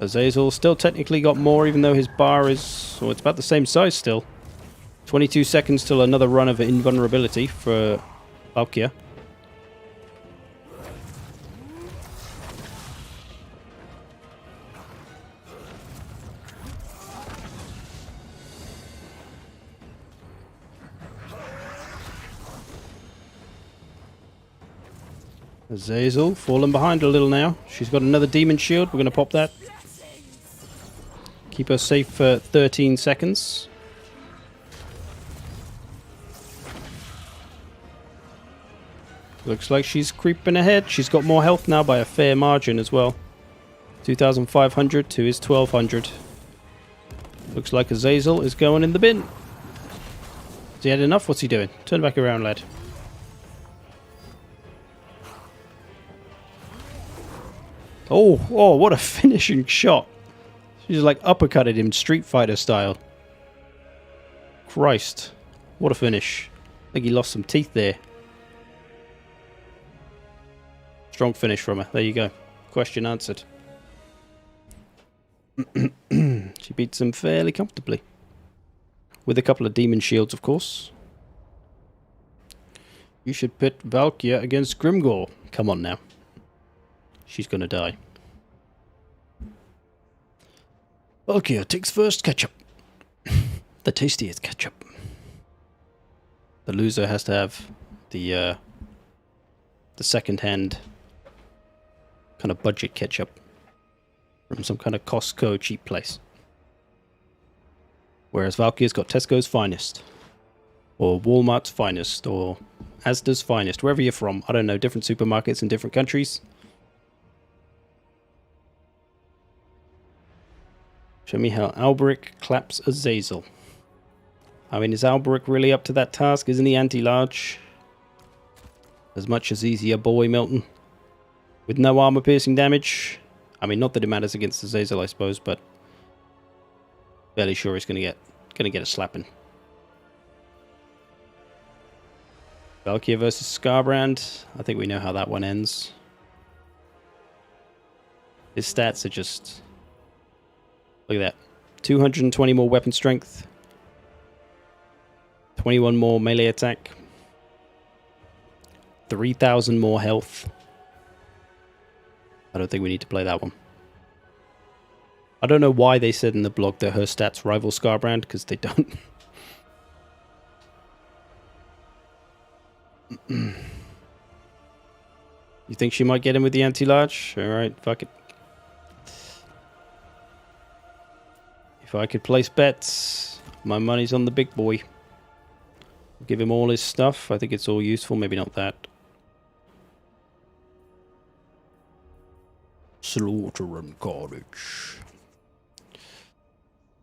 Azazel still technically got more, even though his bar is... well, it's about the same size still. 22 seconds till another run of invulnerability for Valkia. Azazel falling behind a little now. She's got another demon shield. We're going to pop that. Keep her safe for 13 seconds. Looks like she's creeping ahead. She's got more health now by a fair margin as well. 2,500 to his 1,200. Looks like Azazel is going in the bin. Has he had enough? What's he doing? Turn back around, lad. Oh, what a finishing shot. She's like uppercutted him Street Fighter style. Christ. What a finish. I think he lost some teeth there. Strong finish from her. There you go. Question answered. She beats him fairly comfortably. With a couple of demon shields, of course. You should pit Valkia against Grimgor. Come on now. She's gonna die. Valkia takes first ketchup. The tastiest ketchup. The loser has to have the second-hand kind of budget ketchup from some kind of Costco cheap place. Whereas Valkyria's got Tesco's finest, or Walmart's finest, or Asda's finest, wherever you're from. I don't know, different supermarkets in different countries. Show me how Alberic claps Azazel. I mean, is Alberic really up to that task? Isn't he anti-large? As much as he's your boy, Milton. With no armor-piercing damage. I mean, not that it matters against Azazel, I suppose, but fairly sure he's gonna get a slapping. Valkia versus Scarbrand. I think we know how that one ends. His stats are just... Look at that. 220 more weapon strength. 21 more melee attack. 3,000 more health. I don't think we need to play that one. I don't know why they said in the blog that her stats rival Scarbrand, because they don't. You think she might get him with the anti-large? Alright, fuck it. If I could place bets, my money's on the big boy. Give him all his stuff. I think it's all useful. Maybe not that. Slaughter and carnage.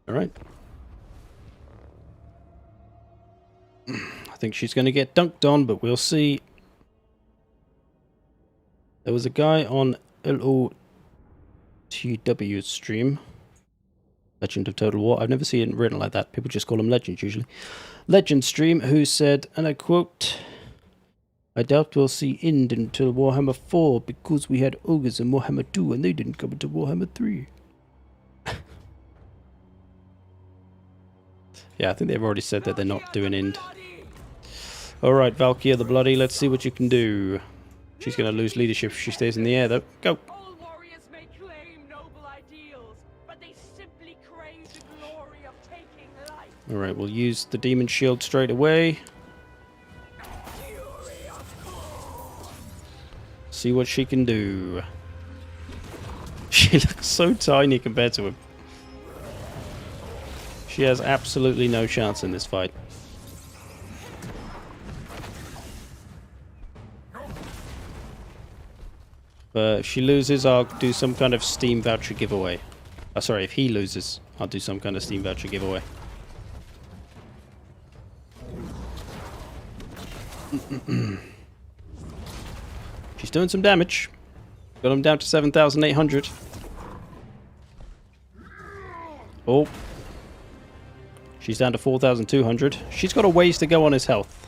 Alright. I think she's going to get dunked on, but we'll see. There was a guy on LOTW's stream. Legend of Total War. I've never seen it written like that. People just call them legends usually. Legend stream, who said, and I quote, I doubt we'll see end until Warhammer 4 because we had ogres in Warhammer 2 and they didn't come into Warhammer 3. Yeah, I think they've already said that they're not doing end. Alright, Valkia the Bloody, let's see what you can do. She's going to lose leadership if she stays in the air though. Go! All warriors may claim noble ideals, but they simply crave the glory of taking life. Alright, we'll use the demon shield straight away. See what she can do. She looks so tiny compared to him. She has absolutely no chance in this fight. If she loses, I'll do some kind of Steam voucher giveaway. Oh, sorry, if he loses, I'll do some kind of Steam voucher giveaway. She's doing some damage. Got him down to 7,800. Oh. She's down to 4,200. She's got a ways to go on his health.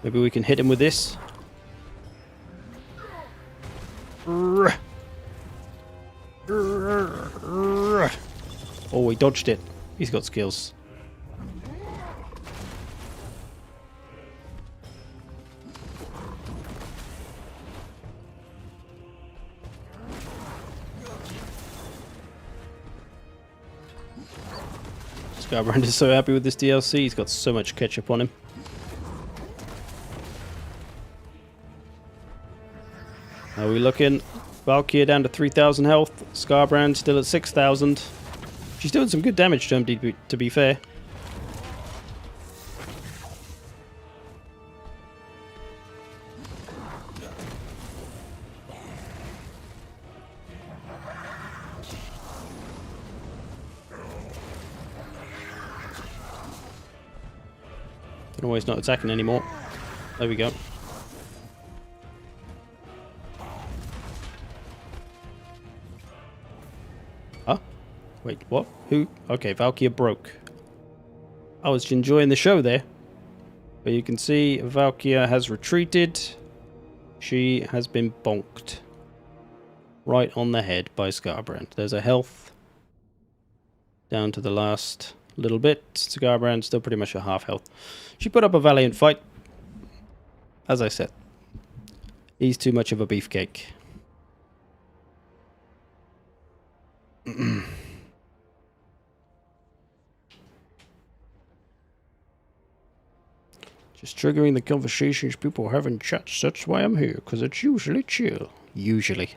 Maybe we can hit him with this. Oh, he dodged it. He's got skills. Scarbrand is so happy with this DLC. He's got so much ketchup on him. How are we looking? Valkia down to 3,000 health. Scarbrand still at 6,000. She's doing some good damage to him, to be fair. Don't know why he's not attacking anymore. There we go. Huh? Wait, what? Who? Okay, Valkia broke. I was enjoying the show there. But you can see Valkia has retreated. She has been bonked. Right on the head by Scarbrand. There's a health. Down to the last little bit. Scarbrand still pretty much at half health. She put up a valiant fight. As I said. He's too much of a beefcake. Just triggering the conversations people have in chats. That's why I'm here, because it's usually chill. Usually.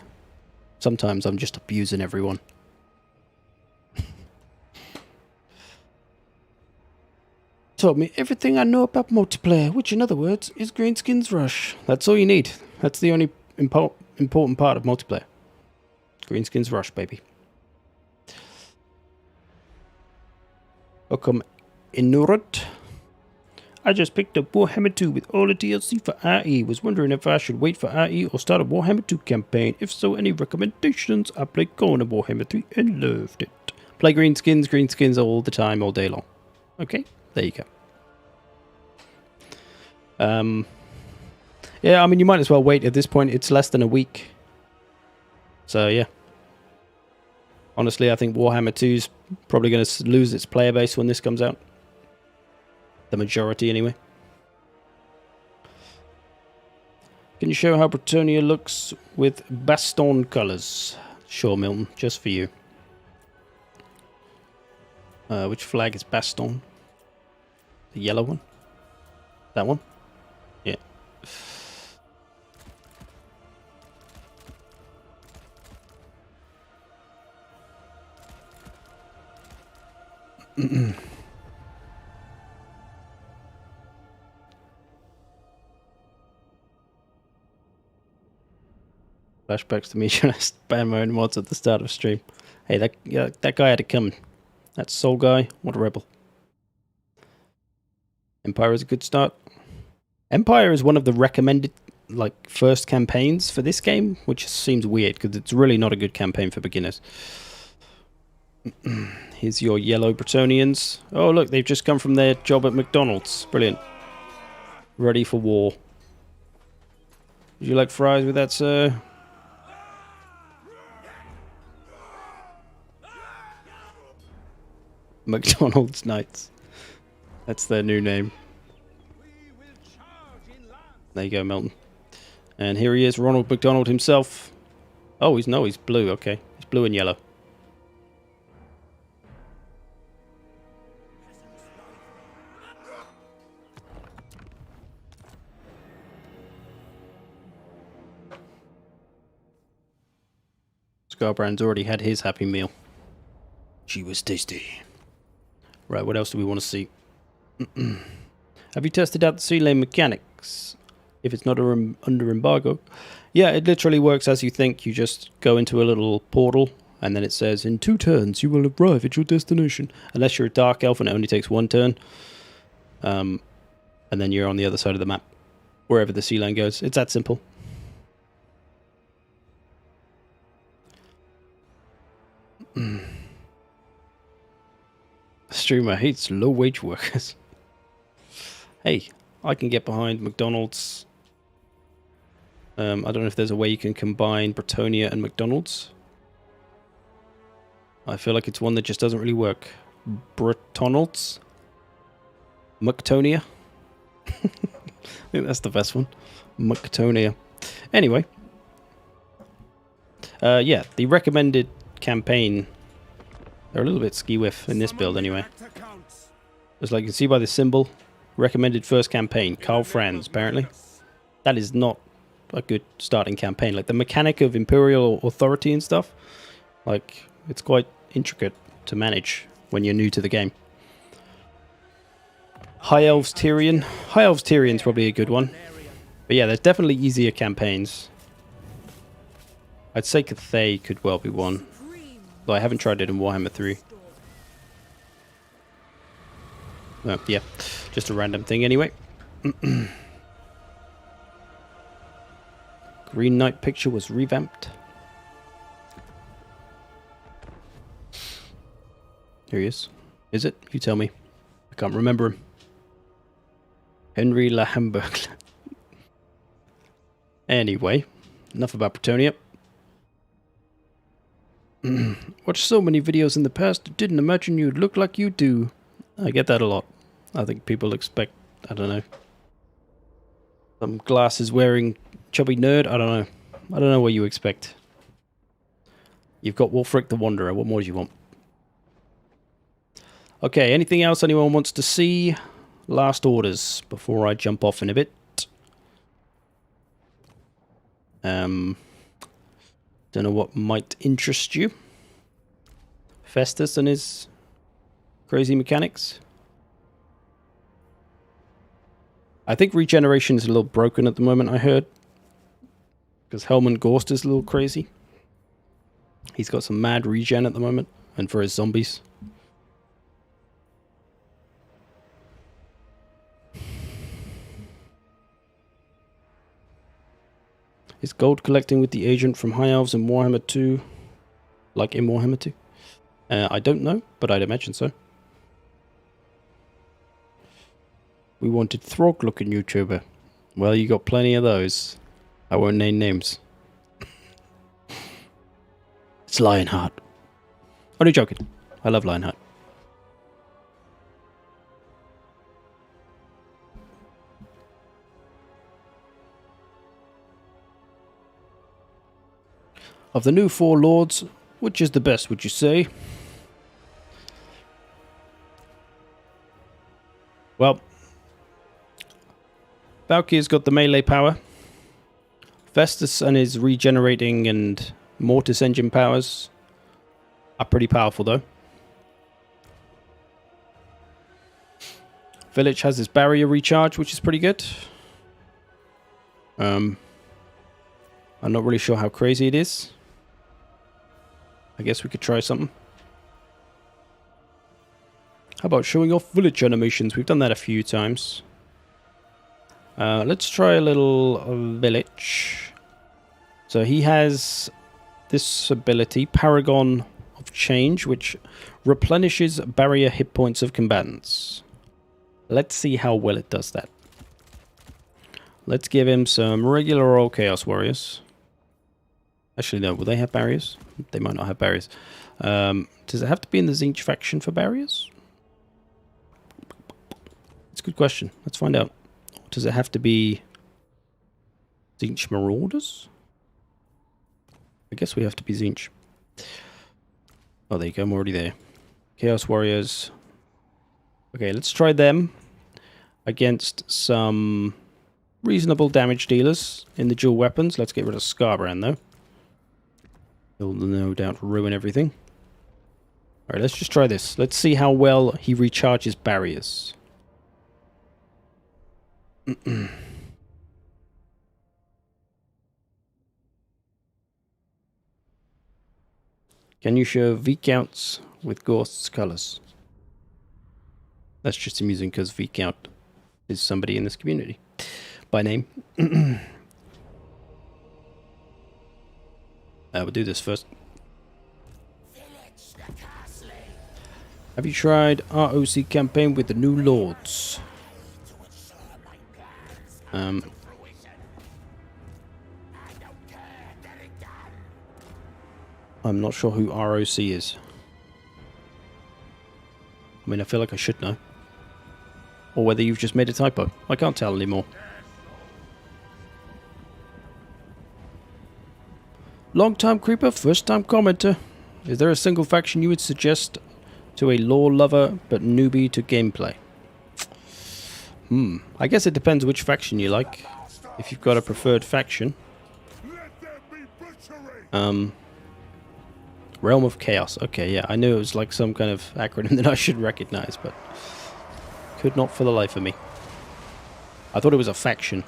Sometimes I'm just abusing everyone. Taught me everything I know about multiplayer, which in other words is Greenskins Rush. That's all you need. That's the only important part of multiplayer. Greenskins Rush, baby. Welcome, Inurat. I just picked up Warhammer 2 with all the DLC for RE. Was wondering if I should wait for RE or start a Warhammer 2 campaign. If so, any recommendations? I played Corner Warhammer 3 and loved it. Play Greenskins all the time, all day long. Okay, there you go. Yeah, I mean, you might as well wait at this point. It's less than a week. So, yeah. Honestly, I think Warhammer 2's probably going to lose its player base when this comes out. The majority, anyway. Can you show how Bretonnia looks with Baston colours? Sure, Milton. Just for you. Which flag is Baston? The yellow one? That one? Yeah. Flashbacks to me trying to spam my own mods at the start of stream. Hey, that guy had it coming. That Soul guy, what a rebel. Empire is a good start. Empire is one of the recommended first campaigns for this game, which seems weird because it's really not a good campaign for beginners. Here's your yellow Bretonians. Oh look, they've just come from their job at McDonald's. Brilliant. Ready for war. Would you like fries with that, sir? McDonald's Knights. That's their new name. There you go, Milton. And here he is, Ronald McDonald himself. Oh, he's blue, okay. He's blue and yellow. Scarbrand's already had his happy meal. She was tasty. Right, what else do we want to see? Have you tested out the sea lane mechanics? If it's not under embargo. Yeah, it literally works as you think. You just go into a little portal, and then it says, in 2 turns, you will arrive at your destination. Unless you're a dark elf and it only takes 1 turn. And then you're on the other side of the map. Wherever the sea lane goes. It's that simple. Streamer hates low-wage workers. Hey, I can get behind McDonald's. I don't know if there's a way you can combine Bretonnia and McDonald's. I feel like it's one that just doesn't really work. Bretonald's? McTonia? I think that's the best one. McTonia. Anyway. Yeah, the recommended campaign... They're a little bit ski-whiff in this build anyway. As like you can see by the symbol, recommended first campaign, Carl Franz, apparently. That is not a good starting campaign. Like the mechanic of Imperial authority and stuff, like it's quite intricate to manage when you're new to the game. High Elves Tyrion. High Elves Tyrion's probably a good one. But yeah, there's definitely easier campaigns. I'd say Cathay could well be one. Though I haven't tried it in Warhammer 3. Oh, yeah, just a random thing anyway. Green Knight picture was revamped. Here he is. Is it? You tell me. I can't remember him. Henry La Hamburg. Anyway, enough about Bretonnia. Watched so many videos in the past, didn't imagine you'd look like you do. I get that a lot. I think people expect, I don't know, some glasses wearing chubby nerd. I don't know. I don't know what you expect. You've got Wolfric the Wanderer. What more do you want? Okay, anything else anyone wants to see? Last orders before I jump off in a bit. Don't know what might interest you. Festus and his crazy mechanics. I think regeneration is a little broken at the moment, I heard. Because Helmand Gorst is a little crazy. He's got some mad regen at the moment. And for his zombies. Is gold collecting with the agent from High Elves in Warhammer 2 like in Warhammer 2? I don't know, but I'd imagine so. We wanted Throg-looking YouTuber. Well, you got plenty of those. I won't name names. It's Lionheart. Only joking. I love Lionheart. Of the new four lords, which is the best, would you say? Well, Valky's got the melee power. Festus and his regenerating and mortis engine powers are pretty powerful, though. Village has his barrier recharge, which is pretty good. I'm not really sure how crazy it is. I guess we could try something. How about showing off village animations? We've done that a few times. Let's try a little village. So he has this ability, Paragon of Change, which replenishes barrier hit points of combatants. Let's see how well it does that. Let's give him some regular old Chaos Warriors. Actually, no. Will they have barriers? They might not have barriers. Does it have to be in the Tzeentch faction for barriers? It's a good question. Let's find out. Does it have to be Tzeentch Marauders? I guess we have to be Tzeentch. Oh, there you go. I'm already there. Chaos Warriors. Okay, let's try them against some reasonable damage dealers in the dual weapons. Let's get rid of Scarbrand, though. He'll no doubt ruin everything. Alright, let's just try this. Let's see how well he recharges barriers. Can you show V-counts with Ghost's colors? That's just amusing because V-count is somebody in this community. By name. We'll do this first. Have you tried ROC campaign with the new lords? I'm not sure who ROC is. I mean, I feel like I should know. Or whether you've just made a typo. I can't tell anymore. Long-time creeper, first-time commenter. Is there a single faction you would suggest to a lore lover but newbie to gameplay? I guess it depends which faction you like. If you've got a preferred faction. Let there be butchery! Realm of Chaos. Okay, yeah, I knew it was like some kind of acronym that I should recognize, but could not for the life of me. I thought it was a faction.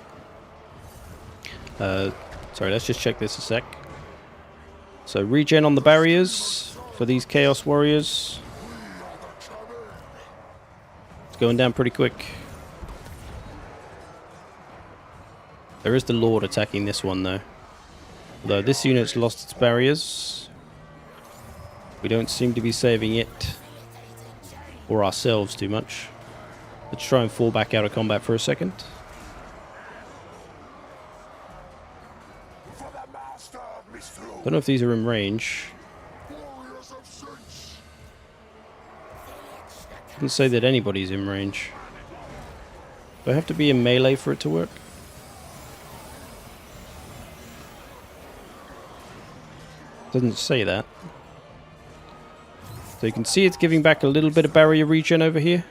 Sorry, let's just check this a sec. So regen on the barriers for these Chaos Warriors. It's going down pretty quick. There is the Lord attacking this one though. Although this unit's lost its barriers. We don't seem to be saving it or ourselves too much. Let's try and fall back out of combat for a second. For the master of Mistral, Don't know if these are in range. warriors of sense! Doesn't say that anybody's in range. Do I have to be in melee for it to work? Doesn't say that. So you can see it's giving back a little bit of barrier regen over here.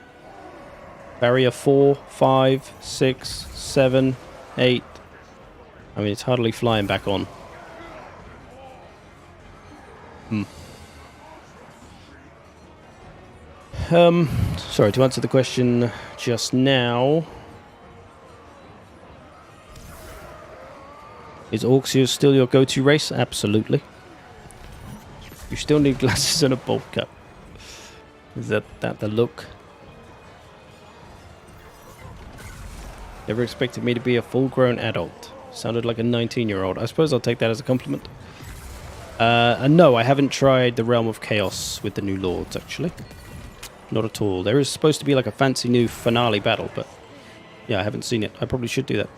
Barrier 4, 5, 6, 7, 8. I mean, it's hardly flying back on. Sorry, to answer the question just now. Is Orxius still your go-to race? Absolutely. You still need glasses and a bolt cut. Is that the look? Never expected me to be a full-grown adult. Sounded like a 19-year-old. I suppose I'll take that as a compliment. And no, I haven't tried the Realm of Chaos with the new Lords, actually. Not at all. There is supposed to be like a fancy new finale battle, but yeah, I haven't seen it. I probably should do that.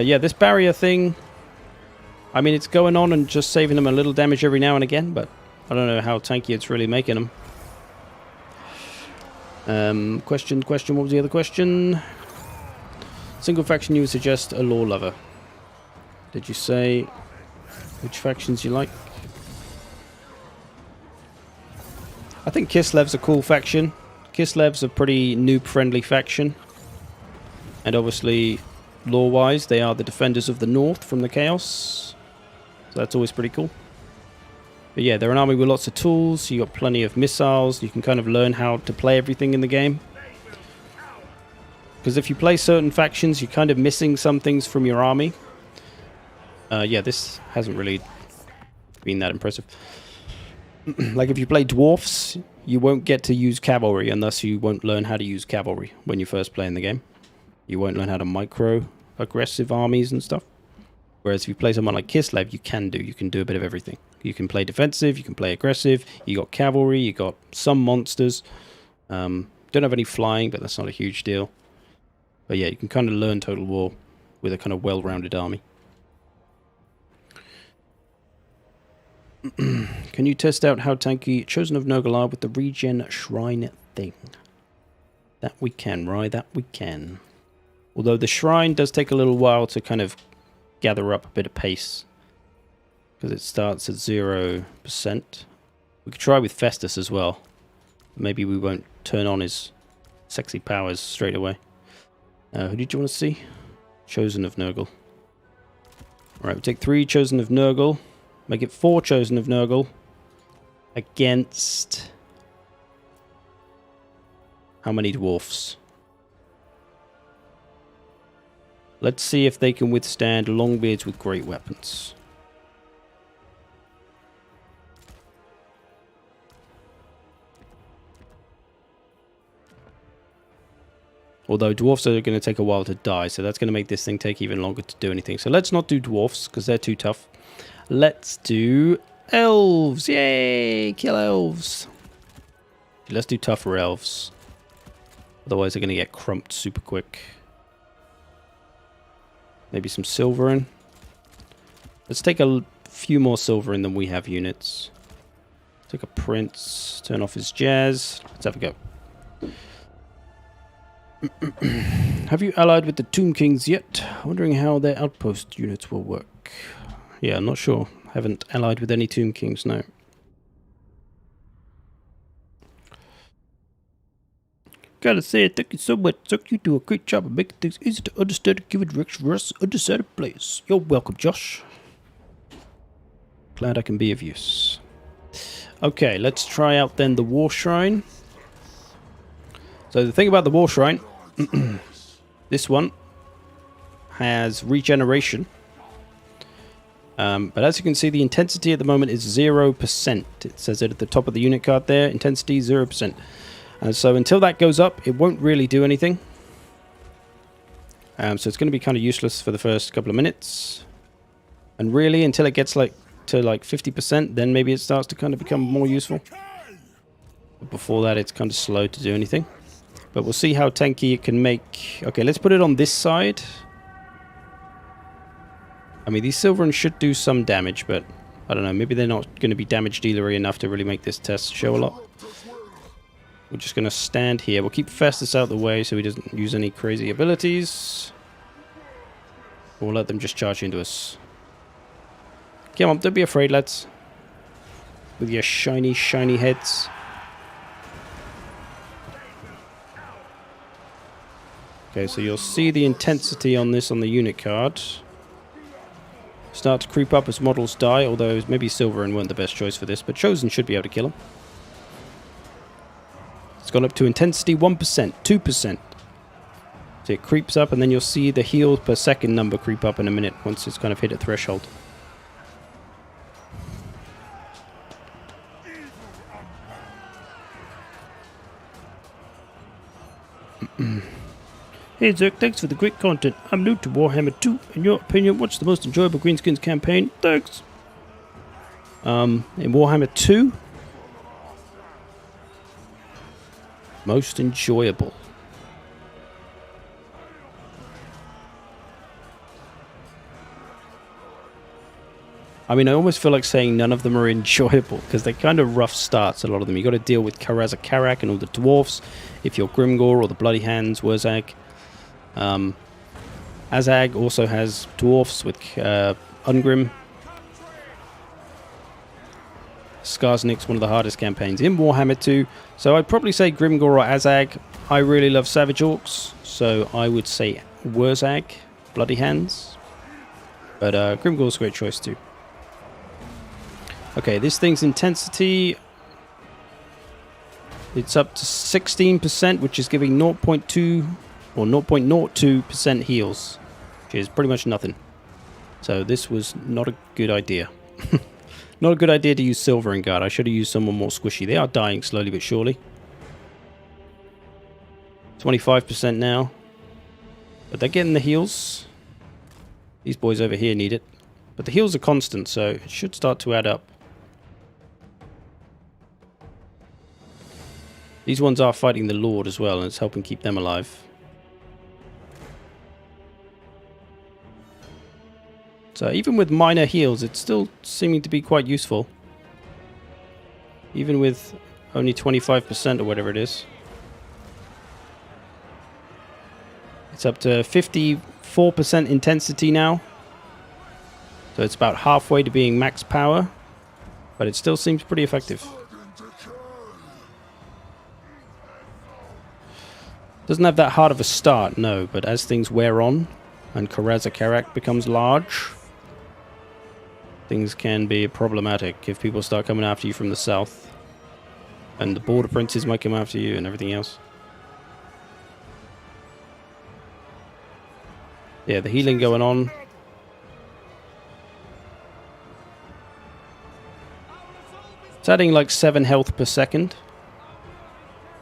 Yeah, this barrier thing, I mean, it's going on and just saving them a little damage every now and again, but I don't know how tanky it's really making them. Question, what was the other question? Single faction you would suggest a lore lover. Did you say which factions you like? I think Kislev's a cool faction. Kislev's a pretty noob-friendly faction. And obviously, lore-wise, they are the defenders of the North from the Chaos. So that's always pretty cool. But yeah, they're an army with lots of tools. You got plenty of missiles. You can kind of learn how to play everything in the game. Because if you play certain factions, you're kind of missing some things from your army. Yeah, this hasn't really been that impressive. Like if you play dwarfs, you won't get to use cavalry, and thus you won't learn how to use cavalry when you first play in the game. You won't learn how to micro-aggressive armies and stuff. Whereas if you play someone like Kislev, you can do a bit of everything. You can play defensive, you can play aggressive, you got cavalry, you got some monsters. Don't have any flying, but that's not a huge deal. But yeah, you can kind of learn Total War with a kind of well-rounded army. Can you test out how tanky Chosen of Nurgle are with the regen shrine thing? That we can, right? That we can. Although the shrine does take a little while to kind of gather up a bit of pace. Because it starts at 0%. We could try with Festus as well. Maybe we won't turn on his sexy powers straight away. Who did you want to see? Chosen of Nurgle. Alright, we take 3 Chosen of Nurgle. Make it 4 Chosen of Nurgle. Against... how many dwarfs? Let's see if they can withstand Longbeards with great weapons. Although dwarfs are going to take a while to die, so that's going to make this thing take even longer to do anything. So let's not do dwarfs, because they're too tough. Let's do elves. Yay! Kill elves. Let's do tougher elves. Otherwise they're going to get crumped super quick. Maybe some silvering. Let's take a few more silvering than we have units. Take a prince. Turn off his jazz. Let's have a go. Have you allied with the Tomb Kings yet? Wondering how their outpost units will work. Yeah, I'm not sure. Haven't allied with any Tomb Kings, no. Gotta say, thank you so much, Zuck. You do a great job of making things easy to understand and giving direction for us undecided players. You're welcome, Josh. Glad I can be of use. Okay, let's try out then the War Shrine. So the thing about the War Shrine, this one has regeneration. But as you can see, the intensity at the moment is 0%. It says it at the top of the unit card there. Intensity 0%. And so until that goes up, it won't really do anything. So it's going to be kind of useless for the first couple of minutes. And really, until it gets like to like 50%, then maybe it starts to kind of become more useful. But before that, it's kind of slow to do anything. But we'll see how tanky it can make. Okay, let's put it on this side. I mean, these Silverens should do some damage, but I don't know. Maybe they're not going to be damage dealery enough to really make this test show a lot. We're just going to stand here. We'll keep Festus out of the way so he doesn't use any crazy abilities. We'll let them just charge into us. Come on, don't be afraid, lads. With your shiny, shiny heads. Okay, so you'll see the intensity on this on the unit card. Start to creep up as models die, although maybe Silverin weren't the best choice for this, but Chosen should be able to kill him. It's gone up to intensity 1%, 2%. So it creeps up, and then you'll see the heal per second number creep up in a minute once it's kind of hit a threshold. Hey Zerk, thanks for the great content. I'm new to Warhammer 2. In your opinion, what's the most enjoyable Greenskins campaign? Thanks. In Warhammer 2? Most enjoyable. I mean, I almost feel like saying none of them are enjoyable, because they're kind of rough starts, a lot of them. You got to deal with Karaza Karak and all the dwarfs, if you're Grimgor or the Bloody Hands, Wurzag. Azag also has dwarfs with Ungrim. Skarsnik's one of the hardest campaigns in Warhammer 2. So I'd probably say Grimgor or Azag. I really love Savage Orcs, so I would say Wurzag, Bloody Hands. But Grimgor's a great choice too. Okay, this thing's intensity, it's up to 16%, which is giving 0.2 or 0.02% heals, which is pretty much nothing. So this was not a good idea. Not a good idea to use Silver and Guard. I should have used someone more squishy. They are dying slowly but surely. 25% now. But they're getting the heals. These boys over here need it. But the heals are constant, so it should start to add up. These ones are fighting the Lord as well, and it's helping keep them alive. So even with minor heals, it's still seeming to be quite useful. Even with only 25% or whatever it is. It's up to 54% intensity now. So it's about halfway to being max power. But it still seems pretty effective. Doesn't have that hard of a start, no. But as things wear on and Karaza Karak becomes large, things can be problematic if people start coming after you from the south. And the border princes might come after you and everything else. Yeah, the healing going on. It's adding like 7 health per second.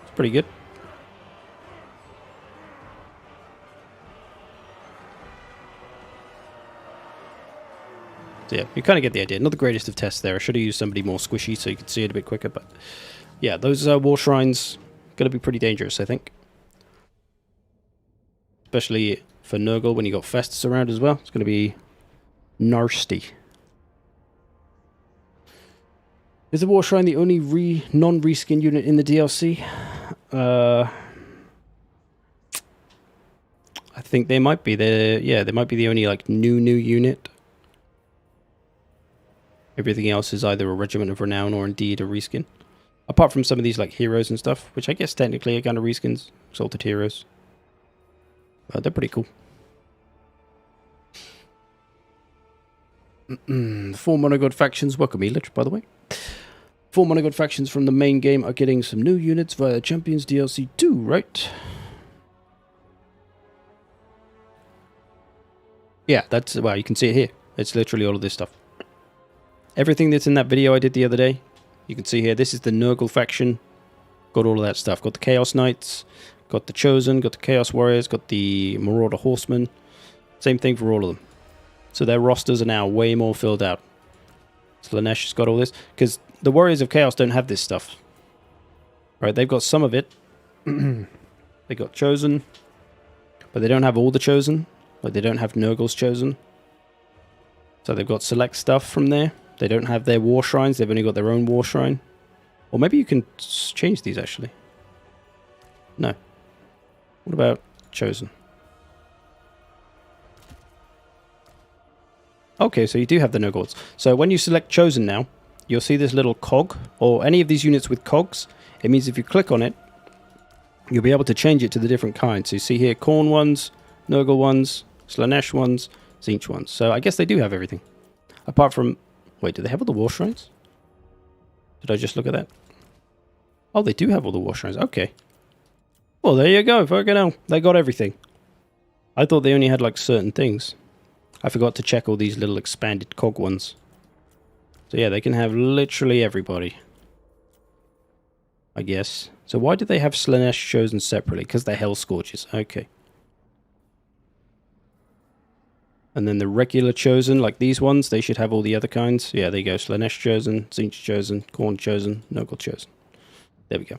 It's pretty good. So yeah, you kind of get the idea. Not the greatest of tests there. I should have used somebody more squishy so you could see it a bit quicker. But yeah, those war shrines going to be pretty dangerous, I think. Especially for Nurgle when you got Festus around as well. It's going to be nasty. Is the War Shrine the only non-reskin unit in the DLC? I think they might be. Yeah, they might be the only like new unit. Everything else is either a Regiment of Renown or indeed a reskin. Apart from some of these like heroes and stuff, which I guess technically are kind of reskins, Exalted Heroes. But they're pretty cool. 4 Monogod factions, welcome Elitch, by the way. 4 Monogod factions from the main game are getting some new units via the Champions DLC too, right? Yeah, that's, well, you can see it here. It's literally all of this stuff. Everything that's in that video I did the other day, you can see here. This is the Nurgle faction. Got all of that stuff. Got the Chaos Knights, got the Chosen, got the Chaos Warriors, got the Marauder Horsemen. Same thing for all of them. So their rosters are now way more filled out. Slanesh has got all this. Because the Warriors of Chaos don't have this stuff. Right, they've got some of it. They got Chosen. But they don't have all the Chosen. Like, they don't have Nurgle's Chosen. So they've got select stuff from there. They don't have their War Shrines. They've only got their own War Shrine. Or maybe you can change these, actually. No. What about Chosen? Okay, so you do have the Nurgles. So when you select Chosen now, you'll see this little cog, or any of these units with cogs. It means if you click on it, you'll be able to change it to the different kinds. So you see here, Khorne ones, Nurgle ones, Slanesh ones, Tzeentch ones. So I guess they do have everything. Apart from... Wait, do they have all the War Shrines? Did I just look at that? Oh, they do have all the War Shrines. Okay. Well, there you go. Fucking hell. They got everything. I thought they only had, like, certain things. I forgot to check all these little expanded cog ones. So yeah, they can have literally everybody. I guess. So why do they have Slanesh chosen separately? Because they're Hell Scourges. Okay. And then the regular chosen, like these ones, they should have all the other kinds. Yeah, there you go. Slanesh chosen, Tzeentch chosen, Khorne chosen, Nurgle chosen. There we go.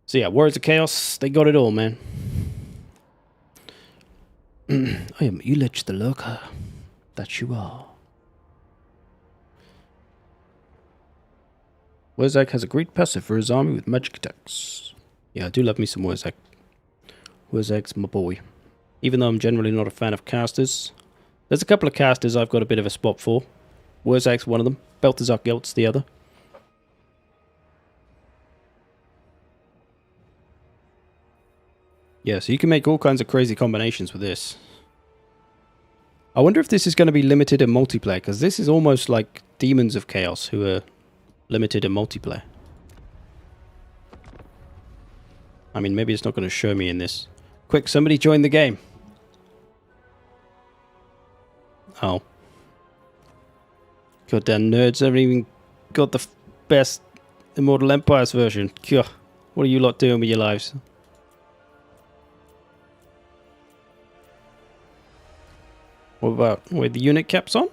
So yeah, Warriors of Chaos, they got it all, man. I am Elitch the Lurker. That you are. Wurzag has a great passive for his army with magic attacks. Yeah, I do love me some Wurzag. Wurzag's my boy. Even though I'm generally not a fan of casters. There's a couple of casters I've got a bit of a spot for. Wurzag's one of them. Balthazar Gelt's the other. Yeah, so you can make all kinds of crazy combinations with this. I wonder if this is going to be limited in multiplayer, because this is almost like Demons of Chaos, who are limited in multiplayer. I mean, maybe it's not going to show me in this. Quick, somebody join the game. Oh. Goddamn nerds haven't even got the best Immortal Empires version. Phew. What are you lot doing with your lives? What about with the unit caps on?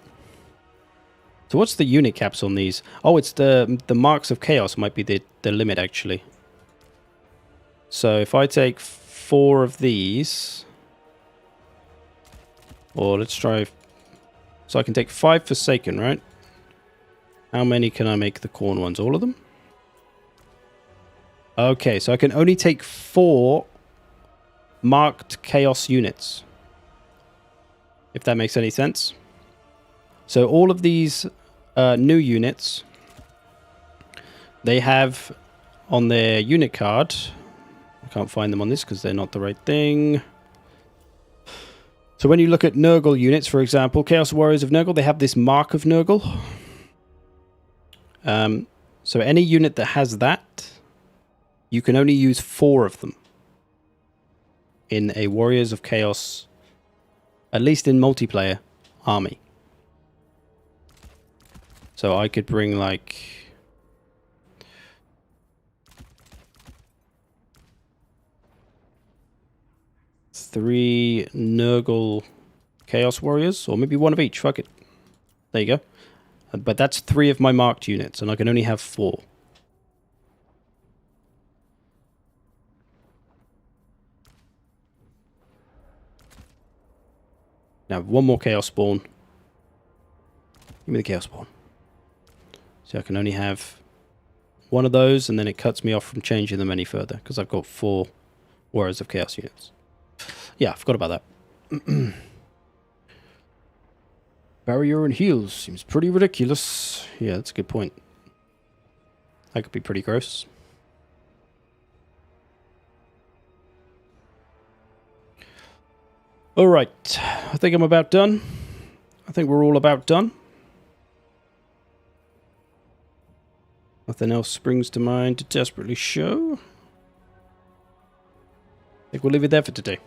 So what's the unit caps on these? Oh, it's the Marks of Chaos might be the limit actually. So if I take 4 of these, or let's try, so I can take 5 Forsaken, right? How many can I make the Khorne ones? All of them? Okay, so I can only take 4 marked Chaos units. If that makes any sense. So all of these new units, they have on their unit card, I can't find them on this because they're not the right thing. So when you look at Nurgle units, for example, Chaos Warriors of Nurgle, they have this mark of Nurgle. So any unit that has that, you can only use 4 of them in a Warriors of Chaos, at least in multiplayer, army. So I could bring like 3 Nurgle Chaos Warriors, or maybe 1 of each, fuck it. There you go. But that's 3 of my marked units, and I can only have 4. Now, 1 more Chaos Spawn. Give me the Chaos Spawn. So I can only have 1 of those, and then it cuts me off from changing them any further, because I've got 4 Warriors of Chaos units. Yeah, I forgot about that. Barrier and heals seems pretty ridiculous. Yeah, that's a good point. That could be pretty gross. Alright, I think I'm about done. I think we're all about done. Nothing else springs to mind to desperately show. I think we'll leave it there for today.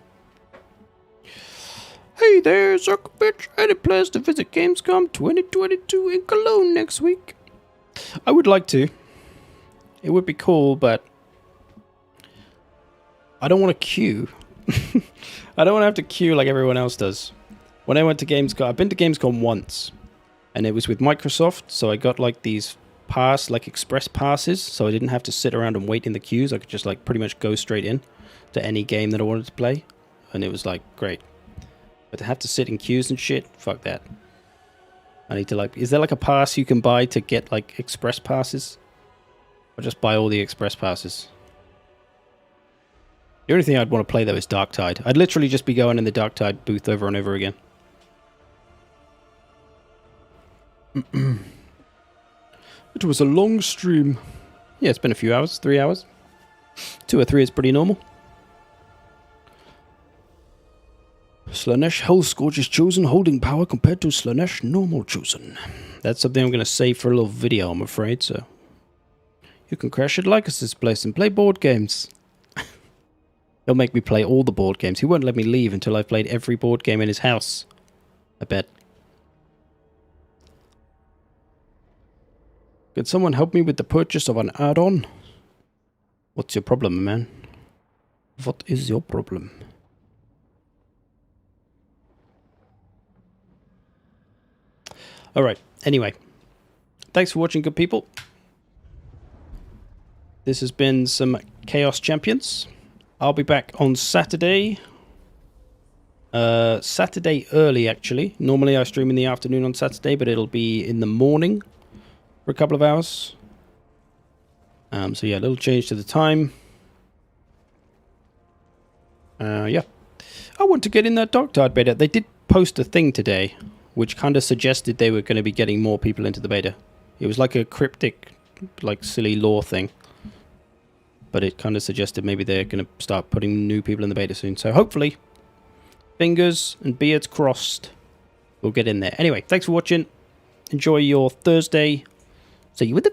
Hey there, Zuckerbitch. Any plans to visit Gamescom 2022 in Cologne next week? I would like to. It would be cool, but I don't want to queue. I don't want to have to queue like everyone else does. When I went to Gamescom, I've been to Gamescom once, and it was with Microsoft, so I got like these express passes, so I didn't have to sit around and wait in the queues. I could just like pretty much go straight in to any game that I wanted to play, and it was like great. But to have to sit in queues and shit, fuck that. I need to like, is there like a pass you can buy to get like express passes? Or just buy all the express passes? The only thing I'd want to play though is Darktide. I'd literally just be going in the Darktide booth over and over again. It was a long stream. Yeah, it's been a few hours, 3 hours. 2 or 3 is pretty normal. Slanesh Hellscourge is chosen holding power compared to Slanesh normal chosen. That's something I'm going to save for a little video, I'm afraid, so. You can crash it like us this place and play board games. He'll make me play all the board games. He won't let me leave until I've played every board game in his house. I bet. Can someone help me with the purchase of an add-on? What's your problem, man? What is your problem? Alright, anyway. Thanks for watching, good people. This has been some Chaos Champions. I'll be back on Saturday. Saturday early, actually. Normally I stream in the afternoon on Saturday, but it'll be in the morning for a couple of hours. So yeah, a little change to the time. Yeah. I want to get in that Darktide beta. They did post a thing today, which kind of suggested they were going to be getting more people into the beta. It was like a cryptic, like silly lore thing. But it kind of suggested maybe they're going to start putting new people in the beta soon. So hopefully, fingers and beards crossed, we'll get in there. Anyway, thanks for watching. Enjoy your Thursday. See you with the